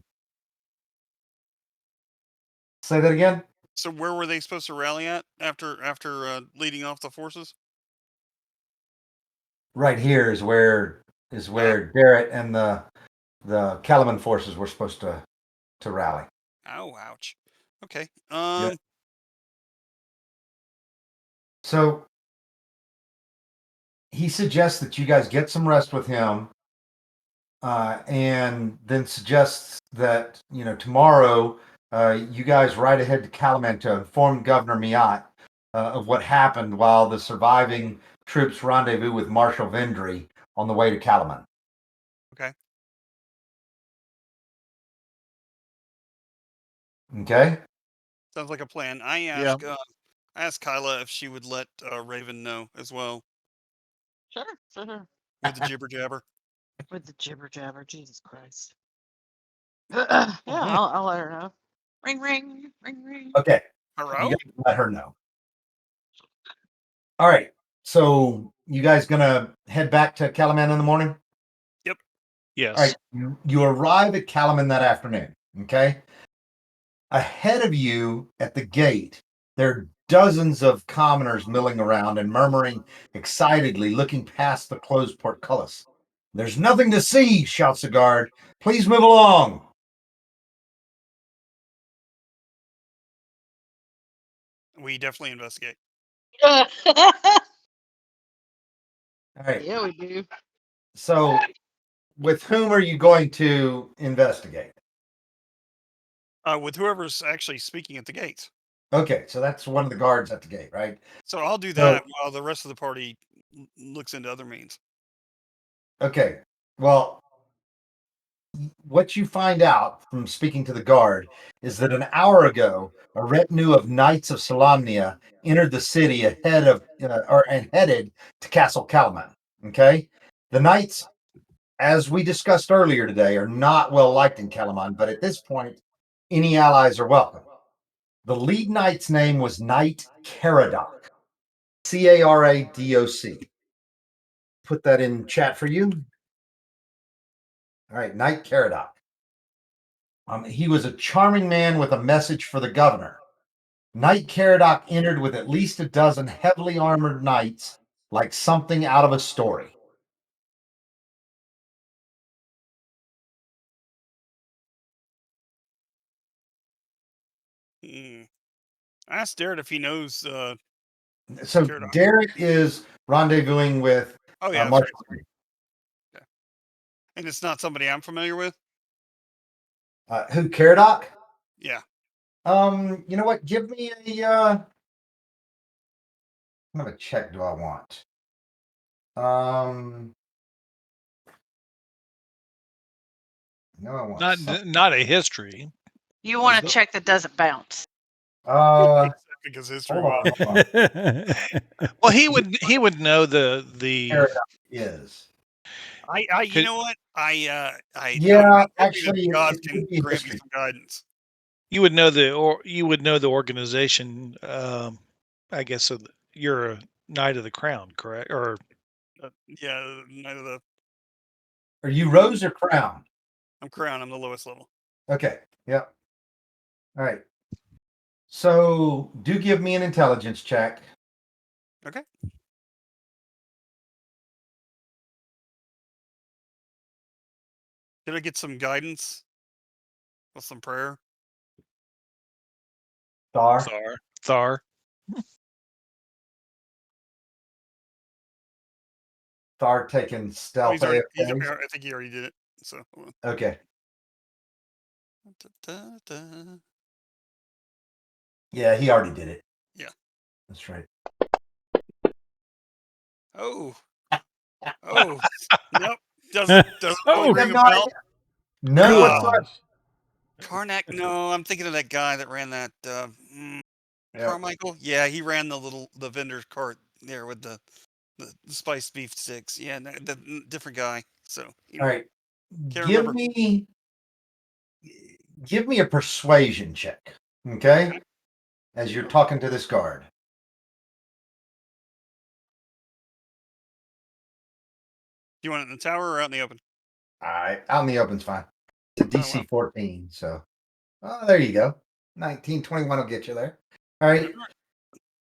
Say that again. So where were they supposed to rally at after leading off the forces? right here is where Garrett and the Calaman forces were supposed to rally. Oh, ouch. Okay. Yeah. So he suggests that you guys get some rest with him, and then suggests that tomorrow you guys ride ahead to Calaman to inform Governor Miat of what happened while the surviving troops rendezvous with Marshal Vendry on the way to Calaman. Okay. Okay. Sounds like a plan. I asked Kyla if she would let Raven know as well Sure. Sure. with the jibber jabber. With the jibber jabber, Jesus Christ. Yeah, I'll let her know. Ring, ring, ring, ring. Okay. Hello? You guys let her know. All right. So you guys gonna head back to Calaman in the morning? Yes. All right. You arrive at Calaman that afternoon. Okay. Ahead of you at the gate, there are dozens of commoners milling around and murmuring excitedly, looking past the closed portcullis. There's nothing to see, shouts the guard. Please move along. We definitely investigate. All right. Yeah, we do. So, with whom are you going to investigate? With whoever's actually speaking at the gates. Okay, so that's one of the guards at the gate, right? So I'll do that while the rest of the party looks into other means. Okay. Well, what you find out from speaking to the guard is that an hour ago, a retinue of Knights of Solamnia entered the city ahead of and headed to Castle Calaman. Okay, the Knights, as we discussed earlier today, are not well liked in Calaman, but at this point, any allies are welcome. The lead knight's name was Knight Caradoc, Caradoc. Put that in chat for you. All right, Knight Caradoc. He was a charming man with a message for the governor. Knight Caradoc entered with at least a dozen heavily armored knights, like something out of a story. I asked Derek if he knows. So Caradoc. Derek is rendezvousing with Oh yeah, that's Marshal. right. Okay. And it's not somebody I'm familiar with. Who, Caradoc? Yeah. You know what? Give me a what kind of a check do I want? No, I want Not a history. You want to check that doesn't bounce. Because history. Hold on. Well, he would know the Caradoc is. You know what? Yeah, actually, God it can would be grant me history. some guidance. you would know the organization. I guess you're a Knight of the Crown, correct? Or Yeah, Knight of the. Are you Rose or Crown? I'm Crown. I'm the lowest level. Okay. Yep. All right. So do give me an intelligence check. Okay. Did I get some guidance with some prayer? Thar. Thar taking stealth. I think he already did it. So okay. Yeah, he already did it. Yeah. That's right. Oh. Nope. Doesn't really ring a bell. None whatsoever. Karnak, no, I'm thinking of that guy that ran that Carmichael. Yeah, he ran the vendor's cart there with the spiced beef sticks. Yeah, the different guy. So all right, give me a persuasion check, okay? As you're talking to this guard. You want it in the tower or out in the open? All right, out in the open's fine. It's a DC 14, so there you go. 1921 will get you there. All right.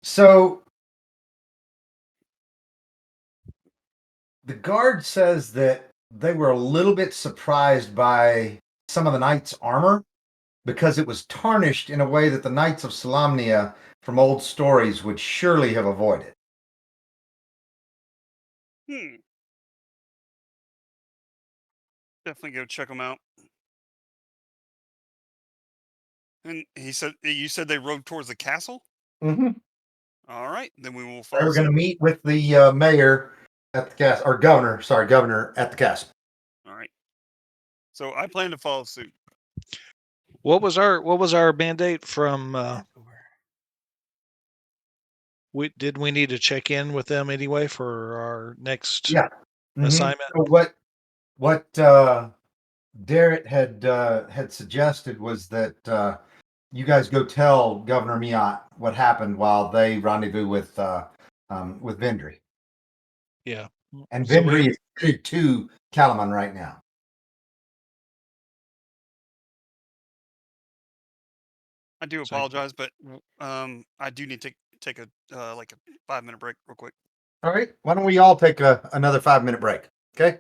So The guard says that they were a little bit surprised by some of the knight's armor because it was tarnished in a way that the Knights of Solamnia from old stories would surely have avoided. Definitely go check them out. And you said they rode towards the castle? Mm-hmm. All right, then we will They follow were going to suit. meet with the mayor at the castle, or governor at the castle. All right. So I plan to follow suit. What was our mandate from? Did we need to check in with them anyway for our next Yeah. assignment? So what Darrett had suggested was that you guys go tell Governor Miat what happened while they rendezvous with Vendry. Yeah. And So Vendry is headed to Kalaman right now. I do apologize, but I do need to take a like a 5-minute break real quick. All right. Why don't we all take another 5-minute break? Okay.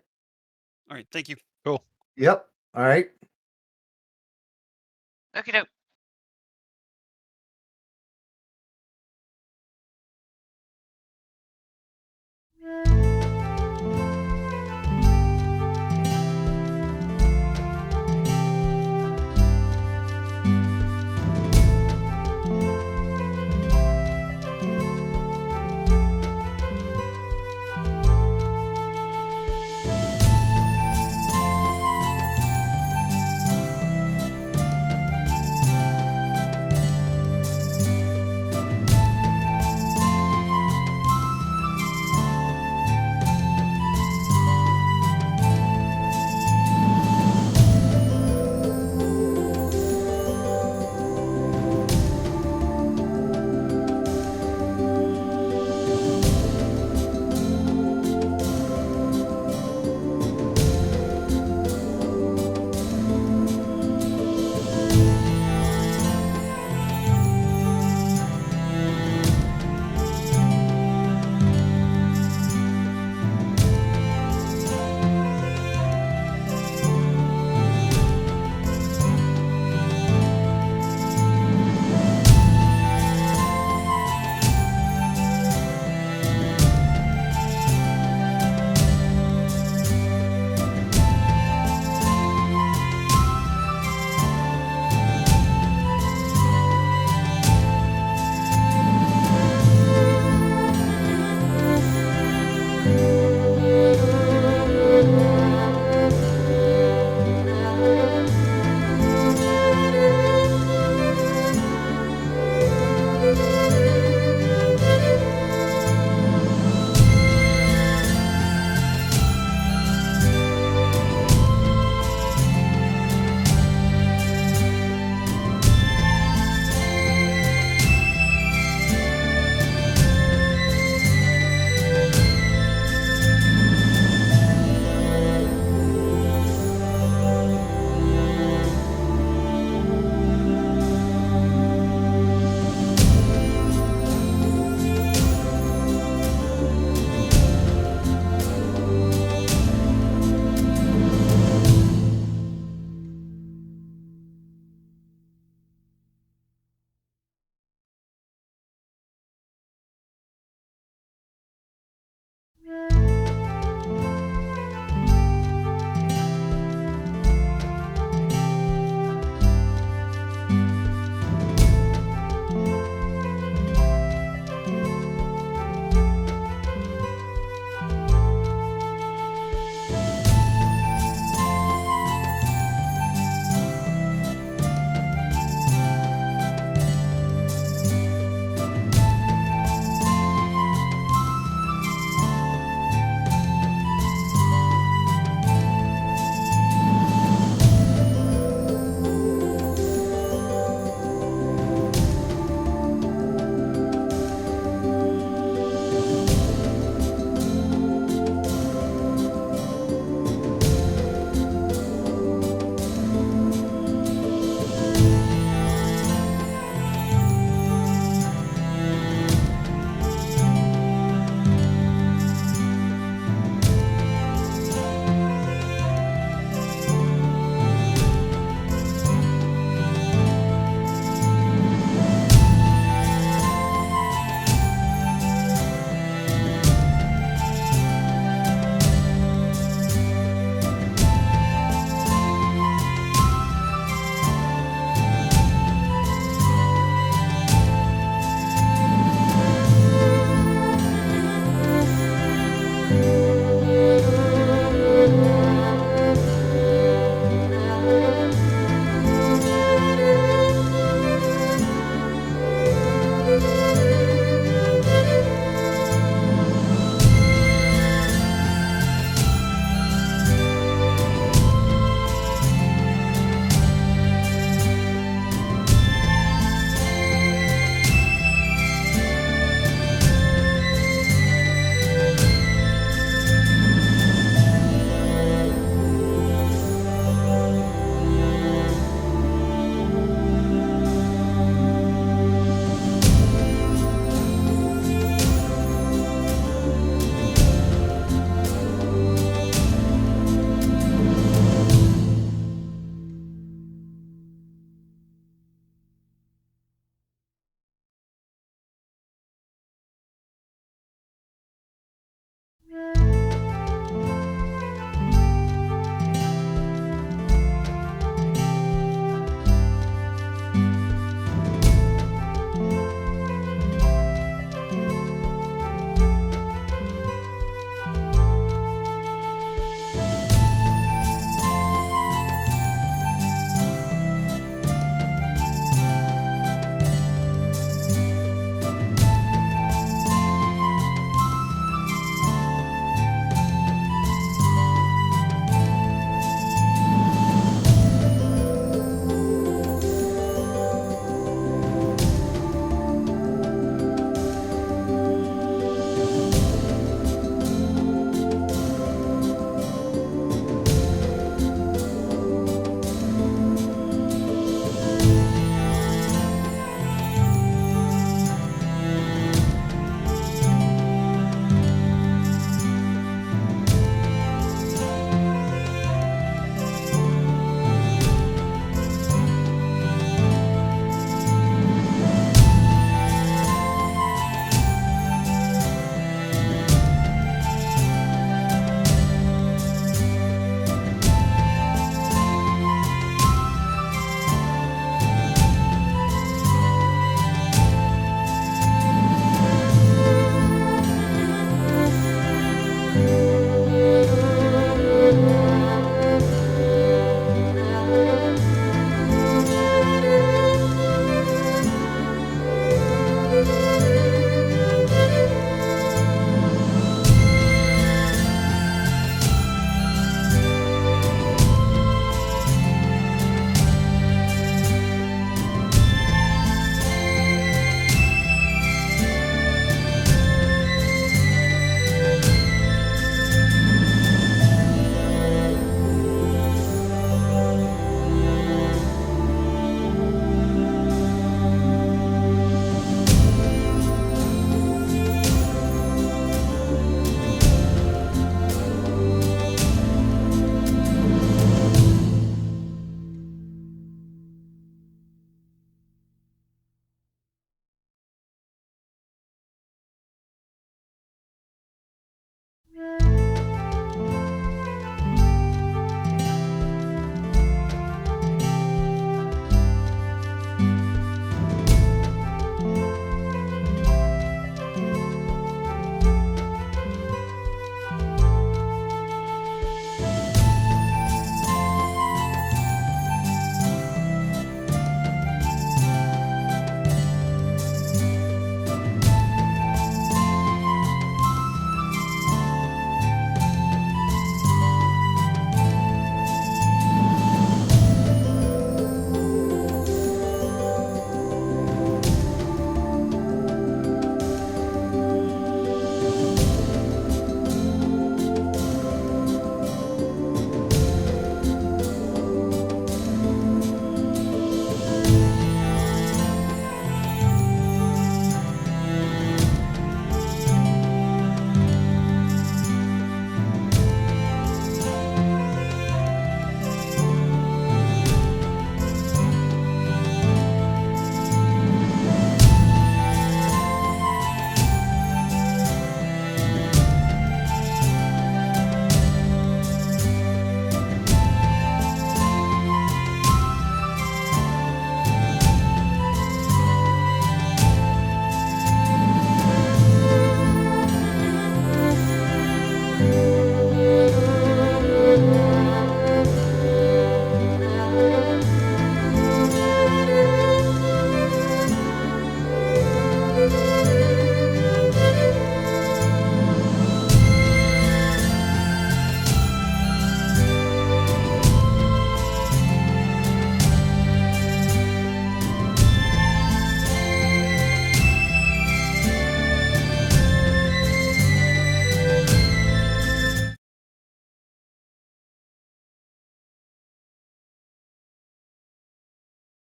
All right, thank you. Cool. Yep. All right. Okie doke.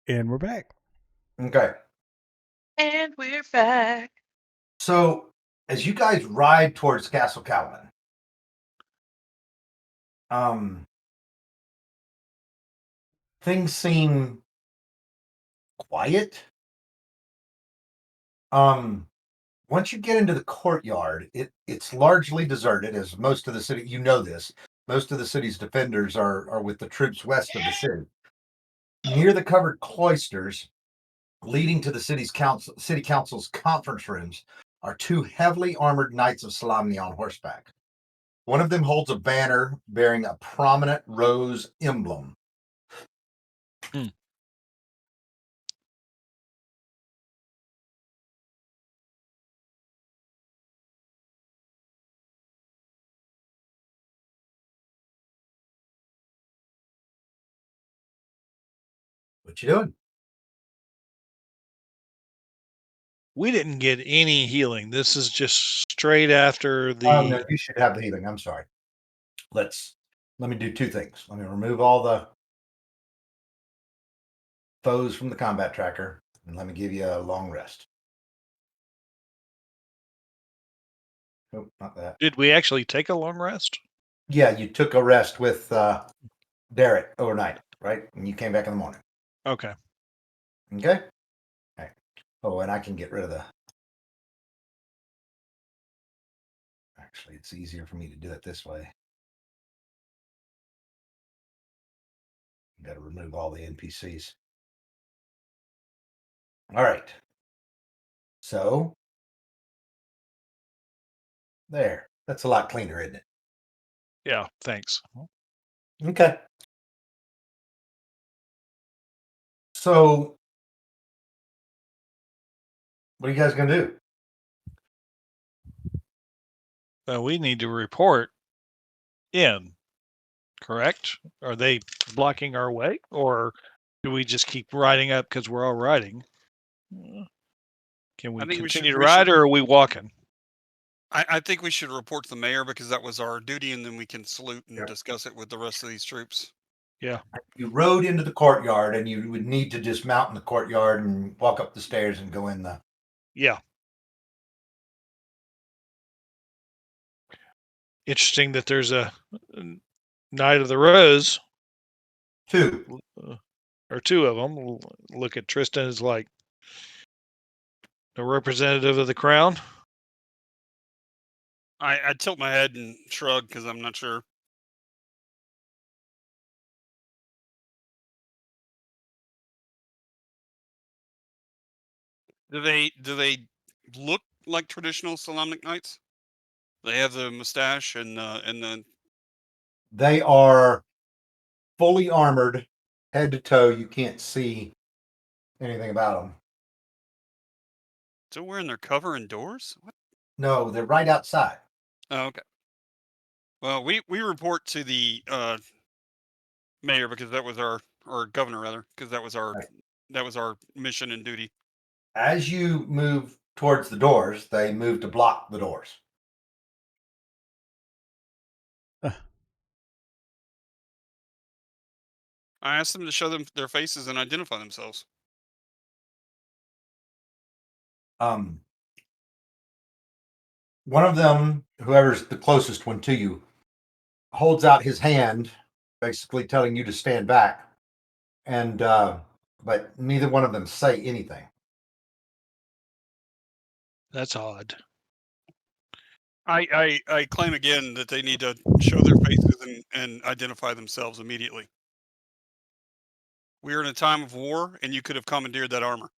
And we're back. Okay. And we're back. So as you guys ride towards Castle Calvin, things seem quiet. Once you get into the courtyard, it's largely deserted, as most of the city, you know this, most of the city's defenders are with the troops west of the city. Near the covered cloisters leading to the city council's conference rooms are two heavily armored knights of Solamnia on horseback. One of them holds a banner bearing a prominent rose emblem. What you doing? We didn't get any healing. This is just straight after the. Oh, no, you should have the healing. I'm sorry. Let me do two things. Let me remove all the foes from the combat tracker, and let me give you a long rest. Nope, not that. Did we actually take a long rest? Yeah, you took a rest with Derek overnight, right? And you came back in the morning. Okay. Okay. Okay. Oh, and I can get rid of the. Actually, it's easier for me to do it this way. Got to remove all the NPCs. All right. So there. That's a lot cleaner, isn't it? Yeah. Thanks. Okay. So what are you guys gonna do? We need to report in. Correct? Are they blocking our way, or do we just keep riding up because we're all riding? Can we think continue to we should- ride, or are we walking? I think we should report to the mayor because that was our duty, and then we can salute and Yeah. discuss it with the rest of these troops. Yeah. You rode into the courtyard, and you would need to dismount in the courtyard and walk up the stairs and go in the. Yeah. Interesting that there's a Knight of the Rose, Two. or two of them. Look at Tristan as like the representative of the crown. I tilt my head and shrug because I'm not sure. Do they look like traditional Solamnic knights? They have the mustache and the. They are fully armored, head to toe. You can't see anything about them. Still wearing their cover indoors? What? No, they're right outside. Oh, okay. Well, we report to the mayor because that was our, or governor rather, because that was our Right. that was our mission and duty. As you move towards the doors, they move to block the doors. I asked them to show them their faces and identify themselves. One of them, whoever's the closest one to you, holds out his hand, basically telling you to stand back. And but neither one of them say anything. That's odd. I claim again that they need to show their faces and identify themselves immediately. We are in a time of war, and you could have commandeered that armor.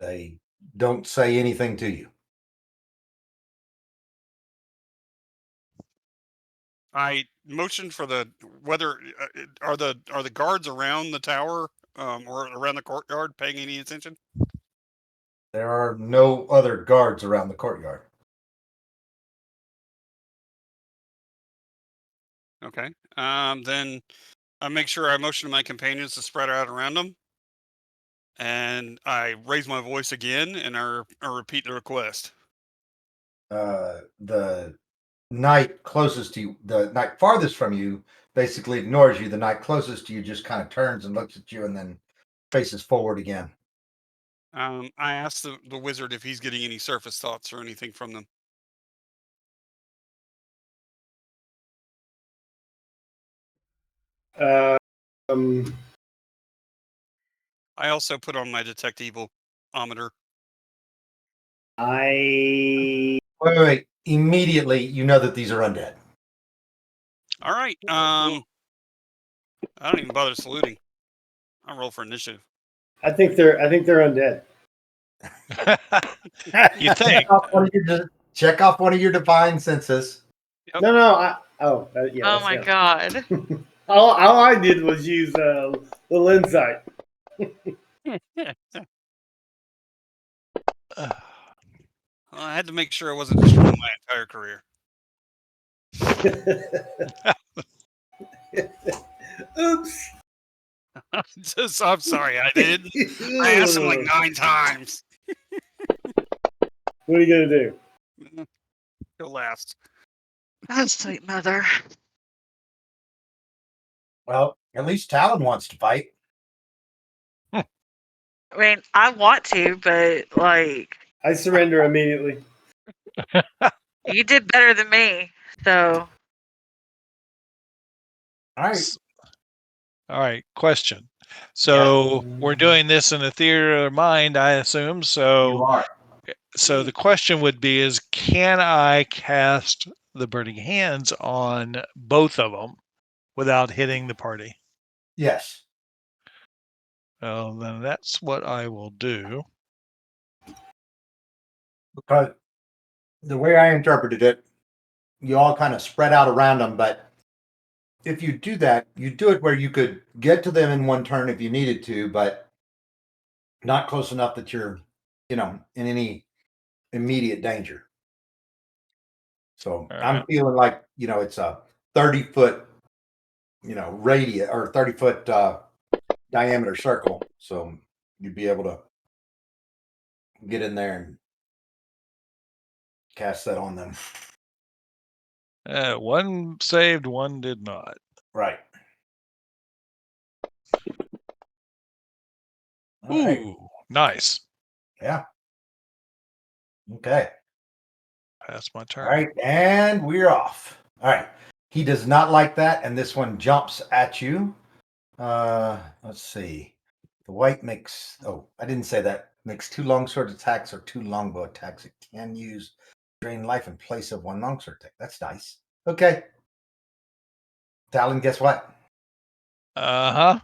They don't say anything to you. I motioned for the whether are the guards around the tower or around the courtyard paying any attention? There are no other guards around the courtyard. Okay. Then I make sure I motion to my companions to spread out around them, and I raise my voice again, and I repeat the request. The knight closest to you, the knight farthest from you, basically ignores you. The knight closest to you just kind of turns and looks at you and then faces forward again. I asked the wizard if he's getting any surface thoughts or anything from them. Um, I also put on my detect evil-ometer. I Wait. Immediately, you know that these are undead. All right. I don't even bother saluting. I roll for initiative. think they're undead. You think? Check off one of your divine senses. Yep. No. Yeah. Oh that's my him. god. All I did was use little insight. I had to make sure I wasn't destroying my entire career. Oops. I'm sorry. I didn't. I asked him like 9 times. What are you gonna do? Go last. Oh, sweet mother. Well, at least Talon wants to fight. I mean, I want to, but like I surrender immediately. you did better than me. So All right. All right. Question. So we're doing this in a theater of mind, I assume. You So, are. so the question would be: Is can I cast the burning hands on both of them without hitting the party? Yes. Well, then that's what I will do. Because the way I interpreted it, you all kind of spread out around them, but if you do that, you do it where you could get to them in one turn if you needed to, but not close enough that you're, in any immediate danger. So All I'm right. feeling like, it's a 30-foot, radius or 30-foot diameter circle. So you'd be able to get in there and cast that on them. One saved, one did not. Right. All Ooh, right. nice. Yeah. Okay. Pass my turn. All right. And we're off. All right. He does not like that. And this one jumps at you. Let's see. The white makes, I didn't say that. Makes 2 longsword attacks or 2 longbow attacks. It can use drain life in place of 1 longsword attack. That's nice. Okay. Talon, guess what? Uh-huh.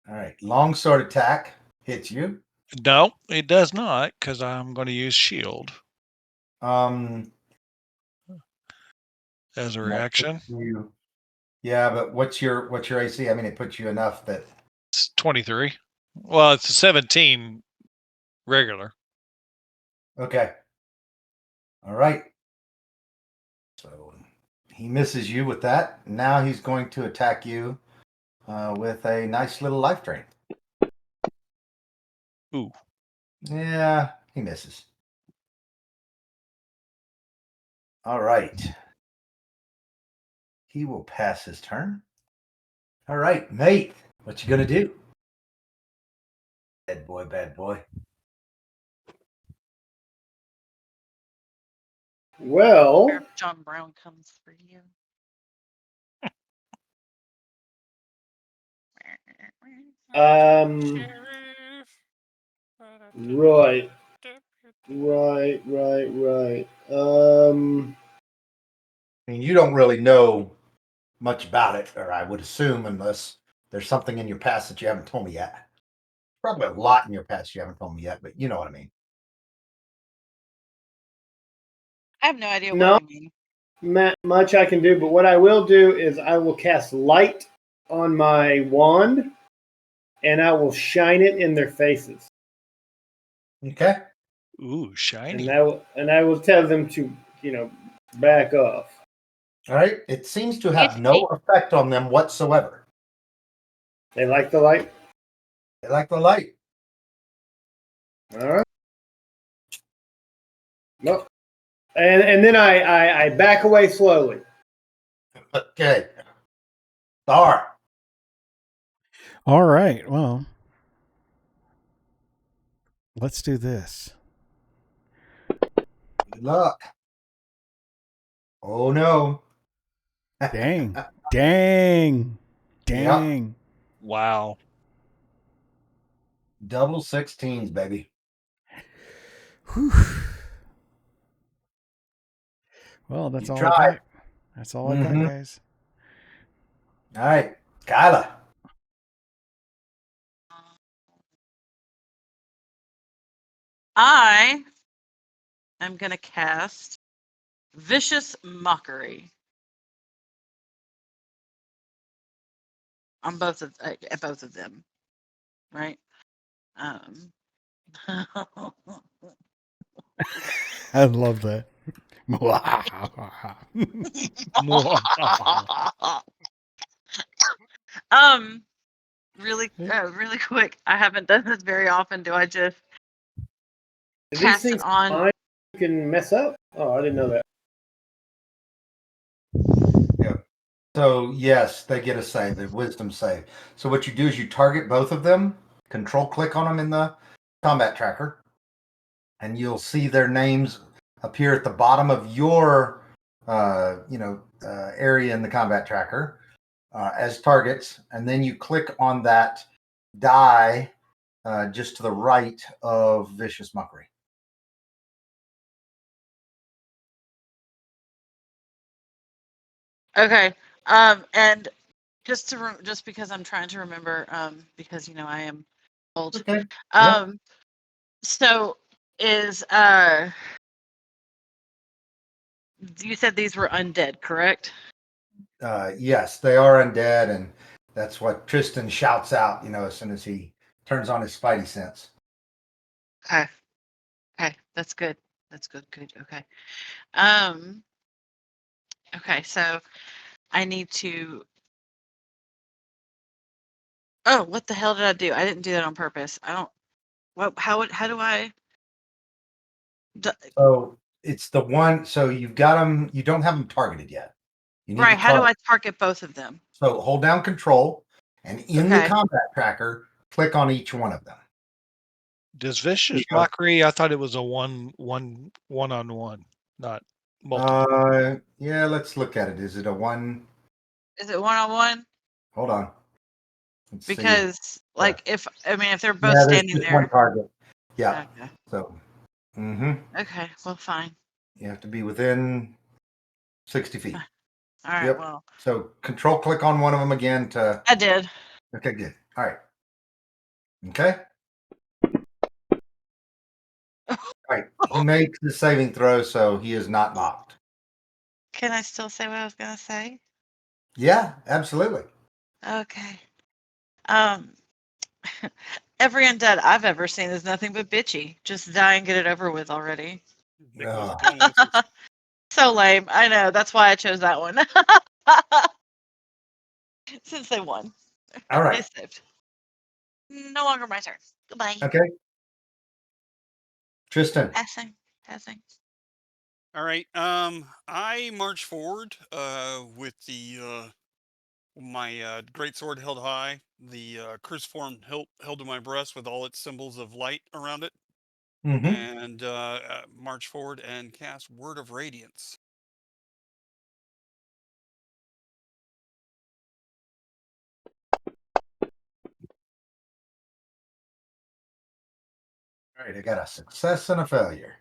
All right. Longsword attack hits you. No, it does not, because I'm going to use shield Um, as a that reaction. puts you, yeah, but what's your AC? I mean, it puts you enough that It's 23. Well, it's a 17 regular. okay. All right. So he misses you with that. Now he's going to attack you with a nice little life drain. Ooh. Yeah, he misses. All right. He will pass his turn. All right, mate. What you gonna do? Bad boy, bad boy. Well, Sheriff John Brown comes for you. right. I mean, you don't really know much about it, or I would assume, unless there's something in your past that you haven't told me yet. Probably a lot in your past you haven't told me yet, but you know what I mean. I have no idea No. what you mean. Much I can do, but what I will do is I will cast light on my wand, and I will shine it in their faces, Okay. Ooh, shiny. and I will tell them to back off. All right. It seems to have no effect on them whatsoever. They like the light. They like the light. All right. Nope. And then I back away slowly. Okay. Thar. All right. Well, let's do this. Good luck. Oh no. Dang. Dang. Yep. Dang. Wow. Double 16s, baby. Whew. Well, that's You all I tried. got. That's all I got, Mhm. guys. All right. Kyla. I am going to cast Vicious Mockery on both of them, right? Um, I love that. really quick. I haven't done this very often. Do I just These cast things it on? fine, you can mess up. Oh, I didn't know that. Yeah. So yes, they get a save, a wisdom save. So what you do is you target both of them, control click on them in the combat tracker, and you'll see their names appear at the bottom of your area in the combat tracker as targets, and then you click on that die just to the right of Vicious Mockery. Okay. And just because I'm trying to remember, because I am old. Okay. Yeah. So is you said these were undead, correct? Yes, they are undead, and that's what Tristan shouts out, as soon as he turns on his spidey sense. Okay. Okay, that's good. That's good. Good. Okay. Um. Okay, so I need to. Oh, what the hell did I do? I didn't do that on purpose. I don't. What? How do I? So it's the one. So you've got them. You don't have them targeted yet. You need Right. to How do target. I target both of them? So hold down Control, and in the Okay. combat tracker, click on each one of them. Does Vicious Yeah. Mockery? I thought it was a one-on-one, not multiple. Yeah. Let's look at it. Is it a one? Is it 1-on-1? Hold on. Let's see. Because if they're both Yeah, there's standing just one there. target. Yeah. Okay. So. Okay. Well, fine. You have to be within 60 feet. All right. Yep. Well, So Control click on one of them again to. I did. Okay, good. All right. Okay. All right. He makes the saving throw, so he is not knocked. Can I still say what I was gonna say? Yeah, absolutely. Okay. Um. Every undead I've ever seen is nothing but bitchy. Just die and get it over with already. Nicholas Ugh. Conway. So lame. I know. That's why I chose that one. Since they won. All They right. saved. No longer my turn. Goodbye. Okay. Tristan. Passing. All right. I march forward with the my great sword held high, the cruciform held to my breast with all its symbols of light around it, Mm-hmm. and march forward and cast Word of Radiance. All right. I got a success and a failure.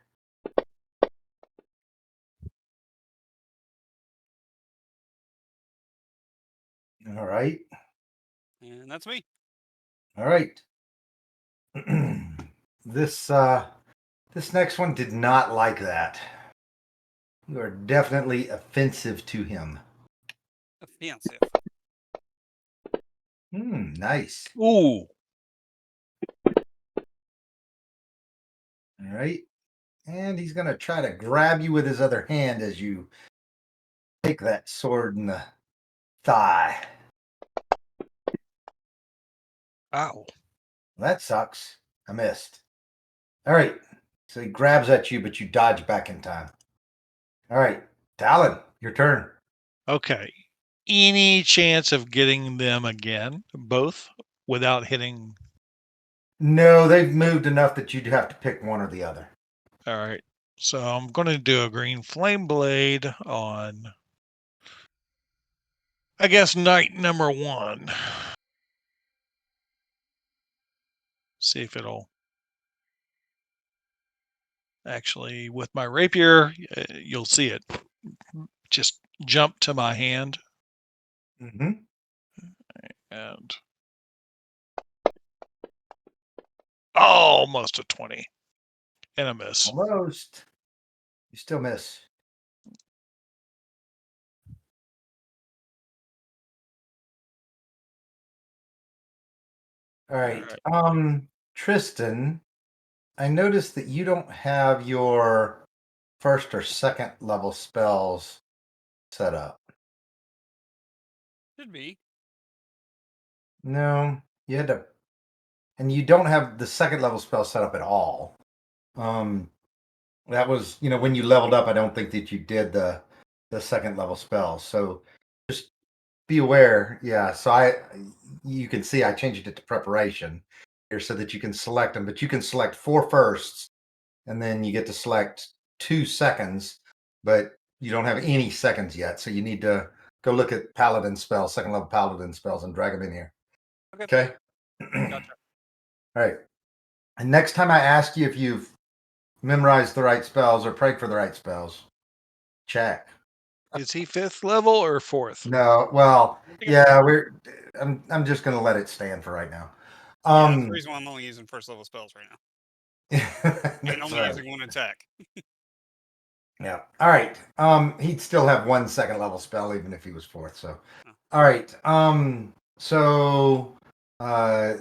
All right. And that's me. All right. This next one did not like that. You are definitely offensive to him. Offensive. Nice. Ooh. All right. And he's going to try to grab you with his other hand as you take that sword in the thigh. Ow. That sucks. I missed. All right. So he grabs at you, but you dodge back in time. All right, Talon, your turn. Okay. Any chance of getting them again, both, without hitting? No, they've moved enough that you'd have to pick one or the other. All right. So I'm going to do a green flame blade on, I guess, knight number 1. See if it'll actually, with my rapier, you'll see it just jump to my hand. Mm-hmm. And almost a 20 and a miss. Almost. You still miss. All right. Tristan, I noticed that you don't have your first or second level spells set up. Should be. No, you had to, and you don't have the second level spell set up at all. That was, when you leveled up, I don't think that you did the second level spell. So just be aware. Yeah. So you can see I changed it to preparation here so that you can select them, but you can select 4 firsts and then you get to select 2 seconds, but you don't have any seconds yet. So you need to go look at paladin spells, second level paladin spells, and drag them in here. Okay. Gotcha. All right. And next time I ask you if you've memorized the right spells or prayed for the right spells, check. Is he 5th level or 4th? No, well, yeah, I'm just gonna let it stand for right now. That's the reason why I'm only using first level spells right now. And only right. using 1 attack. Yeah. All right. He'd still have 1 second level spell even if he was 4th. So, all right. So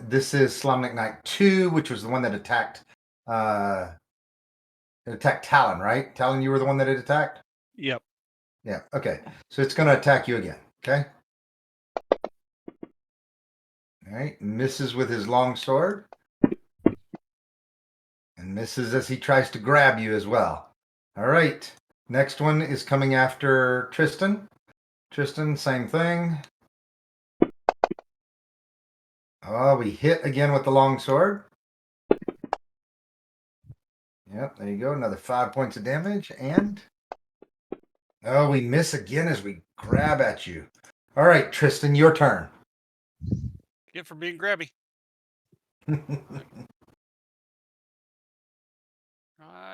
this is Slomnik Knight 2, which was the one that attacked. It attacked Talon, right? Talon, you were the one that it attacked. Yep. Yeah. Okay. So it's going to attack you again. Okay. All right. Misses with his long sword, and misses as he tries to grab you as well. All right. Next one is coming after Tristan. Tristan, same thing. Oh, we hit again with the long sword. Yep, there you go. Another 5 points of damage. And oh, we miss again as we grab at you. All right, Tristan, your turn. Get for being grabby.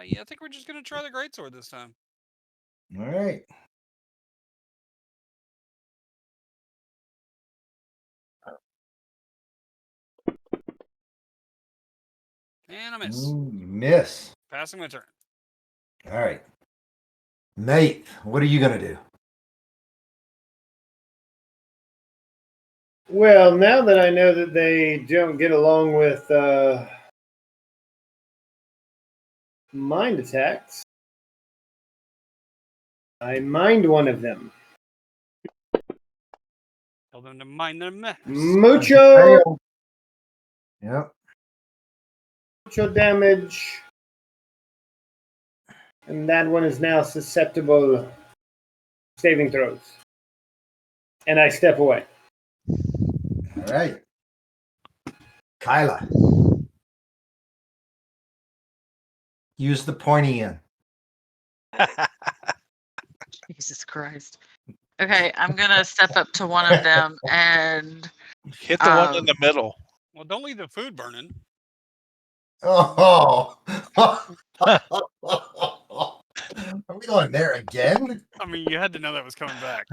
Yeah, I think we're just gonna try the greatsword this time. All right. And I miss. Ooh, you miss. Passing my turn. All right. Nate, what are you going to do? Well, now that I know that they don't get along with mind attacks, I mind one of them. Tell them to mind their mess. Mucho Yep. damage. And that one is now susceptible to saving throws. And I step away. All right. Kyla. Use the pointy end. Jesus Christ. Okay, I'm gonna step up to one of them and Hit the one in the middle. Well, don't leave the food burning. Oh. Are we going there again? I mean, you had to know that was coming back.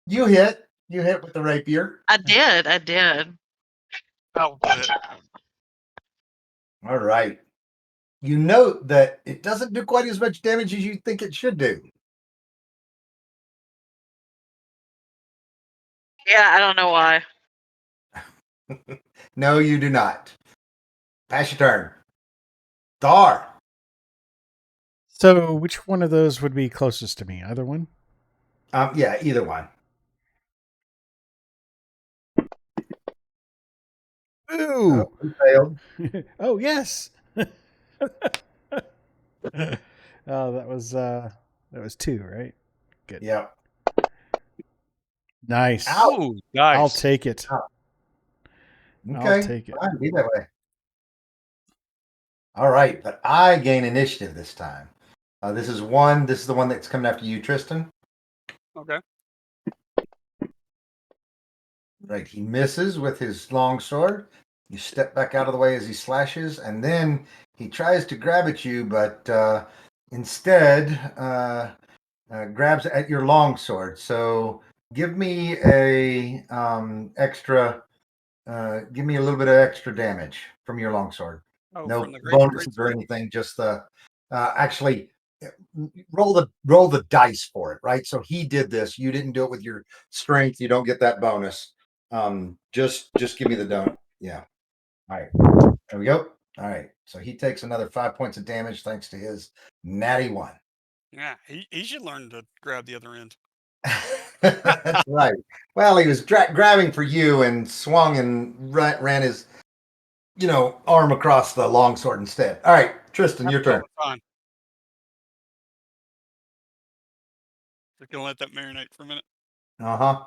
You hit. You hit with the rapier. I did. Oh, good. All right. You note that it doesn't do quite as much damage as you think it should do. Yeah, I don't know why. No, you do not. Pass your turn. Dar. So, which one of those would be closest to me? Either one? Yeah, either one. Ooh. He failed. Oh yes. Oh, that was 2, right? Good. Yep. Nice. Ow. Ooh, nice. I'll take it. I'll Okay. take it. Fine, be that way. All right, but I gain initiative this time. This is the one that's coming after you, Tristan. Okay. Right. He misses with his long sword. You step back out of the way as he slashes, and then he tries to grab at you, but instead grabs at your long sword. So give me a extra. Give me a little bit of extra damage from your longsword. Oh, No from the bonuses or sword? anything. Just the actually roll the dice for it. Right. So he did this. You didn't do it with your strength. You don't get that bonus. Just give me the donut. Yeah. All right. There we go. All right. So he takes another 5 points of damage thanks to his natty one. Yeah, he should learn to grab the other end. That's right. Well, he was grabbing for you and swung and ran his, arm across the longsword instead. All right, Tristan, your turn. Fine. Just gonna let that marinate for a minute. Uh huh.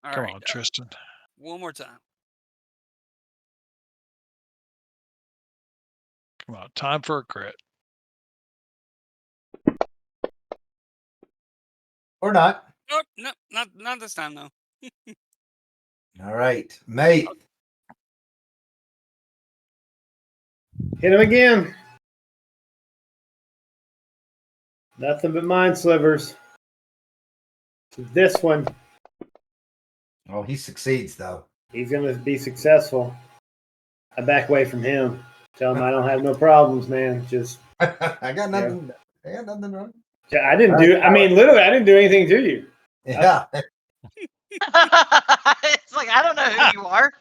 All Come right, on, Tristan. one more time. Come on. Time for a crit. Or not. Oh, no, not this time though. All right, mate. Hit him again. Nothing but mind slivers. This one, Oh, he succeeds though. he's going to be successful. I back away from him. Tell him I don't have no problems, man. Just I got nothing. I got nothing wrong. I didn't do. I mean, literally, I didn't do anything to you. Yeah. It's like, I don't know who you are.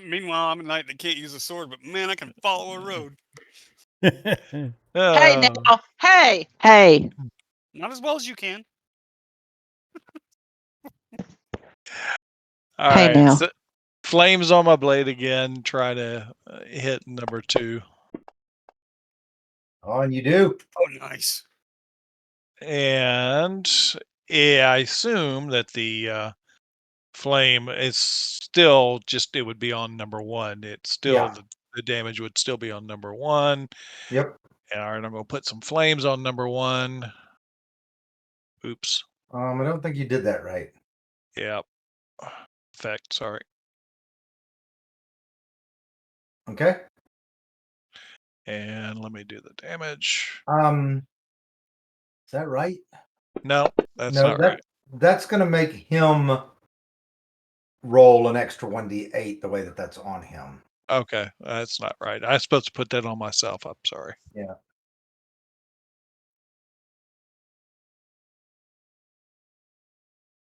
Meanwhile, I'm a knight that can't use a sword, but man, I can follow a road. Hey, Uh, now. Hey. Not as well as you can. all Hey, right. now. So, flames on my blade again. Try to hit number 2. Oh, and you do. Oh, nice. And yeah, I assume that the flame is still just, it would be on number 1. It's still Yeah. the damage would still be on number 1. Yep. All right, I'm gonna put some flames on number 1. Oops. I don't think you did that right. Yep. Effect. Sorry. Okay. And let me do the damage. Is that right? No, that's No, not right. that's going to make him roll an extra 1d8 the way that's on him. Okay, that's not right. I'm supposed to put that on myself. I'm sorry. Yeah.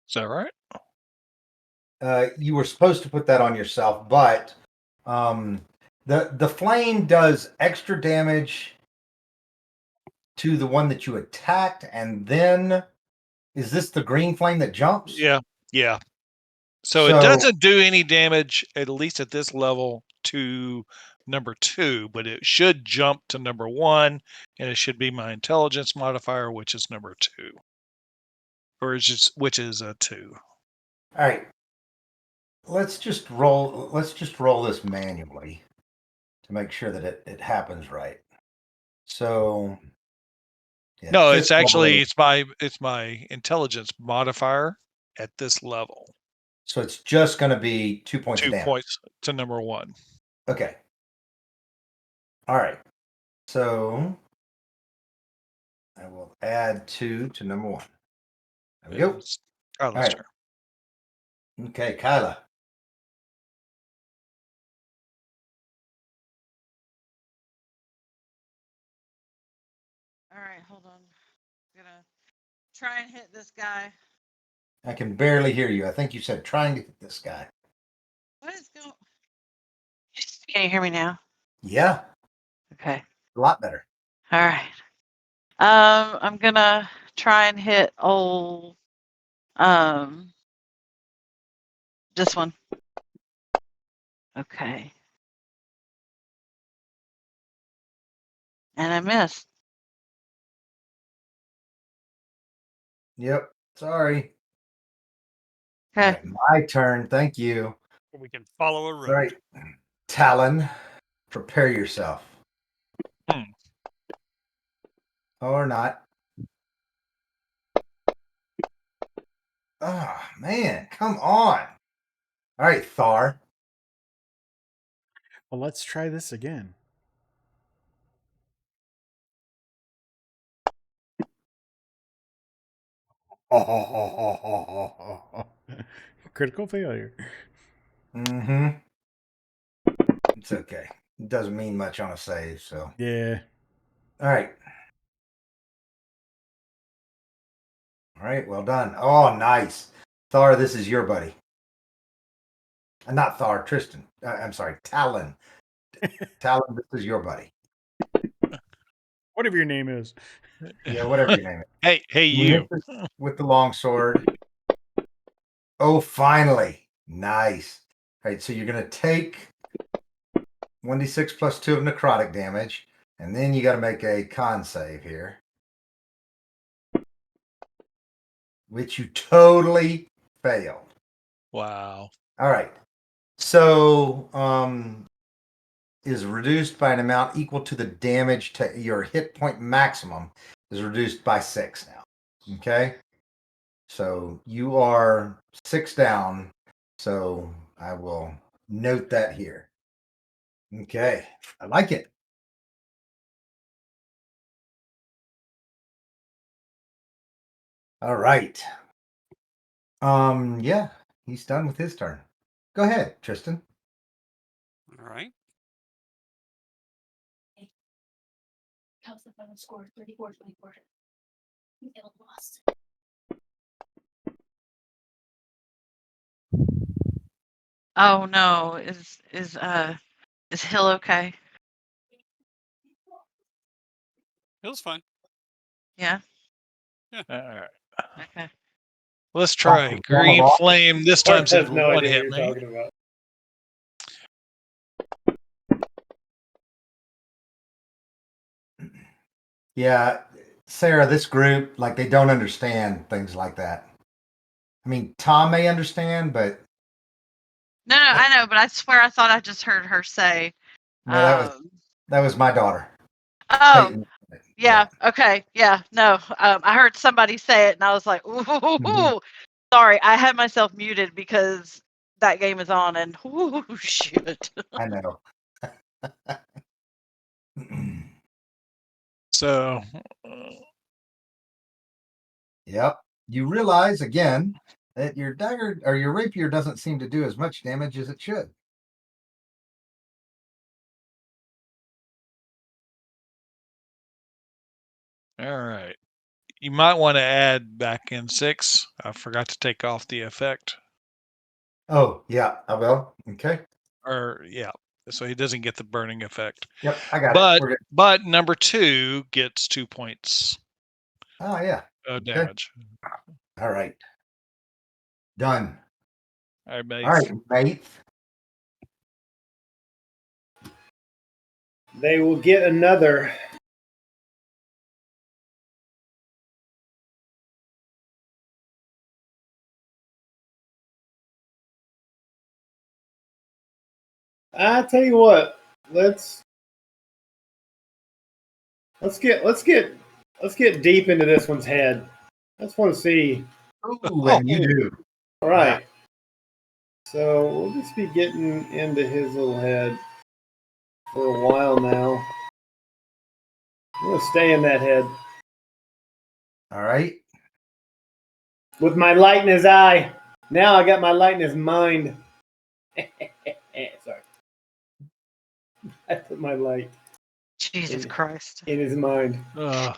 Is that right? You were supposed to put that on yourself, but the flame does extra damage to the one that you attacked, and then is this the green flame that jumps? Yeah. So it doesn't do any damage, at least at this level, to number 2, but it should jump to number 1, and it should be my intelligence modifier, which is number 2, which is a 2. All right. Let's just roll this manually to make sure that it happens right. So yeah, No, it's actually it's my intelligence modifier at this level. So it's just going to be 2 points of 2 damage. points to number 1. Okay. All right. So I will add 2 to number 1. There we go. Kyla's All right. turn. Okay, Kyla. All right, hold on. I'm gonna try and hit this guy. I can barely hear you. I think you said trying to hit this guy. What is going? Can you hear me now? Yeah, Okay. a lot better. All right. I'm gonna try and hit old this one. Okay. And I missed. Yep. Sorry. All Okay. right, my turn. Thank you. We can follow a road. All right. Talon, prepare yourself. Hmm. Or not. Oh, man. Come on. All right, Thar. Well, let's try this again. Critical failure. Mm-hmm. It's okay. It doesn't mean much on a save, so. Yeah. All right. All right, well done. Oh, nice. Thar, this is your buddy. Not Thar, Tristan. I'm sorry, Talon. Talon, this is your buddy. Whatever your name is. Yeah, whatever your name is. Hey, you. With the long sword. Oh, finally. Nice. All right, so you're going to take 1d6 plus 2 of necrotic damage, and then you got to make a con save here, which you totally failed. Wow. All right. So, is reduced by an amount equal to the damage to your hit point maximum is reduced by 6 now. Okay? So you are 6 down. So I will note that here. Okay. I like it. All right. Yeah, he's done with his turn. Go ahead, Tristan. All right. How's the final score? 34-24. You lost. Oh no, is Hill okay? It was fine. Yeah. All right. Okay. Let's try green flame. This time says one hit me. About. Yeah, Sarah, this group, like, they don't understand things like that. I mean, Tom may understand, but No, I know, but I swear I thought I just heard her say. no, that was my daughter. Oh, Peyton. yeah. Okay. Yeah. No. I heard somebody say it, and I was like, "Ooh, Mhm. sorry." I had myself muted because that game is on, and ooh, shit. I know. So, Yep. You realize again that your dagger or your rapier doesn't seem to do as much damage as it should. all right. You might want to add back in 6. I forgot to take off the effect. Oh, yeah, I will. Okay. Or, yeah. So he doesn't get the burning effect. Yep, I got But it. We're good. but number 2 gets 2 points Oh, yeah. of damage. All right. Done. All right, mate. All right, mate. They will get another. I tell you what, let's get deep into this one's head. I just want to see. Ooh, and you do. All right. So we'll just be getting into his little head for a while now. I'm gonna stay in that head All right. with my light in his eye. Now I got my light in his mind. Sorry. I put my light Jesus Christ. in his mind. Ugh.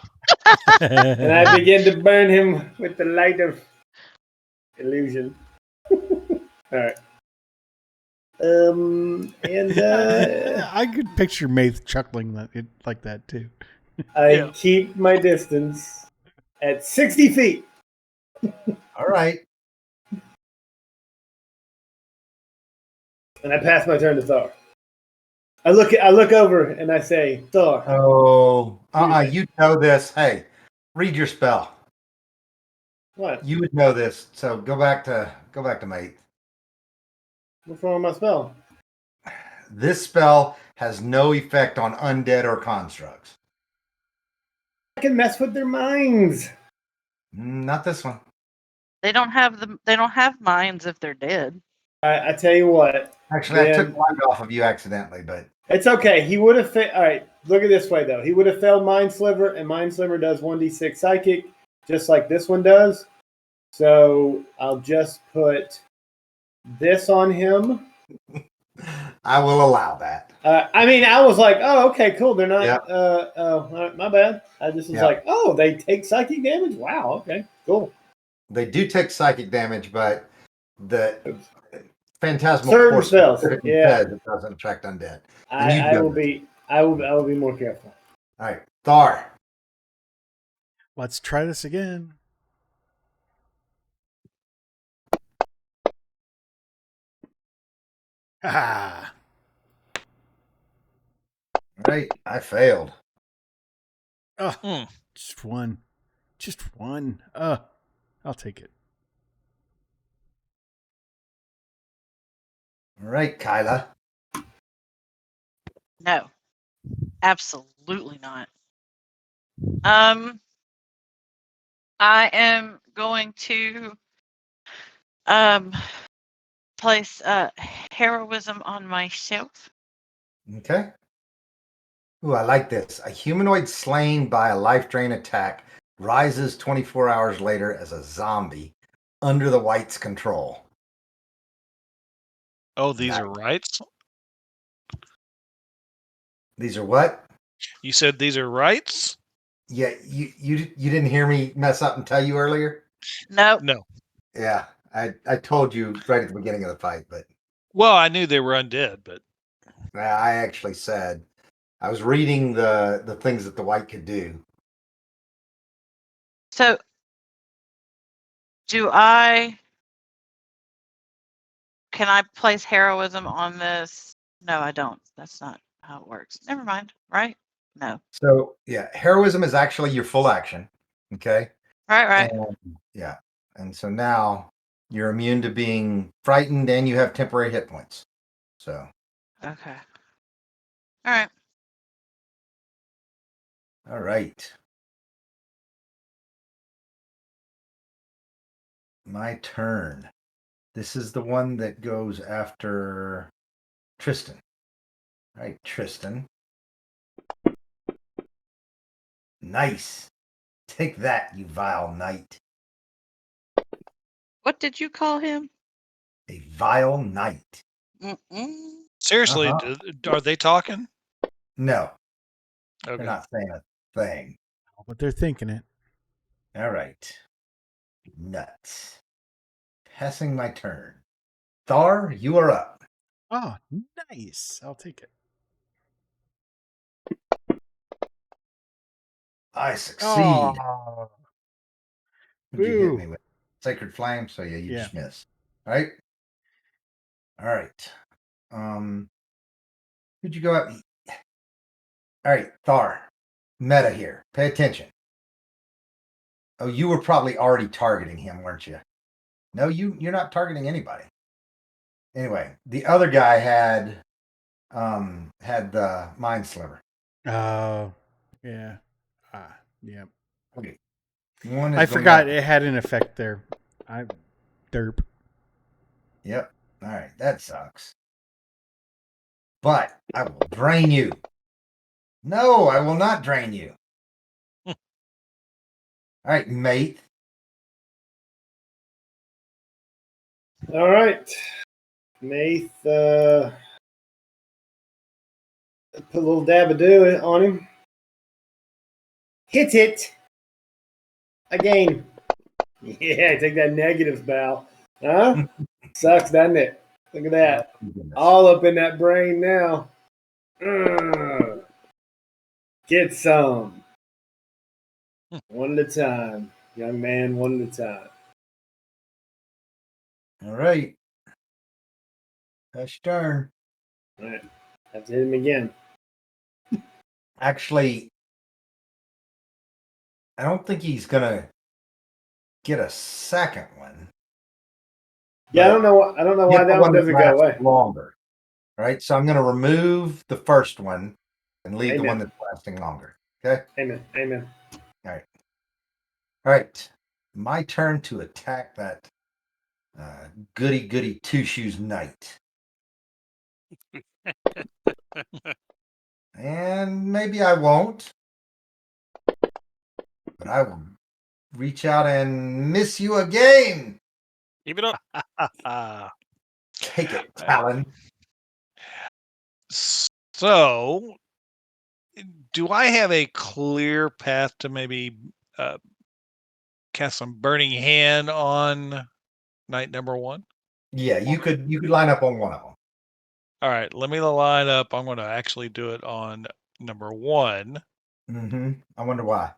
And I begin to burn him with the light of illusion. All right. I could picture Maith chuckling like that too. I Yeah. keep my distance at 60 feet. All right. And I pass my turn to Thor. I look over and I say, Thor. Oh, Tuesday. you know this. Hey, read your spell. What? You would know this. So go back to mate. What's wrong with my spell? This spell has no effect on undead or constructs. I can mess with their minds. Not this one. They don't have minds if they're dead. I tell you what. Actually, I took Ben, one off of you accidentally, but it's okay. He would have all right, look at it this way though. He would have failed Mind Sliver, and Mind Sliver does 1d6 psychic, just like this one does. So I'll just put this on him. I will allow that. I mean, I was like, oh, okay, cool. They're not. Yep. All right, my bad. I just was Yep. like, oh, they take psychic damage. Wow. Okay, cool. They do take psychic damage, but the phantasmal Certain force spells, specifically yeah. says it doesn't affect undead. And you I know will this. I will be more careful. All right, Thar. Let's try this again. Ah, All right, I failed. oh, just one. Just one. I'll take it. All right, Kyla. No, absolutely not. I am going to place heroism on myself. Okay. Ooh, I like this. A humanoid slain by a life drain attack rises 24 hours later as a zombie under the white's control. Oh, these Nice. are rights? These are what? You said these are rights? Yeah, you didn't hear me mess up and tell you earlier? Nope. No. Yeah, I told you right at the beginning of the fight, but Well, I knew they were undead, but I actually said I was reading the things that the white could do. So, can I place heroism on this? No, I don't. That's not how it works. Never mind. Right? No. So yeah, heroism is actually your full action. Okay. Right. And, yeah. And so now you're immune to being frightened and you have temporary hit points. So Okay. All right. all right. My turn. This is the one that goes after Tristan. All right, Tristan. Nice. Take that, you vile knight. What did you call him? A vile knight. Mm-mm. seriously, are they talking? No, Okay. they're not saying a thing. But they're thinking it. All right. Nuts. Passing my turn. Thar, you are up. Oh, nice. I'll take it. I succeed. Oh, What'd you hit boo. me with? Sacred Flame? So yeah, you Yeah. just missed. Right? All right. Who'd you go at? All right, Thar. Meta here. Pay attention. Oh, you were probably already targeting him, weren't you? No, you're not targeting anybody. Anyway, the other guy had the mind sliver. Oh, yeah. Yeah. Okay. One is I going forgot after- it had an effect there. Derp. Yep. All right, that sucks. But I will drain you. No, I will not drain you. All right, mate. All right, Nath. Put a little dabadoo on him. Hit it again. Yeah, take that negative spell. Huh? Sucks, doesn't it? Look at that. Oh, goodness. All up in that brain now. Get some. One at a time, young man. One at a time. All right. That's your turn. All right. Have to hit him again. Actually, I don't think he's gonna get a second one. Yeah, I But don't know. I don't know why get the that one that doesn't go lasts away. longer. All right. So I'm gonna remove the first one and leave the Amen. one that's lasting longer. Okay. Amen. Amen. All right. All right. My turn to attack that goody two shoes knight. And maybe I won't, but I will reach out and miss you again. Keep it up. Take it, Talon. So, do I have a clear path to maybe cast some burning hand on knight number one? Yeah, you could line up on one of them. All right, let me line up. I'm going to actually do it on number one. Mm-hmm. I wonder why.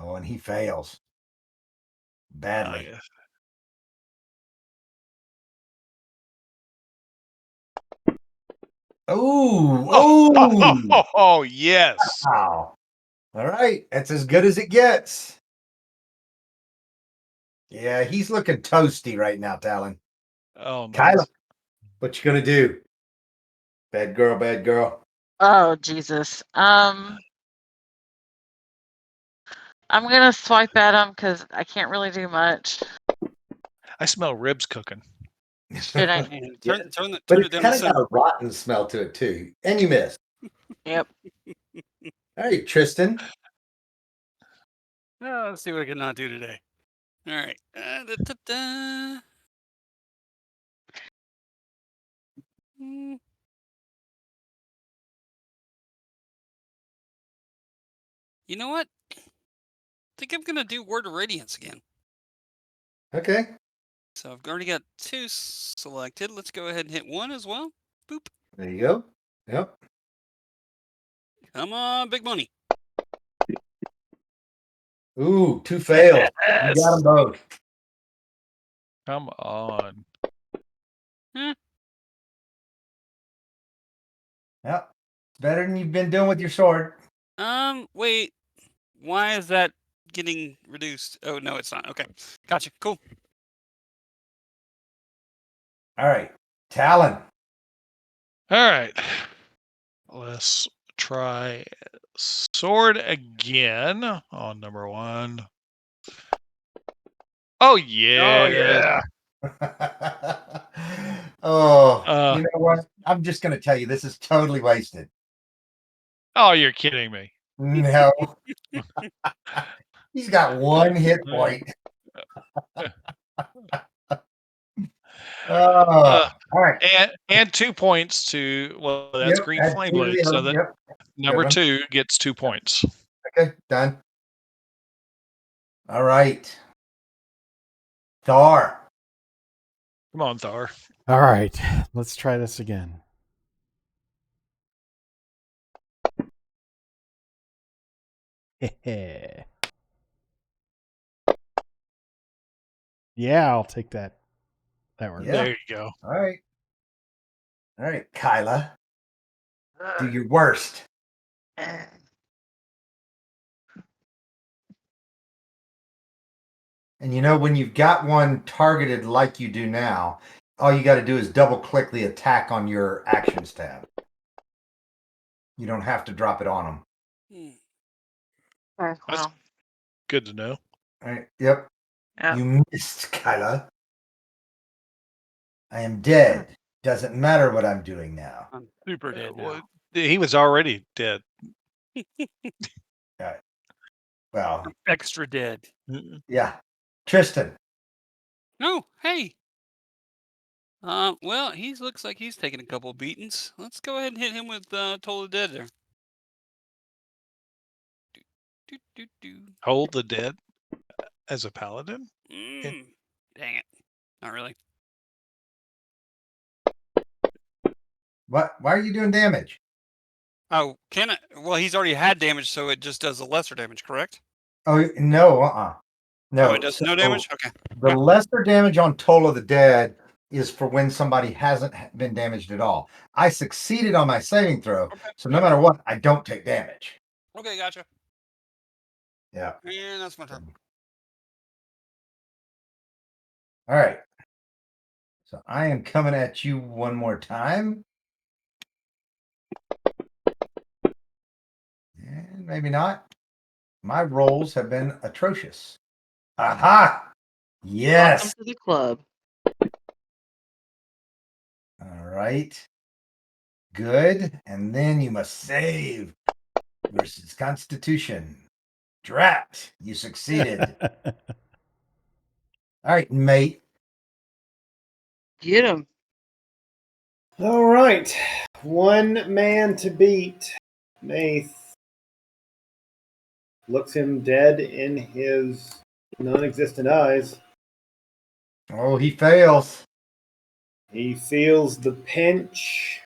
Oh, and he fails badly. yes. Oh, Oh, yes. wow. All right, that's as good as it gets. Yeah, he's looking toasty right now, Talon. Oh, nice. Kyla, what you gonna do? Bad girl, bad girl. Oh Jesus. I'm gonna swipe at him because I can't really do much. I smell ribs cooking. Should I? Man, Yeah, turn but it it's down kind the of got center. a rotten smell to it too. And you missed. Yep. All right, Tristan. Oh, let's see what I can not do today. All right. Mm. You know what? I think I'm gonna do Word of Radiance again. Okay. So I've already got 2 selected. Let's go ahead and hit 1 as well. Boop. There you go. Yep. Come on, big money. Ooh, 2 fails. You got them both. Come on. Yep. It's better than you've been doing with your sword. Wait. Why is that getting reduced? Oh, no, it's not. Okay. Gotcha. Cool. All right. Talon. All right. Let's try sword again on number one. Oh, yeah. Oh, you know what? I'm just going to tell you, this is totally wasted. Oh, you're kidding me. No. He's got 1 hit point. Oh, all right. And 2 points to, well, that's Yep, green add flame 2 to blade. the So other. that Yep. number Good one. 2 gets 2 points. Okay, done. All right. Thor. Come on, Thor. All right, let's try this again. Yeah, I'll take that. That works. Yeah. There you go. All right. All right, Kyla. Do your worst. And you know, when you've got one targeted like you do now, all you got to do is double click the attack on your actions tab. You don't have to drop it on them. Well, That's good to know. All right. Yep. yeah. You missed, Kyla. I am dead. Doesn't matter what I'm doing now. I'm super dead now. Well, he was already dead. Well, Extra dead. yeah. Tristan. Oh, hey. Well, he looks like he's taking a couple beatings. Let's go ahead and hit him with Toll the Dead there. Do. Hold the dead as a paladin? Dang it. Not really. What? Why are you doing damage? Oh, can it? Well, he's already had damage, so it just does the lesser damage, correct? Oh no, no. Oh, it does no damage. Okay. The lesser damage on Toll of the Dead is for when somebody hasn't been damaged at all. I succeeded on my saving throw, Okay. so no matter what, I don't take damage. Okay, gotcha. Yeah. And that's my turn. All right. So I am coming at you one more time. And maybe not. My rolls have been atrocious. Aha! Yes. Welcome to the club. All right. Good. And then you must save versus Constitution. Drat. You succeeded. All right, mate. Get him. All right. One man to beat. Mace looks him dead in his non-existent eyes. Oh, he fails. He feels the pinch.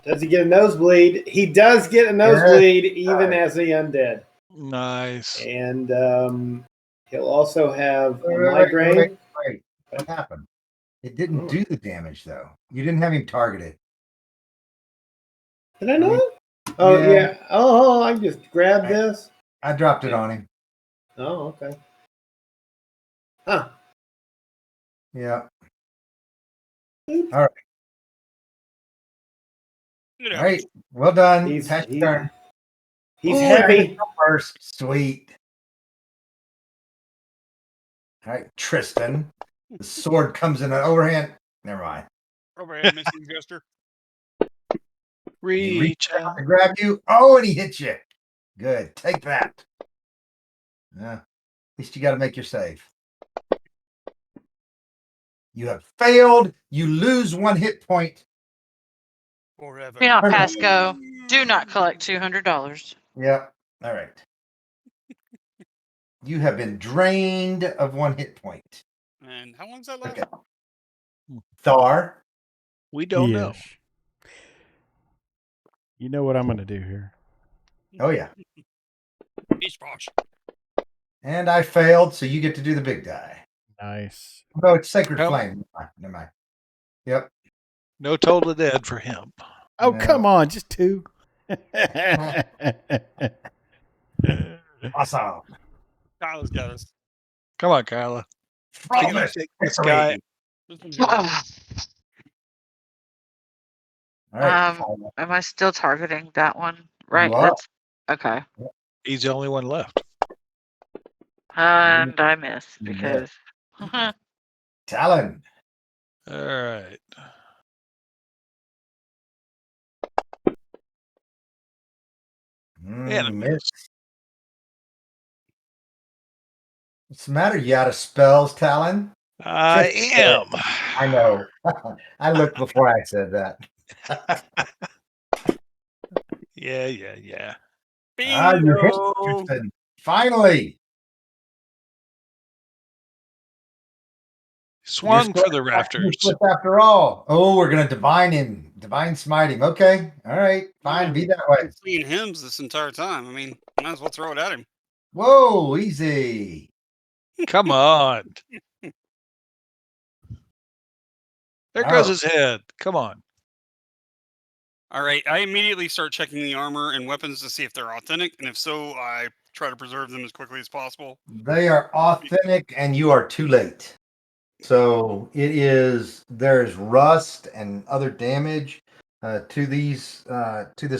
Does he get a nosebleed? He does get a nosebleed, even as a undead. Nice. And he'll also have a Wait. migraine. What happened? It didn't do the damage, though. You didn't have him targeted. Did I not? Oh, yeah. Oh, I just grabbed this. I dropped it on him. Oh, okay. Huh. Yeah. Oops. All right. Good All right. Well done. He's turn. He's Ooh, heavy. I go first. Sweet. All right, Tristan. The sword comes in an overhand. Never mind. Overhead missing gesture. He Reach reached out out. to grab you. Oh, and he hit you. Good. Take that. Yeah. At least you got to make your save. You have failed. You lose 1 hit point. Forever. Do not pass go. Do not collect $200. Yep. All right. You have been drained of 1 hit point. And how long's that last? Okay. Thar. We don't know. Yes. You know what I'm going to do here. Oh, yeah. Beach bosh. And I failed, so you get to do the big die. Nice. No, it's Sacred Nope. Flame. Never mind. Yep. No Toll of the Dead for him. Oh, No. come on. Just 2. Awesome. Kyla's got us. Come on, Kyla. Can you Flawless take this guy? victory. This one's yours. All right. Kyla. Am I still targeting that one? Right. You are. That's okay. He's the only one left. And I missed You because Talon. All right. And a Miss. miss. What's the matter? You out of spells, Talon? I am. I know. I looked before I said that. Yeah. Ah, you hit Bingo. Tristan. Finally. Swung You're for the rafters. after all. Oh, we're gonna divine him. Divine smite him. Okay. All right. Fine. Be that way. Been singing hymns this entire time. I mean, might as well throw it at him. Whoa, easy. Come on. There goes his head. Come on. All right. I immediately start checking the armor and weapons to see if they're authentic, and if so, I try to preserve them as quickly as possible. They are authentic, and you are too late. So there's rust and other damage to this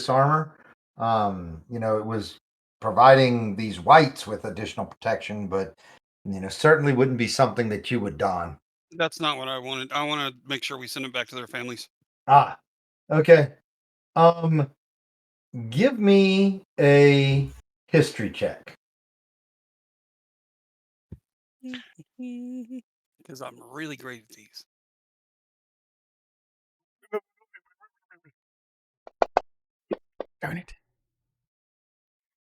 armor. It was providing these whites with additional protection, but certainly wouldn't be something that you would don. That's not what I wanted. I want to make sure we send it back to their families. Ah, okay. Give me a history check. Because I'm really great at these. Darn it.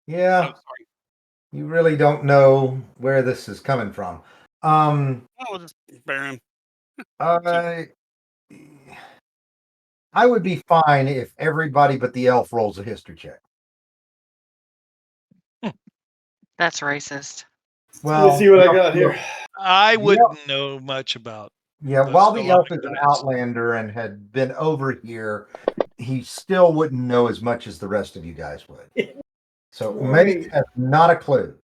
Yeah, Oh, sorry. you really don't know where this is coming from. I'll just bear him. I I would be fine if everybody but the elf rolls a history check. That's racist. Well, Let's see what I got here. I wouldn't know much about. Yeah, those while the elf Solomonic is an guys. outlander and had been over here, he still wouldn't know as much as the rest of you guys would. So May has not a clue.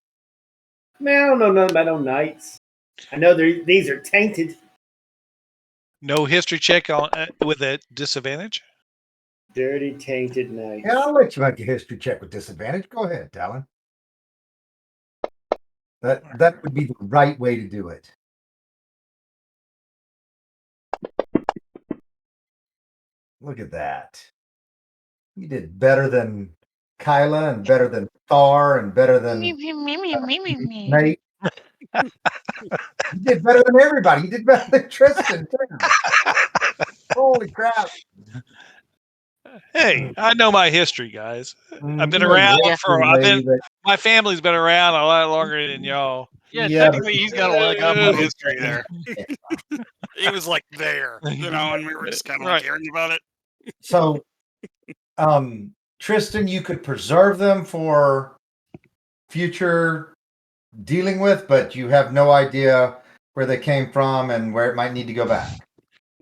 Man, I don't know nothing about no knights. I know these are tainted. No history check on with a disadvantage. Dirty, tainted knights. Yeah, I'll let you make a history check with disadvantage. Go ahead, Talon. That would be the right way to do it. Look at that. You did better than Kyla and better than Thar and better than Nate. You did better than everybody. You did better than Tristan, too. Holy crap. Hey, I know my history, guys. I've been You know around your for. history, lady, My family's been around a lot longer than y'all. Yeah, Yeah, technically he's got a leg up on history but- there. He was like there, and we were just kind of like hearing about it. So, Tristan, you could preserve them for future dealing with, but you have no idea where they came from and where it might need to go back.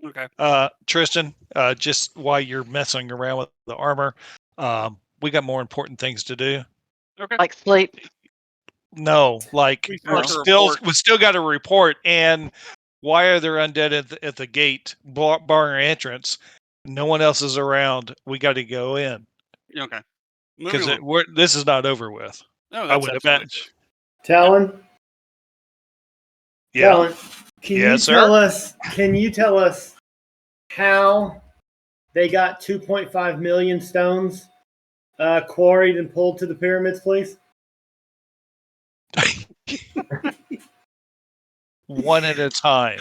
Okay. Tristan, just while you're messing around with the armor, we got more important things to do. Okay. Like sleep. No, like We still have to we still got to report. And why are there undead at the gate, barring our entrance? No one else is around. We got to go in Okay. because Moving on. this is not over with. No, I that's would absolutely imagine. Talon, Yeah. Talon, can Yes, you sir? tell us? Can you tell us how they got 2.5 million stones quarried and pulled to the pyramids, please? One at a time.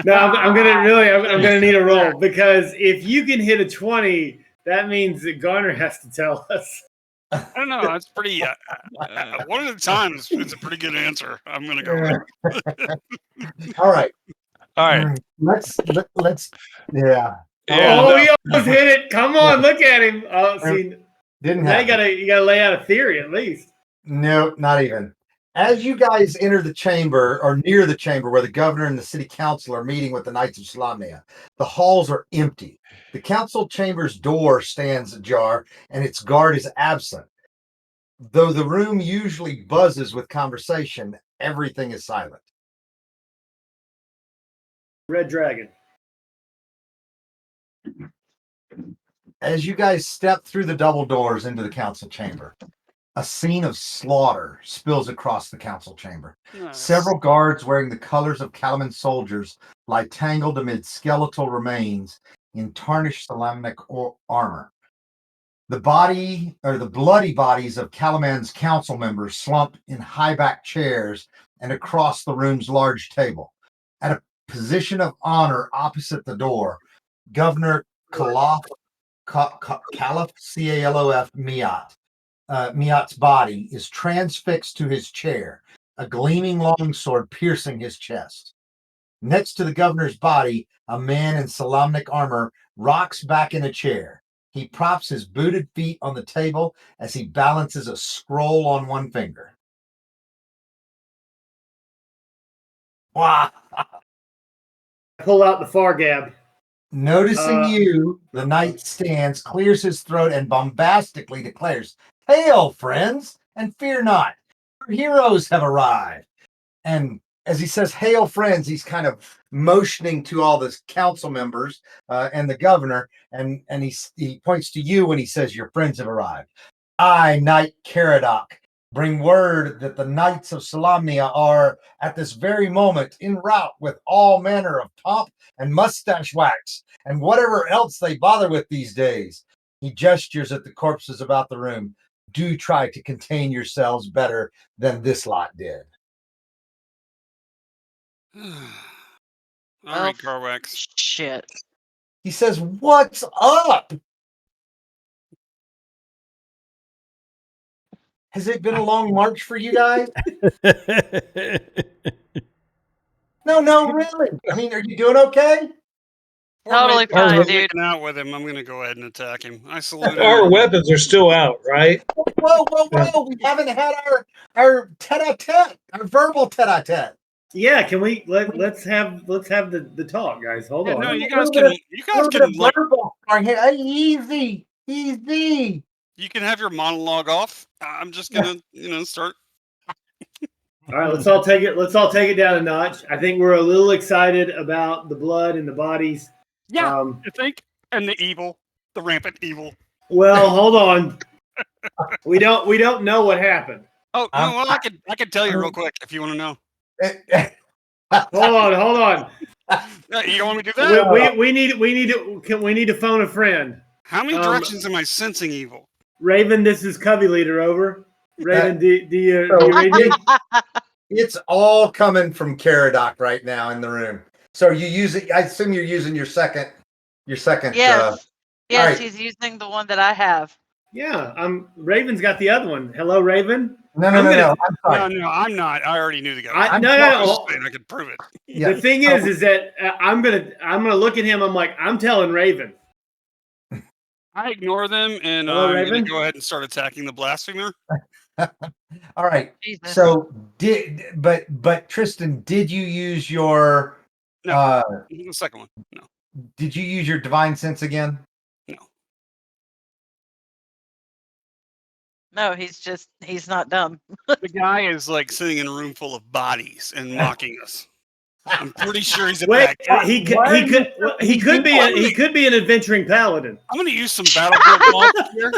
No, I'm gonna need a roll because if you can hit a 20, that means that Garner has to tell us. I don't know. It's pretty. One at a time is a pretty good answer. I'm gonna go with. All right. All right. Let's yeah. Yeah, Oh, no. he almost hit it. Come on, look at him. Oh, see, Didn't now happen. you gotta lay out a theory at least. No, not even. As you guys enter the chamber or near the chamber where the governor and the city council are meeting with the Knights of Salamnia, the halls are empty. The council chamber's door stands ajar and its guard is absent. Though the room usually buzzes with conversation, everything is silent. Red Dragon. As you guys step through the double doors into the council chamber, a scene of slaughter spills across the council chamber. Nice. Several guards wearing the colors of Kalaman soldiers lie tangled amid skeletal remains in tarnished Salamnic armor. The bloody bodies of Kalaman's council members slump in high-backed chairs and across the room's large table. At a position of honor opposite the door, Governor Calaf, C-A-L-O-F, Miat's body is transfixed to his chair, a gleaming longsword piercing his chest. Next to the governor's body, a man in Salamnic armor rocks back in a chair. He props his booted feet on the table as he balances a scroll on one finger. Wow. Pull out the Fargab. Noticing you, the knight stands, clears his throat, and bombastically declares, "Hail, friends, and fear not. Your heroes have arrived." And as he says, "Hail, friends," he's kind of motioning to all the council members and the governor, and he points to you when he says, "Your friends have arrived. I, Knight Caradoc, bring word that the Knights of Salamnia are, at this very moment, en route with all manner of pomp and mustache wax, and whatever else they bother with these days." He gestures at the corpses about the room. "Do try to contain yourselves better than this lot did." All right, Garwax. Shit. He says, "What's up? Has it been a long march for you guys?" No, really. I mean, are you doing okay? Totally Portman's fine, not dude. making out with him. I'm gonna go ahead and attack him. I salute him. Our weapons are still out, right? Whoa! We haven't had our tete-a-tete, our verbal tete-a-tete. Yeah, can we let's have the talk, guys. Hold Yeah, on. no, you A guys little can. You A guys little bit can of like. verbal. Hey, easy. You can have your monologue off. I'm just gonna, start. All right, let's all take it. Let's all take it down a notch. I think we're a little excited about the blood and the bodies. Yeah, I think, and the evil, the rampant evil. Well, hold on. We don't know what happened. Oh no, well, I could tell you real quick if you want to know. Hold on. You don't want me to do that? We need to phone a friend. How many directions am I sensing evil? Raven, this is Covey Leader. Over. Raven, do you read me? It's all coming from Caradoc right now in the room. So you use it. I assume you're using your second. Yes. All right. He's using the one that I have. Yeah, Raven's got the other one. Hello, Raven. No. I'm sorry. No, I'm not. I already knew the guy. I could prove it. Yeah. The thing is that I'm gonna look at him. I'm like, I'm telling Raven. I ignore them, and Hello, I'm Raven? going to go ahead and start attacking the blasphemer. All right. Jesus. So but Tristan, did you use your No. The second one. No. did you use your divine sense again? No. No, he's not dumb. The guy is like sitting in a room full of bodies and mocking us. I'm pretty sure he's a Wait, bad guy. he could be an adventuring paladin. I'm going to use some battlefield logic here.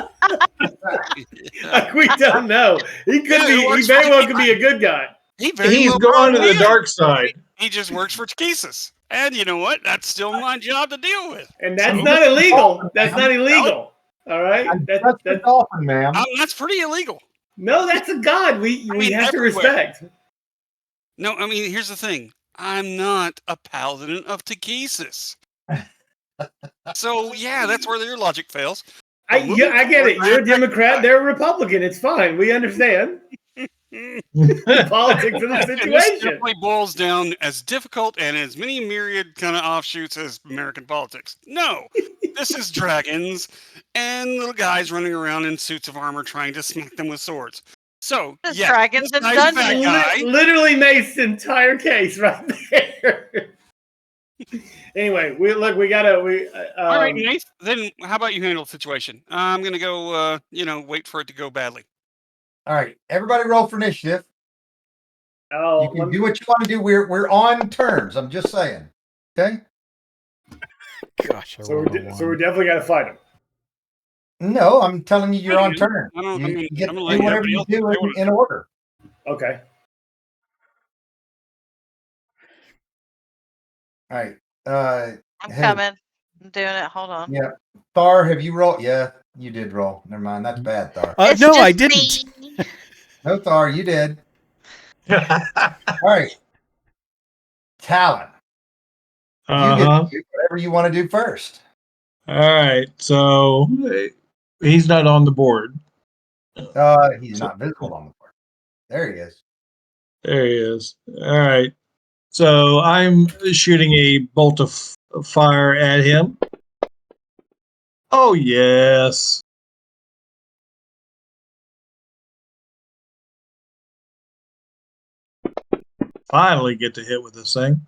We don't know. He could be. He very well could be a good guy. He's gone to the dark side. He just works for Takesis. And you know what? That's still my job to deal with. And that's not illegal. That's not illegal. All right. That's dolphin, ma'am. That's pretty illegal. No, that's a god. We have to everywhere. respect. No, I mean, here's the thing. I'm not a paladin of Takesis. So, yeah, that's where your logic fails. I get it. You're a Democrat. They're a Republican. It's fine. We understand. The politics of the And this situation. definitely boils down as difficult and as many myriad kind of offshoots as American politics. No, this is dragons and little guys running around in suits of armor trying to smack them with swords. So, This yeah, dragons this and guy's a bad dungeons. guy. Literally makes the entire case right there. Anyway, we gotta. All right, Nath, then how about you handle the situation? I'm going to go, wait for it to go badly. All right, everybody roll for initiative. Oh, You can do what you want to do. We're on terms. I'm just saying. Okay. Gosh, So we definitely got to fight him. No, I'm telling you, you're on terms. I'm You get to gonna do let whatever you do in order. Okay. All right. I'm coming. I'm doing it. Hold on. Yeah. Thar, have you rolled? Yeah, you did roll. Never mind. That's bad, Thar. It's no, just I didn't. me. No, Thar, you did. All right. Talon. You get to do whatever you want to do first. All right. So he's not on the board. He's not visible on the board. There he is. There he is. All right. So I'm shooting a bolt of fire at him. Oh, yes. Finally get to hit with this thing.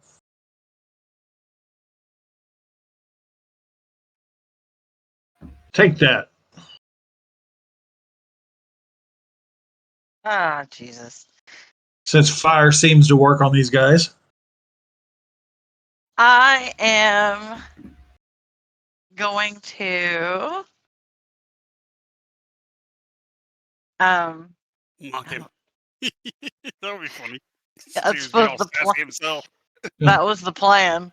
Take that. Ah, Jesus. Since fire seems to work on these guys. I am going to Mock him. That would be funny. That's Dude's supposed all to sassy himself. that was the plan.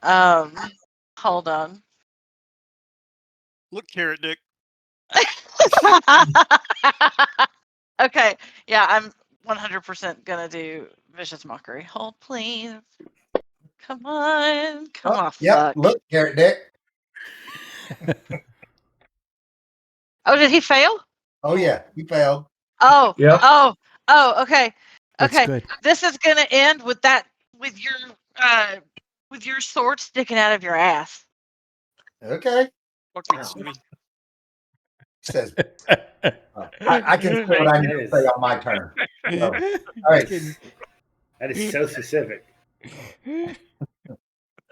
Hold on. Look, Carrot Dick. Okay, yeah, I'm 100% gonna do vicious mockery. Hold, please. Come on, come on, Yeah, fuck. look, Carrot Dick. Oh, did he fail? Oh, yeah, he failed. Oh, Yep. oh, okay, That's okay. good. This is gonna end with that, with with your sword sticking out of your ass. Okay. Fuck you, Jimmy. Says I can say what I need to say on my turn. So, all right. That is so specific.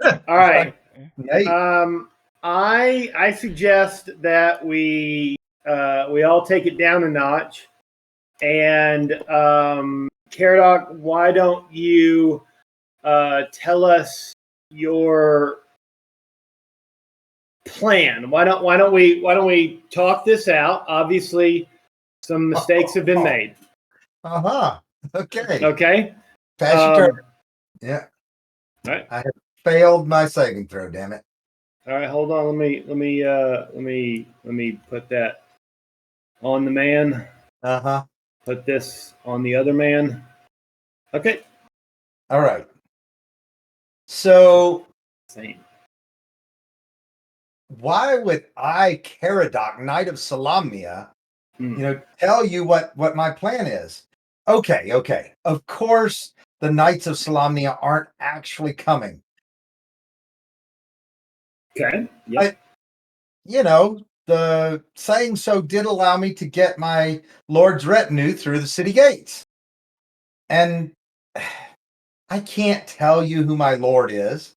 All right. Nate. I suggest that we all take it down a notch. And Caradoc, why don't you tell us your plan? Why don't we talk this out? Obviously, some mistakes have been made. Okay. Okay. Pass your turn. Yeah. All right. I have failed my saving throw. Damn it. All right. Hold on. Let me put that on the man. Put this on the other man. Okay. All right. So, Same. why would I, Caradoc, Knight of Salamnia, tell you what my plan is? Okay. Of course, the Knights of Salamnia aren't actually coming. Okay. Yep. But, the saying so did allow me to get my Lord's retinue through the city gates. And I can't tell you who my Lord is.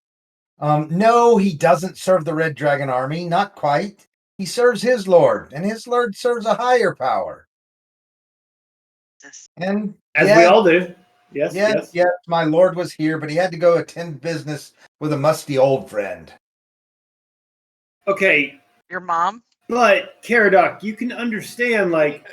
No, he doesn't serve the Red Dragon Army, not quite. He serves his Lord, and his Lord serves a higher power. And as we all do. Yes. Yes, my Lord was here, but he had to go attend business with a musty old friend. Okay. Your mom? But Caradoc, you can understand, like,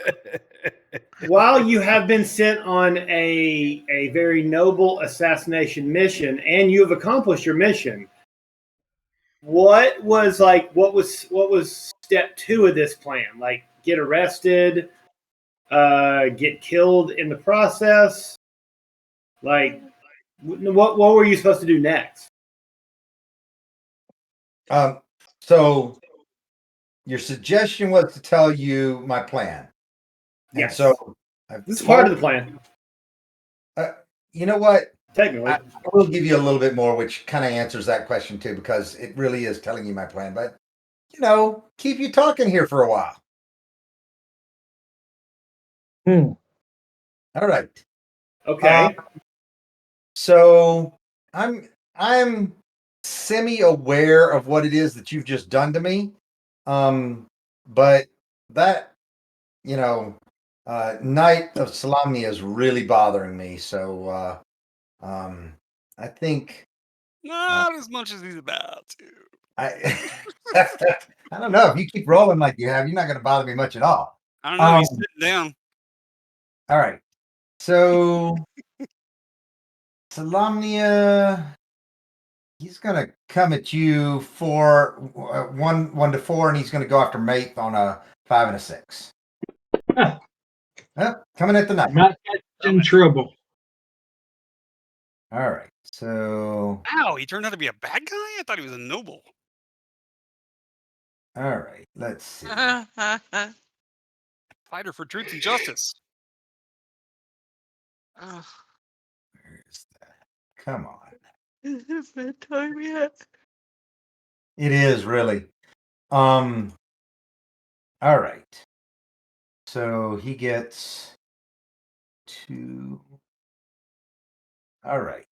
while you have been sent on a very noble assassination mission, and you have accomplished your mission, what was step 2 of this plan? Like, get arrested, get killed in the process? Like, what were you supposed to do next? So your suggestion was to tell you my plan. Yes. And so this is part of the plan. You know what? Technically. I will give you a little bit more, which kind of answers that question too, because it really is telling you my plan. But, keep you talking here for a while. All right. Okay. So I'm semi-aware of what it is that you've just done to me. But that, Knight of Salamnia is really bothering me. So I think Not as much as he's about to. I I don't know. If you keep rolling like you have, you're not going to bother me much at all. I don't know. He's sitting down. All right. So Salamnia, he's going to come at you for 1 to 4, and he's going to go after Mate on a 5 and a 6. Coming at the Knight. Not in trouble. All right. So. Ow! He turned out to be a bad guy. I thought he was a noble. All right. Let's see. Fighter for truth and justice. Where's that? Come on. Is it bedtime yet? It is really. All right. So he gets 2. All right.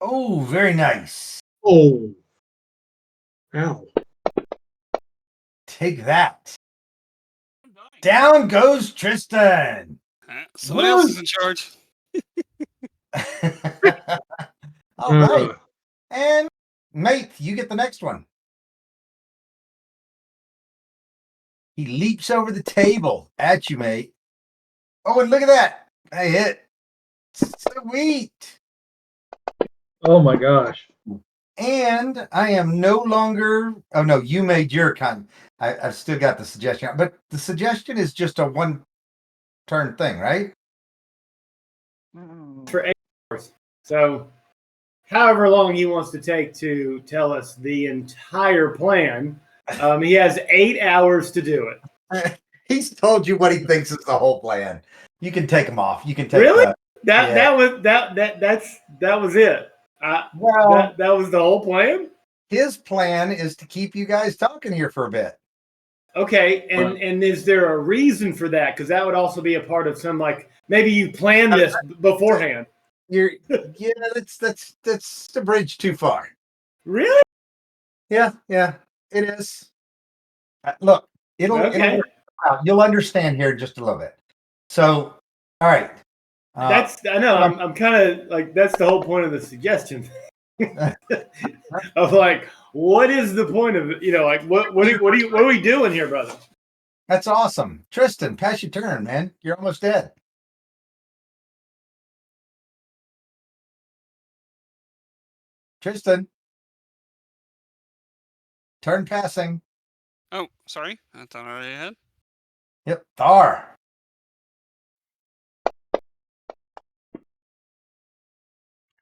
Oh, very nice. Oh. Ow. Take that. Down goes Tristan. Somebody else is in charge. All right. And Mate, you get the next one. He leaps over the table at you, Mate. Oh, and look at that. I hit. Sweet. Oh my gosh. And I am no longer. Oh no, you made your con. I've still got the suggestion, but the suggestion is just a 1-turn thing, right? For 8 hours. So, however long he wants to take to tell us the entire plan, he has 8 hours to do it. He's told you what he thinks is the whole plan. You can take them off. You can take Really? the, That was it. well, That was the whole plan. his plan is to keep you guys talking here for a bit. Okay, and is there a reason for that? Because that would also be a part of some maybe you planned this beforehand. Yeah, that's the bridge too far. Really? Yeah, it is. Look, it'll Okay. work out. You'll understand here in just a little bit. So, all right. I know. I'm kind of that's the whole point of the suggestion. Of what is the point of what are we doing here, brother? That's awesome. Tristan, pass your turn, man. You're almost dead. Tristan. Turn passing. Oh, sorry. I thought I already had. Yep. Thar.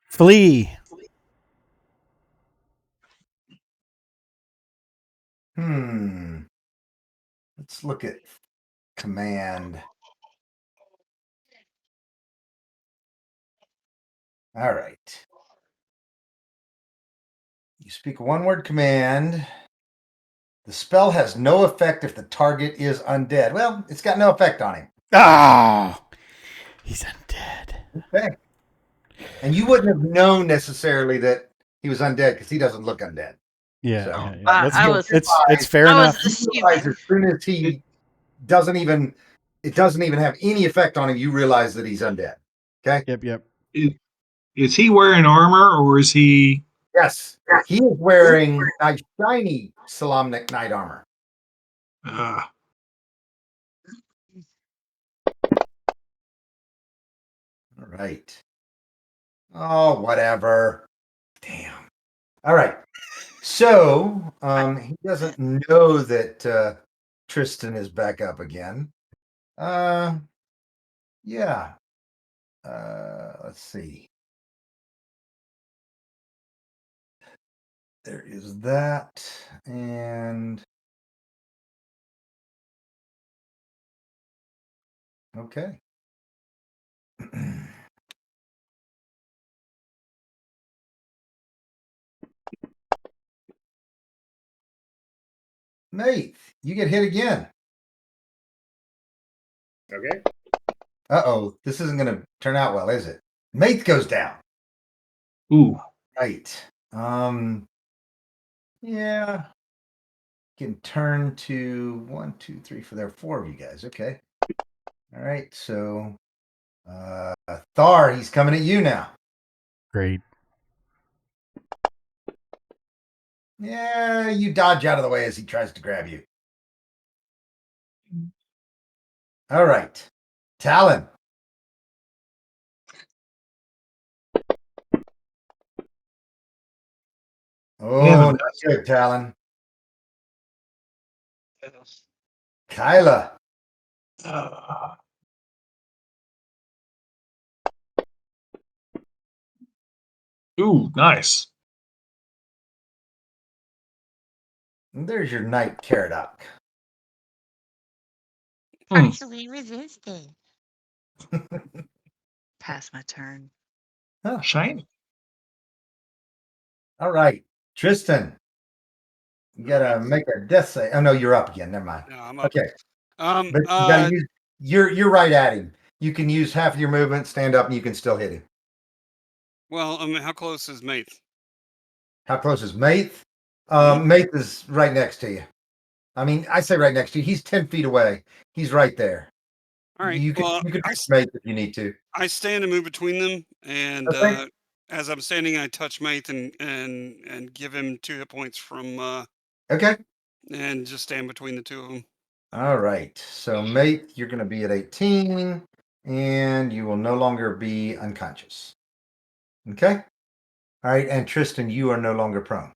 Flee. Let's look at command. All right. You speak a one-word command. The spell has no effect if the target is undead. Well, it's got no effect on him. Oh, he's undead. Okay. And you wouldn't have known necessarily that he was undead because he doesn't look undead. Yeah, So, yeah. I was- It's fair I enough. was You realize as soon as he doesn't even have any effect on him, you realize that he's undead. Okay. Yep. Is he wearing armor or is he? Yes. He is wearing a shiny Solamnic knight armor. All right. Oh, whatever. Damn. All right. So he doesn't know that Tristan is back up again. Yeah. Let's see. There is that, and okay. Nate, you get hit again. Okay. Uh-oh, this isn't going to turn out well, is it? Mate goes down. Ooh. Right. Yeah. Can turn to 1, 2, 3 for there are 4 of you guys. Okay. All right. So Thar, he's coming at you now. Great. Yeah, you dodge out of the way as he tries to grab you. All right. Talon. Oh, not good, Talon. Kyla. Ooh, nice. And there's your knight, Caradoc. Partially resisted. Pass my turn. Oh, shiny. All right. Tristan. You gotta make a death save. Oh no, you're up again. Never mind. No, I'm up. Okay. But you gotta use, you're right at him. You can use half of your movement, stand up, and you can still hit him. Well, how close is Mate? How close is Maith? Maith is right next to you. I mean, I say right next to you. He's 10 feet away. He's right there. All right. You can reach Maith if you need to. I stand and move between them, and Okay. as I'm standing, I touch Mate and give him 2 hit points from. Okay. And just stand between the two of them. All right. So, Maith, you're going to be at 18, and you will no longer be unconscious. Okay. All right. And Tristan, you are no longer prone.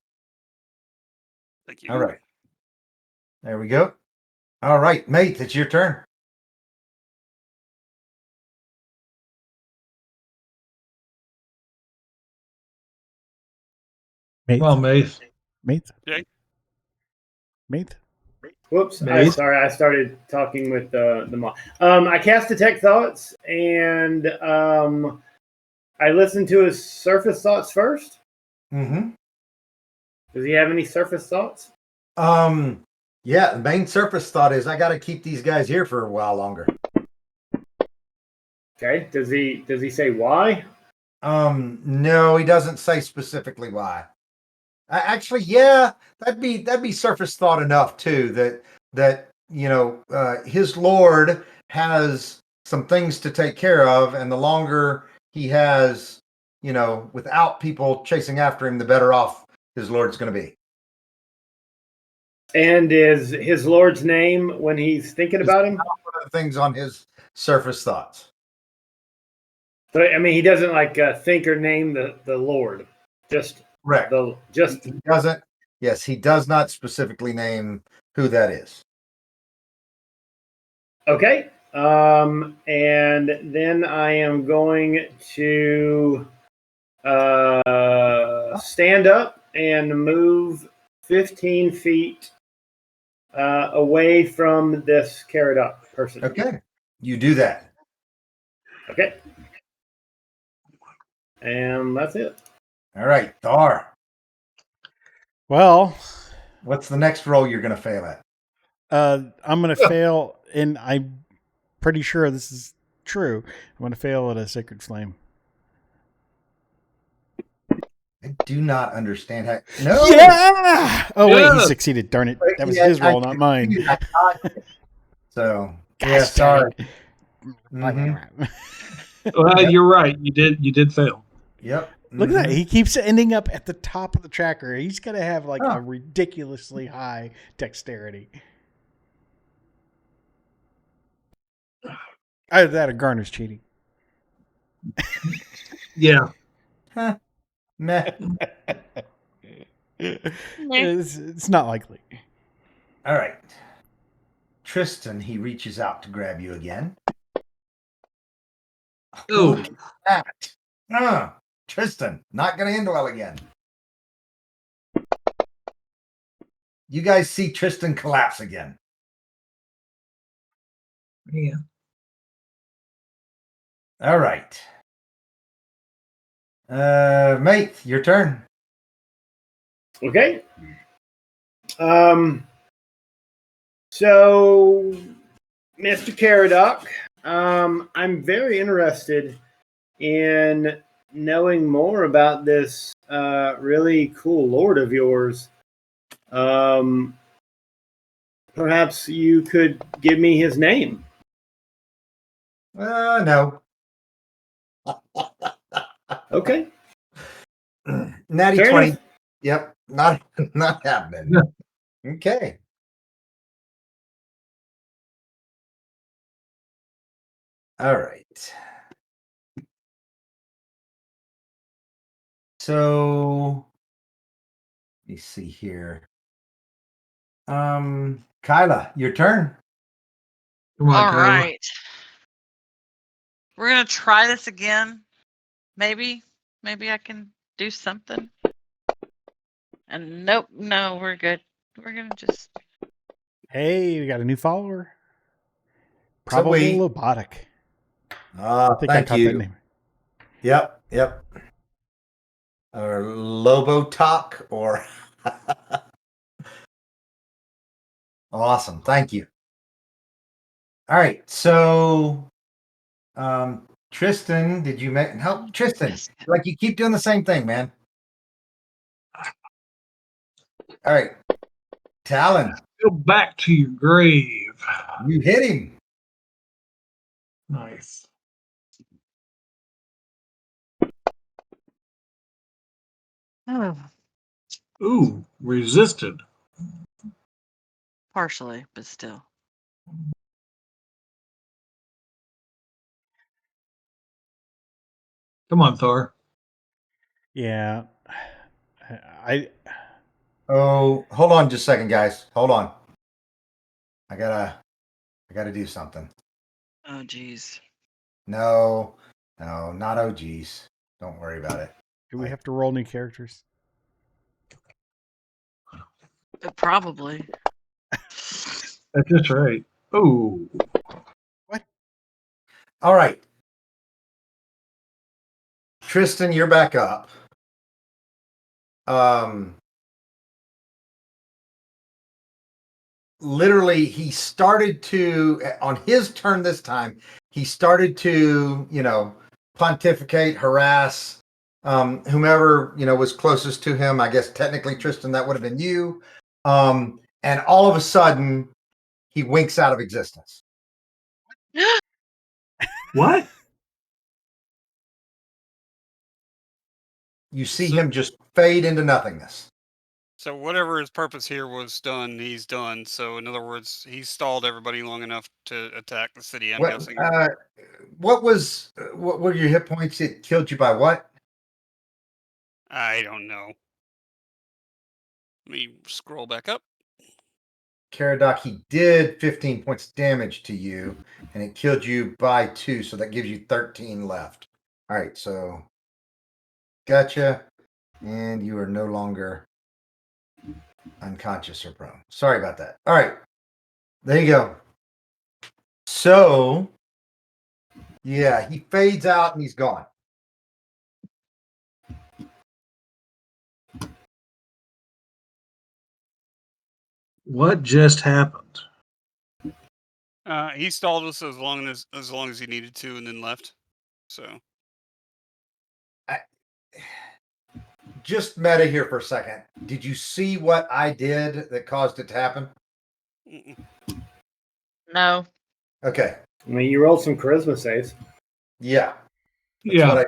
Thank you. All right. There we go. All right, Maith, it's your turn. Mate. Well, Maith. Mate. Okay. Mate. Whoops. Mace? I started talking with the mod. I cast Detect Thoughts, and I listened to his surface thoughts first. Mm-hmm. Does he have any surface thoughts? Yeah, the main surface thought is I got to keep these guys here for a while longer. Okay. Does he say why? No, he doesn't say specifically why. Actually, yeah, that'd be surface thought enough too. That his lord has some things to take care of, and the longer he has, without people chasing after him, the better off his lord's going to be. And is his lord's name when he's thinking about him? One of the things on his surface thoughts. So I mean, he doesn't think or name the lord. Just Correct. Just He doesn't. Yes, he does not specifically name who that is. okay. And then I am going to stand up and move 15 feet away from this Caradoc person. Okay, you do that. Okay. And that's it. All right, Thor. Well, What's the next roll you're going to fail at? I'm going to fail, and I'm pretty sure this is true. I'm going to fail at a Sacred Flame. I do not understand how. No. Yeah! Oh, wait, he Yes. succeeded. Darn it. That was Yeah, his roll, not mine. So, Gosh, yeah, sorry. darn it. Well, Yep. you're right. You did fail. Yep. Look at that. Mhm. He keeps ending up at the top of the tracker. He's going to have like Huh. a ridiculously high dexterity. Either that or Garner's cheating. Yeah. Huh. Meh. It's not likely. All right. Tristan, he reaches out to grab you again. Oh, Look at that. Tristan, not going to end well again. You guys see Tristan collapse again. yeah. All right. Mate, your turn. Okay. So, Mr. Caradoc, I'm very interested in knowing more about this really cool lord of yours. Perhaps you could give me his name. No. Okay. Natty Fair 20. enough. Yep. Not happening. Okay. All right. So let me see here. Kyla, your turn. Come on, All Kyla. right. We're gonna try this again. Maybe I can do something. And nope, no, we're good. We're gonna just Hey, we got a new follower. So Probable we. Lobotic. I think I Thank caught you. that name. Yep. Or Lobo Talk or awesome. Thank you. All right. So Tristan, did you make help Tristan? Like you keep doing the same thing, man. All right. Talon, Go back to your grave. you hit him. Nice. Ooh, resisted. partially, but still. Come on, Thor. Yeah. I Oh, hold on just a second, guys. Hold on. I gotta do something. Oh geez. No, not OGs. Don't worry about it. do we have to roll new characters? Probably. That's just right. Oh, All right. Tristan, you're back up. Literally, he started to, on his turn this time, he started to, pontificate, harass whomever, was closest to him. I guess technically, Tristan, that would have been you. And all of a sudden, he winks out of existence. what? You see him just fade into nothingness. So whatever his purpose here was done, he's done. So in other words, he stalled everybody long enough to attack the city. I'm guessing. What were your hit points? It killed you by what? I don't know. Let me scroll back up. Caradoc, he did 15 points damage to you, and it killed you by 2, so that gives you 13 left. All right, so gotcha, and you are no longer unconscious or prone. Sorry about that. All right, there you go. So, yeah, he fades out and he's gone. What just happened? He stalled us as long as he needed to, and then left. So Just meta here for a second. Did you see what I did that caused it to happen? No. Okay. I mean, you rolled some charisma saves. Yeah. That's Yeah. what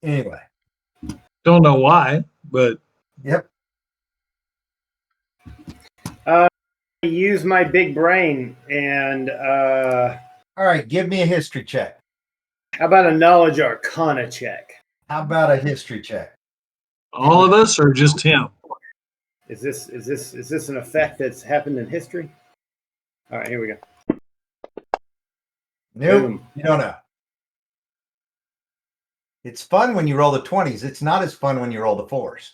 Anyway. Don't know why, but Yep. Use my big brain and All right, give me a history check. how about a knowledge arcana check? How about a history check? all of us or just him? Is this an effect that's happened in history? All right, here we go. Nope. Boom. You don't know. It's fun when you roll the 20s. It's not as fun when you roll the 4s.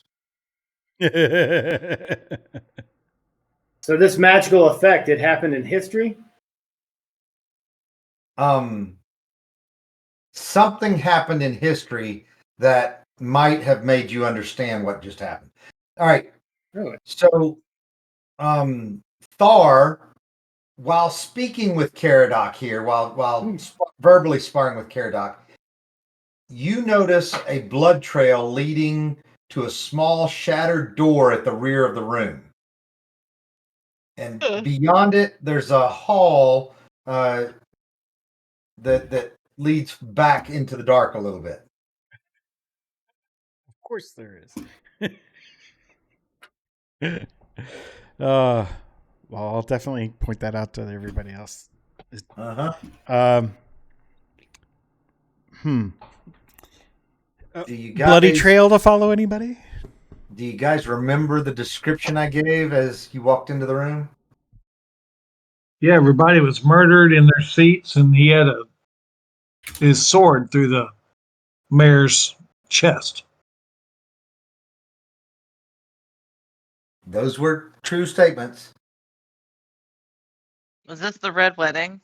So this magical effect, it happened in history? Something happened in history that might have made you understand what just happened. All right. Really? So, Thar, while speaking with Caradoc here, while verbally sparring with Caradoc, you notice a blood trail leading to a small shattered door at the rear of the room. And beyond it, there's a hall that leads back into the dark a little bit. Of course there is. Well, I'll definitely point that out to everybody else. Do you guys, bloody trail to follow anybody? Do you guys remember the description I gave as you walked into the room? Yeah, everybody was murdered in their seats, and he had his sword through the mayor's chest. Those were true statements. Was this the Red Wedding?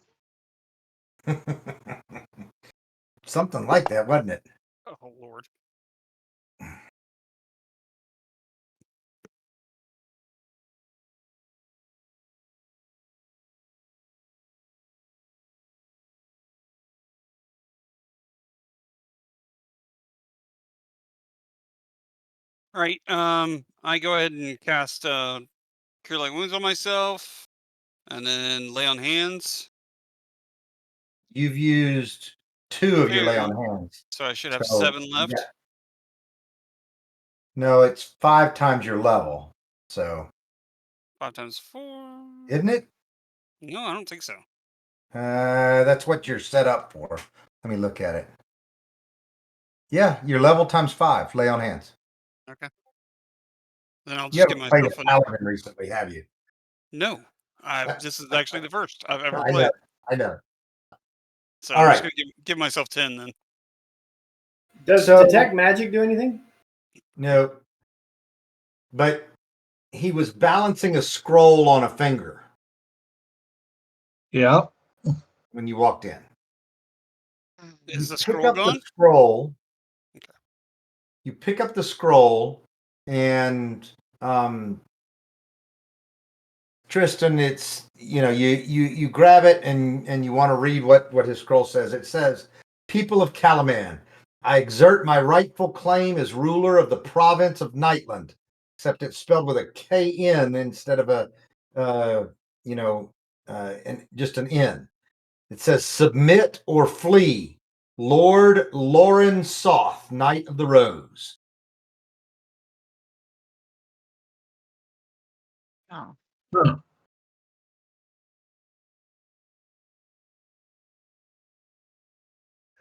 Something like that, wasn't it? oh Lord. All right. I go ahead and cast Cure Light Wounds on myself, and then lay on hands. You've used 2 of your lay on hands. So I should have So, 7 left. yeah. No, it's 5 times your level. So 5 times 4. isn't it? No, I don't think so. That's what you're set up for. Let me look at it. Yeah, your level times 5. Lay on hands. Okay. Then I'll You just give haven't played myself a paladin recently, have you? No. This is actually the first I've ever I played. know. I know. So All I'm right. just gonna give myself 10 then. Does So- detect magic do anything? No. but he was balancing a scroll on a finger Yeah. when you walked in. Is the Pick scroll up gone? the scroll. Okay. You pick up the scroll, and Tristan, it's you grab it and you want to read what his scroll says. It says, "People of Calaman, I exert my rightful claim as ruler of the province of Nightland," except it's spelled with a K-N instead of a and just an N. It says, "Submit or flee, Lord Lauren Soth, Knight of the Rose." Oh. Huh.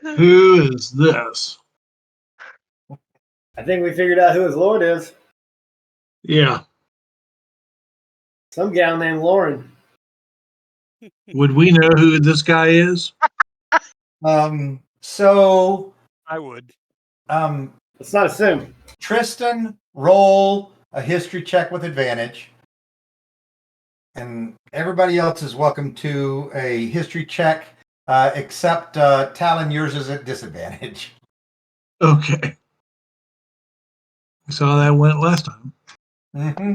Who is this? I think we figured out who his lord is. Yeah. Some gal named Lauren. Would we know who this guy is? So I would. Let's not assume. Tristan, roll a history check with advantage. And everybody else is welcome to a history check, except Talon, yours is at disadvantage. Okay. We saw how that went last time. Mm-hmm.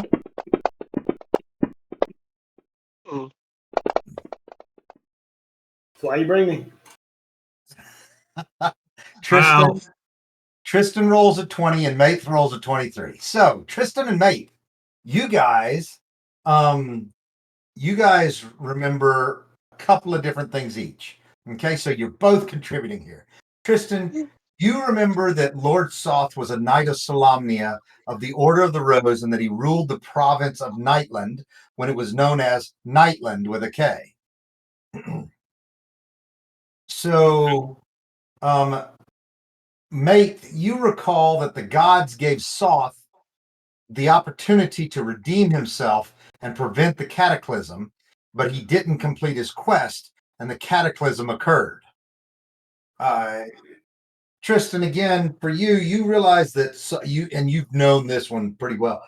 That's why you bring me. Tristan, Wow. Tristan rolls a 20 and Maith rolls a 23. So Tristan and Maith, you guys remember a couple of different things each. Okay, so you're both contributing here. Tristan, you remember that Lord Soth was a knight of Solamnia of the Order of the Rose, and that he ruled the province of Nightland when it was known as Nightland with a K. So, Mate, you recall that the gods gave Soth the opportunity to redeem himself and prevent the cataclysm, but he didn't complete his quest, and the cataclysm occurred. Tristan, again, for you, you realize that you've known this one pretty well,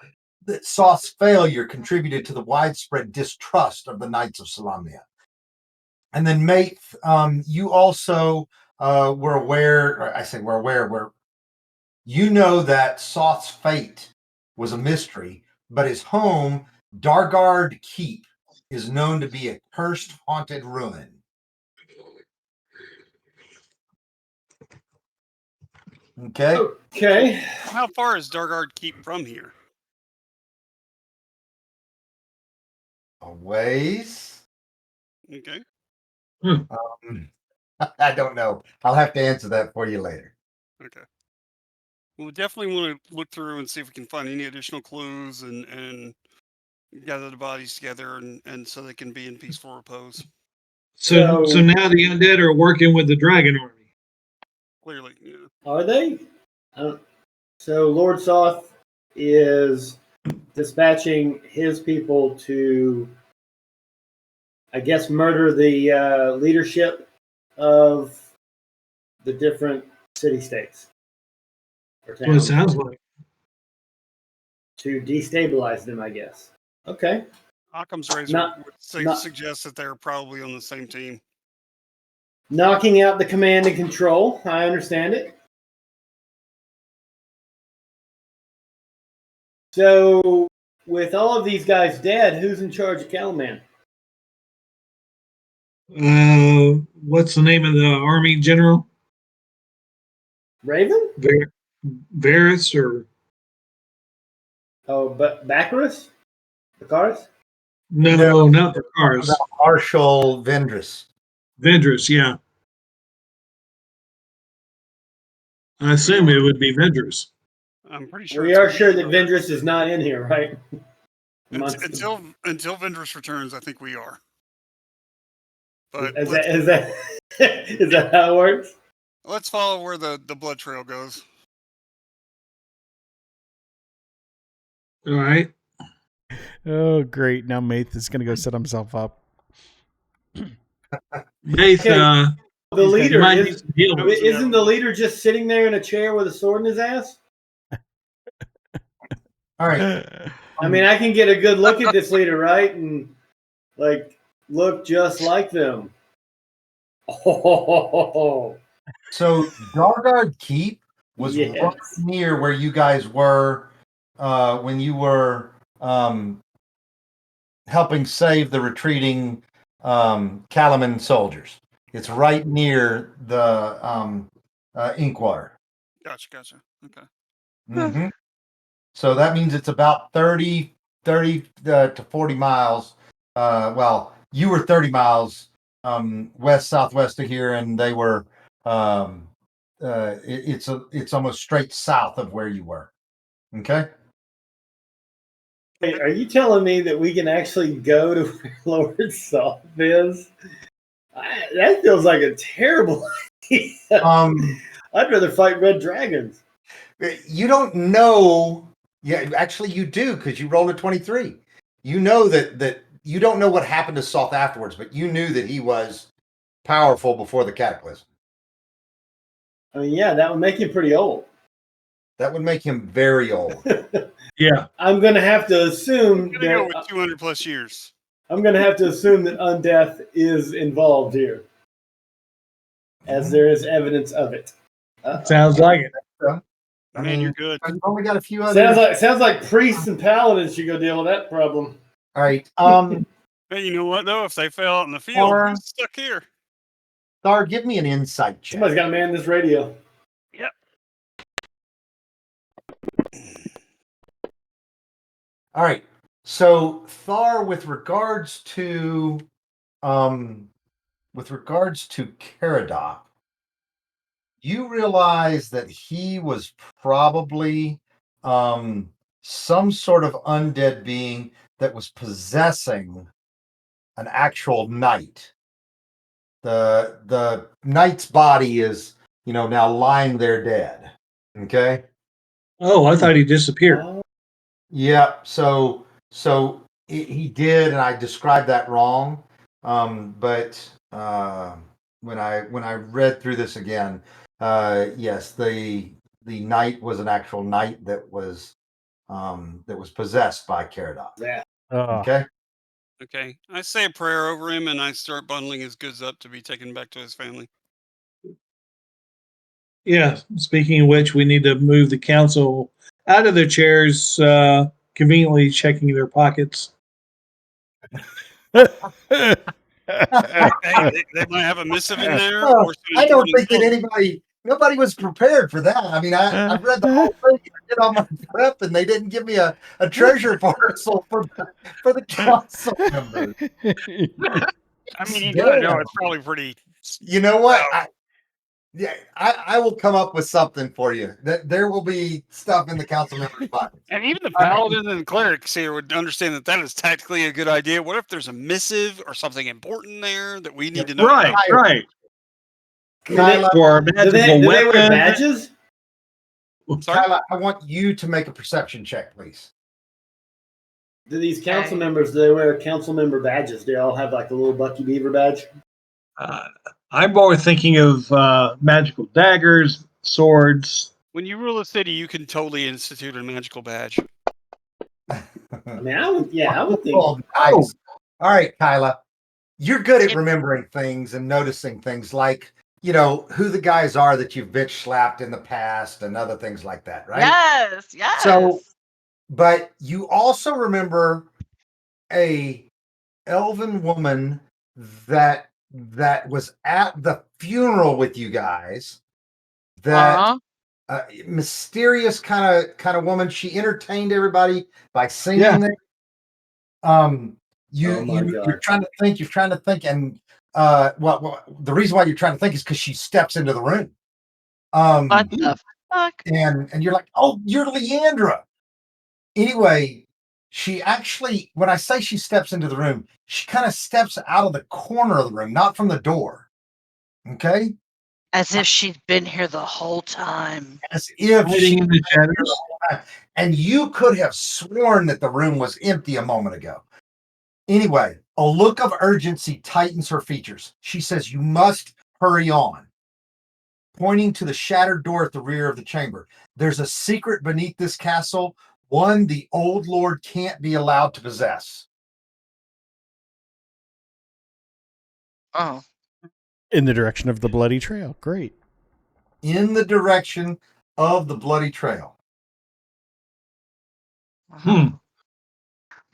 that Soth's failure contributed to the widespread distrust of the Knights of Solamnia. And then, Mate, you also were aware, or I say we're aware, where you know that Soth's fate was a mystery, but his home, Dargard Keep, is known to be a cursed, haunted ruin. Okay. Okay. How far is Dargard Keep from here? A ways. Okay. I don't know. I'll have to answer that for you later. Okay. We'll definitely want to look through and see if we can find any additional clues and gather the bodies together and so they can be in peaceful repose. So So- now the undead are working with the dragon army. Clearly, yeah. Are they? So Lord Soth is dispatching his people to, I guess, murder the leadership of the different city-states or That's what it towns sounds like. to destabilize them, I guess. Okay. Occam's razor Not- would not- suggest that they're probably on the same team. Knocking out the command and control. I understand it. So, with all of these guys dead, who's in charge of Calaman? What's the name of the army general? Raven? Varys or Oh, but Bakaris? Bakaris? no, not the cars. Marshal Vendrus. Vendrus, yeah. I assume it would be Vendrus. I'm pretty sure We it's are sure that Wheelwatch. Vendrus is not in here, right? Until Vendrus returns, I think we are. But Is that is that how it works? let's follow where the blood trail goes. All right. Oh, great. Now Maith is going to go set himself up. Mace, Okay. The you leader might need some healing. isn't the leader just sitting there in a chair with a sword in his ass? All right. I mean, I can get a good look at this leader, right? And like look just like them. Oh, So Dargard Keep was yes. right near where you guys were when you were helping save the retreating Kalaman soldiers. It's right near the Inkwater. Gotcha. Okay. Mm-hmm. So that means it's about 30 to 40 miles. Well, you were 30 miles west southwest of here, and they were it's almost straight south of where you were. Okay. Wait, are you telling me that we can actually go to where Lord Salt is? That feels like a terrible idea. I'd rather fight red dragons. You don't know. Yeah, actually, you do because you rolled a 23. You know that you don't know what happened to Salt afterwards, but you knew that he was powerful before the cataclysm. I mean, yeah, that would make him pretty old. That would make him very old. Yeah. I'm going to have to assume I'm gonna go that with 200 plus years. I'm going to have to assume that undeath is involved here, as there is evidence of it. Sounds like it. I Man, mean, you're good. you've only got a few other. Sounds like priests and paladins should go deal with that problem. All right. Hey, you know what though? If they fell out in the field, Or- we're stuck here. Thar, give me an insight check. Somebody's got to man this radio. Yep. All right. So Thar, with regards to Caradoc, you realize that he was probably some sort of undead being that was possessing an actual knight. The knight's body is, now lying there dead. Okay. Oh, I thought he disappeared. Yeah. So he did, and I described that wrong. But when I read through this again, yes, the knight was an actual knight that was possessed by Caradoc. Yeah. Okay. Okay. I say a prayer over him and I start bundling his goods up to be taken back to his family. Yeah. Speaking of which, we need to move the council out of their chairs, conveniently checking their pockets. Hey, they might have a missive in there. Well, or some I don't important think that info. nobody was prepared for that. I mean, I've read the whole thing. I did all my prep, and they didn't give me a treasure parcel for the council members. I mean, you gotta know Damn. it's probably pretty. You know what? I will come up with something for you. There will be stuff in the council members' pockets. And even the paladin and clerics here would understand that is tactically a good idea. What if there's a missive or something important there that we need to know? Right, about? right. Kyla, For a Do magical they wear weapon. badges? Sorry? Kyla, I want you to make a perception check, please. Do these council members, do they wear council member badges? Do they all have like a little Bucky Beaver badge? I'm more thinking of magical daggers, swords. When you rule a city, you can totally institute a magical badge. I mean, I would think. Oh, nice. All right, Kyla, you're good at remembering things and noticing things like, who the guys are that you've bitch slapped in the past and other things like that, right? Yes. So, but you also remember a elven woman that was at the funeral with you guys. That mysterious kind of woman. She entertained everybody by singing. You're trying to think, and well, the reason why you're trying to think is because she steps into the room. What the fuck? And you're like, oh, you're Leandra. Anyway, she actually, when I say she steps into the room, she kind of steps out of the corner of the room, not from the door. Okay? As if she'd been here the whole time. As if Hiding in the shadows. And you could have sworn that the room was empty a moment ago. Anyway, a look of urgency tightens her features. She says, you must hurry on. Pointing to the shattered door at the rear of the chamber. There's a secret beneath this castle one the old Lord can't be allowed to possess. Oh. In the direction of the bloody trail. Great. In the direction of the bloody trail. Hmm.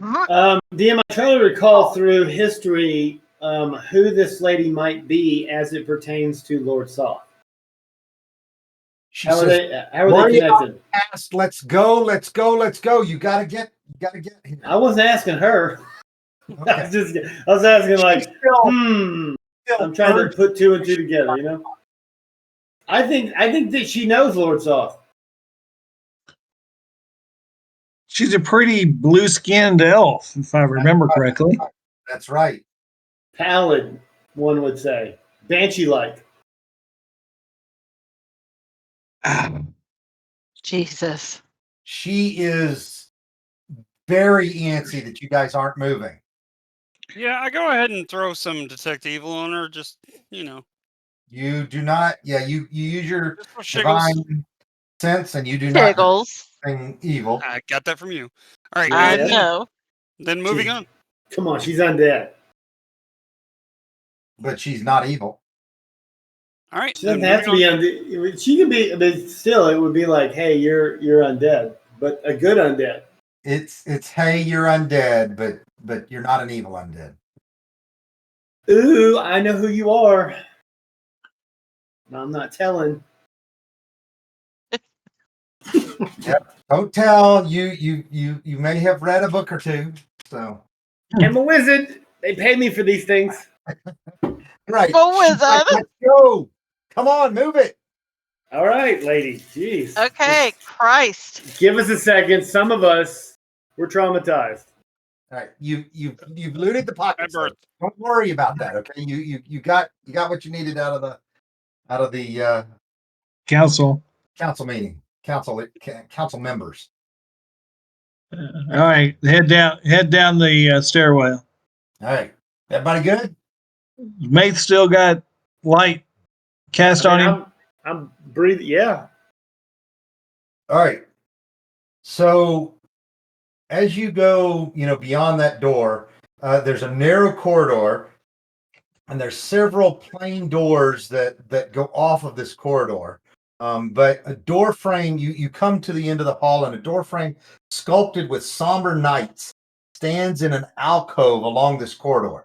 DM, I try to recall through history who this lady might be as it pertains to Lord Soth. She How are says, they connected? Past, let's go. You gotta get here. I wasn't asking her. Okay. I was asking like, Still I'm trying to put two and two together, you know? I think that she knows Lord Soth. She's a pretty blue-skinned elf, if I remember correctly. That's right. Pallid, one would say. Banshee-like. Jesus. She is very antsy that you guys aren't moving. Yeah, I go ahead and throw some detect evil on her. Just You do not. Yeah, you use your just for shiggles. divine sense, and you do not do Shiggles. anything evil. I got that from you. All right, Yeah. I and know. then moving on. Come on, she's undead. But she's not evil. All right, She doesn't have to be undead. She can be, but still, it would be like, hey, you're undead, but a good undead. It's hey, you're undead, but you're not an evil undead. Ooh, I know who you are. I'm not telling. Yep. Don't tell. You may have read a book or two. So I'm a wizard. They pay me for these things. right. I'm a wizard. Let's go. Come on, move it. All right, lady. Jeez. Okay, Christ. Give us a second. Some of us were traumatized. All right. You've looted the pockets. birth. Don't worry about that. Okay. You got what you needed out of the Council. council meeting. Council members. All right, head down the stairwell. All right. Everybody good? Maith still got light cast on him. I'm breathing. Yeah. All right. So as you go, beyond that door, there's a narrow corridor, and there's several plain doors that go off of this corridor. But a door frame, you come to the end of the hall, and a door frame sculpted with somber knights stands in an alcove along this corridor.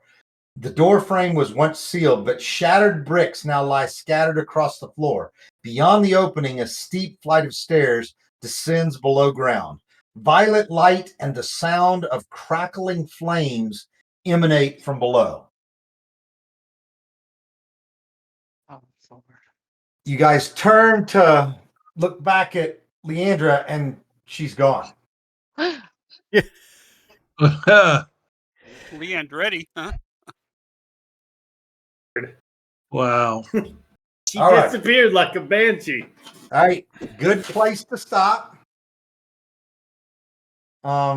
The door frame was once sealed, but shattered bricks now lie scattered across the floor. Beyond the opening, a steep flight of stairs descends below ground. Violet light and the sound of crackling flames emanate from below. Oh, Lord. You guys turn to look back at Leandra, and she's gone. Leandretti, huh? Wow. She All right. disappeared like a banshee. All right, good place to stop. I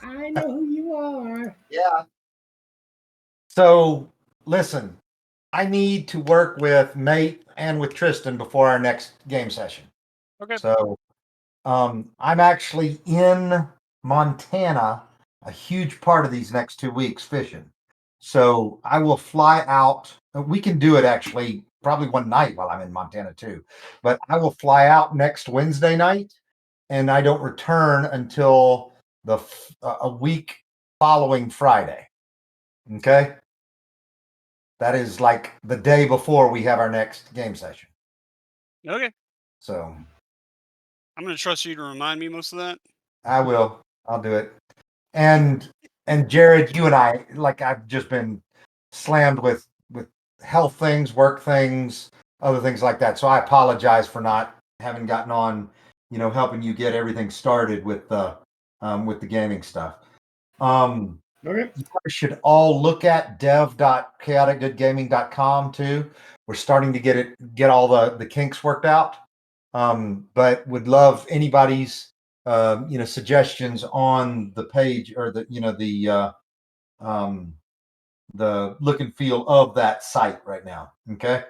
know who you are. Yeah. So listen, I need to work with Nate and with Tristan before our next game session. Okay. So I'm actually in Montana a huge part of these next 2 weeks fishing. So I will fly out. We can do it actually probably one night while I'm in Montana too. But I will fly out next Wednesday night, and I don't return until a week following Friday. Okay? That is like the day before we have our next game session. Okay. So I'm going to trust you to remind me most of that. I will. I'll do it. And Jared, you and I, like, I've just been slammed with health things, work things, other things like that. So I apologize for not having gotten on, helping you get everything started with the gaming stuff. Okay. You guys should all look at dev.chaoticgoodgaming.com too. We're starting to get all the kinks worked out. But would love anybody's suggestions on the page, or the look and feel of that site right now. Okay.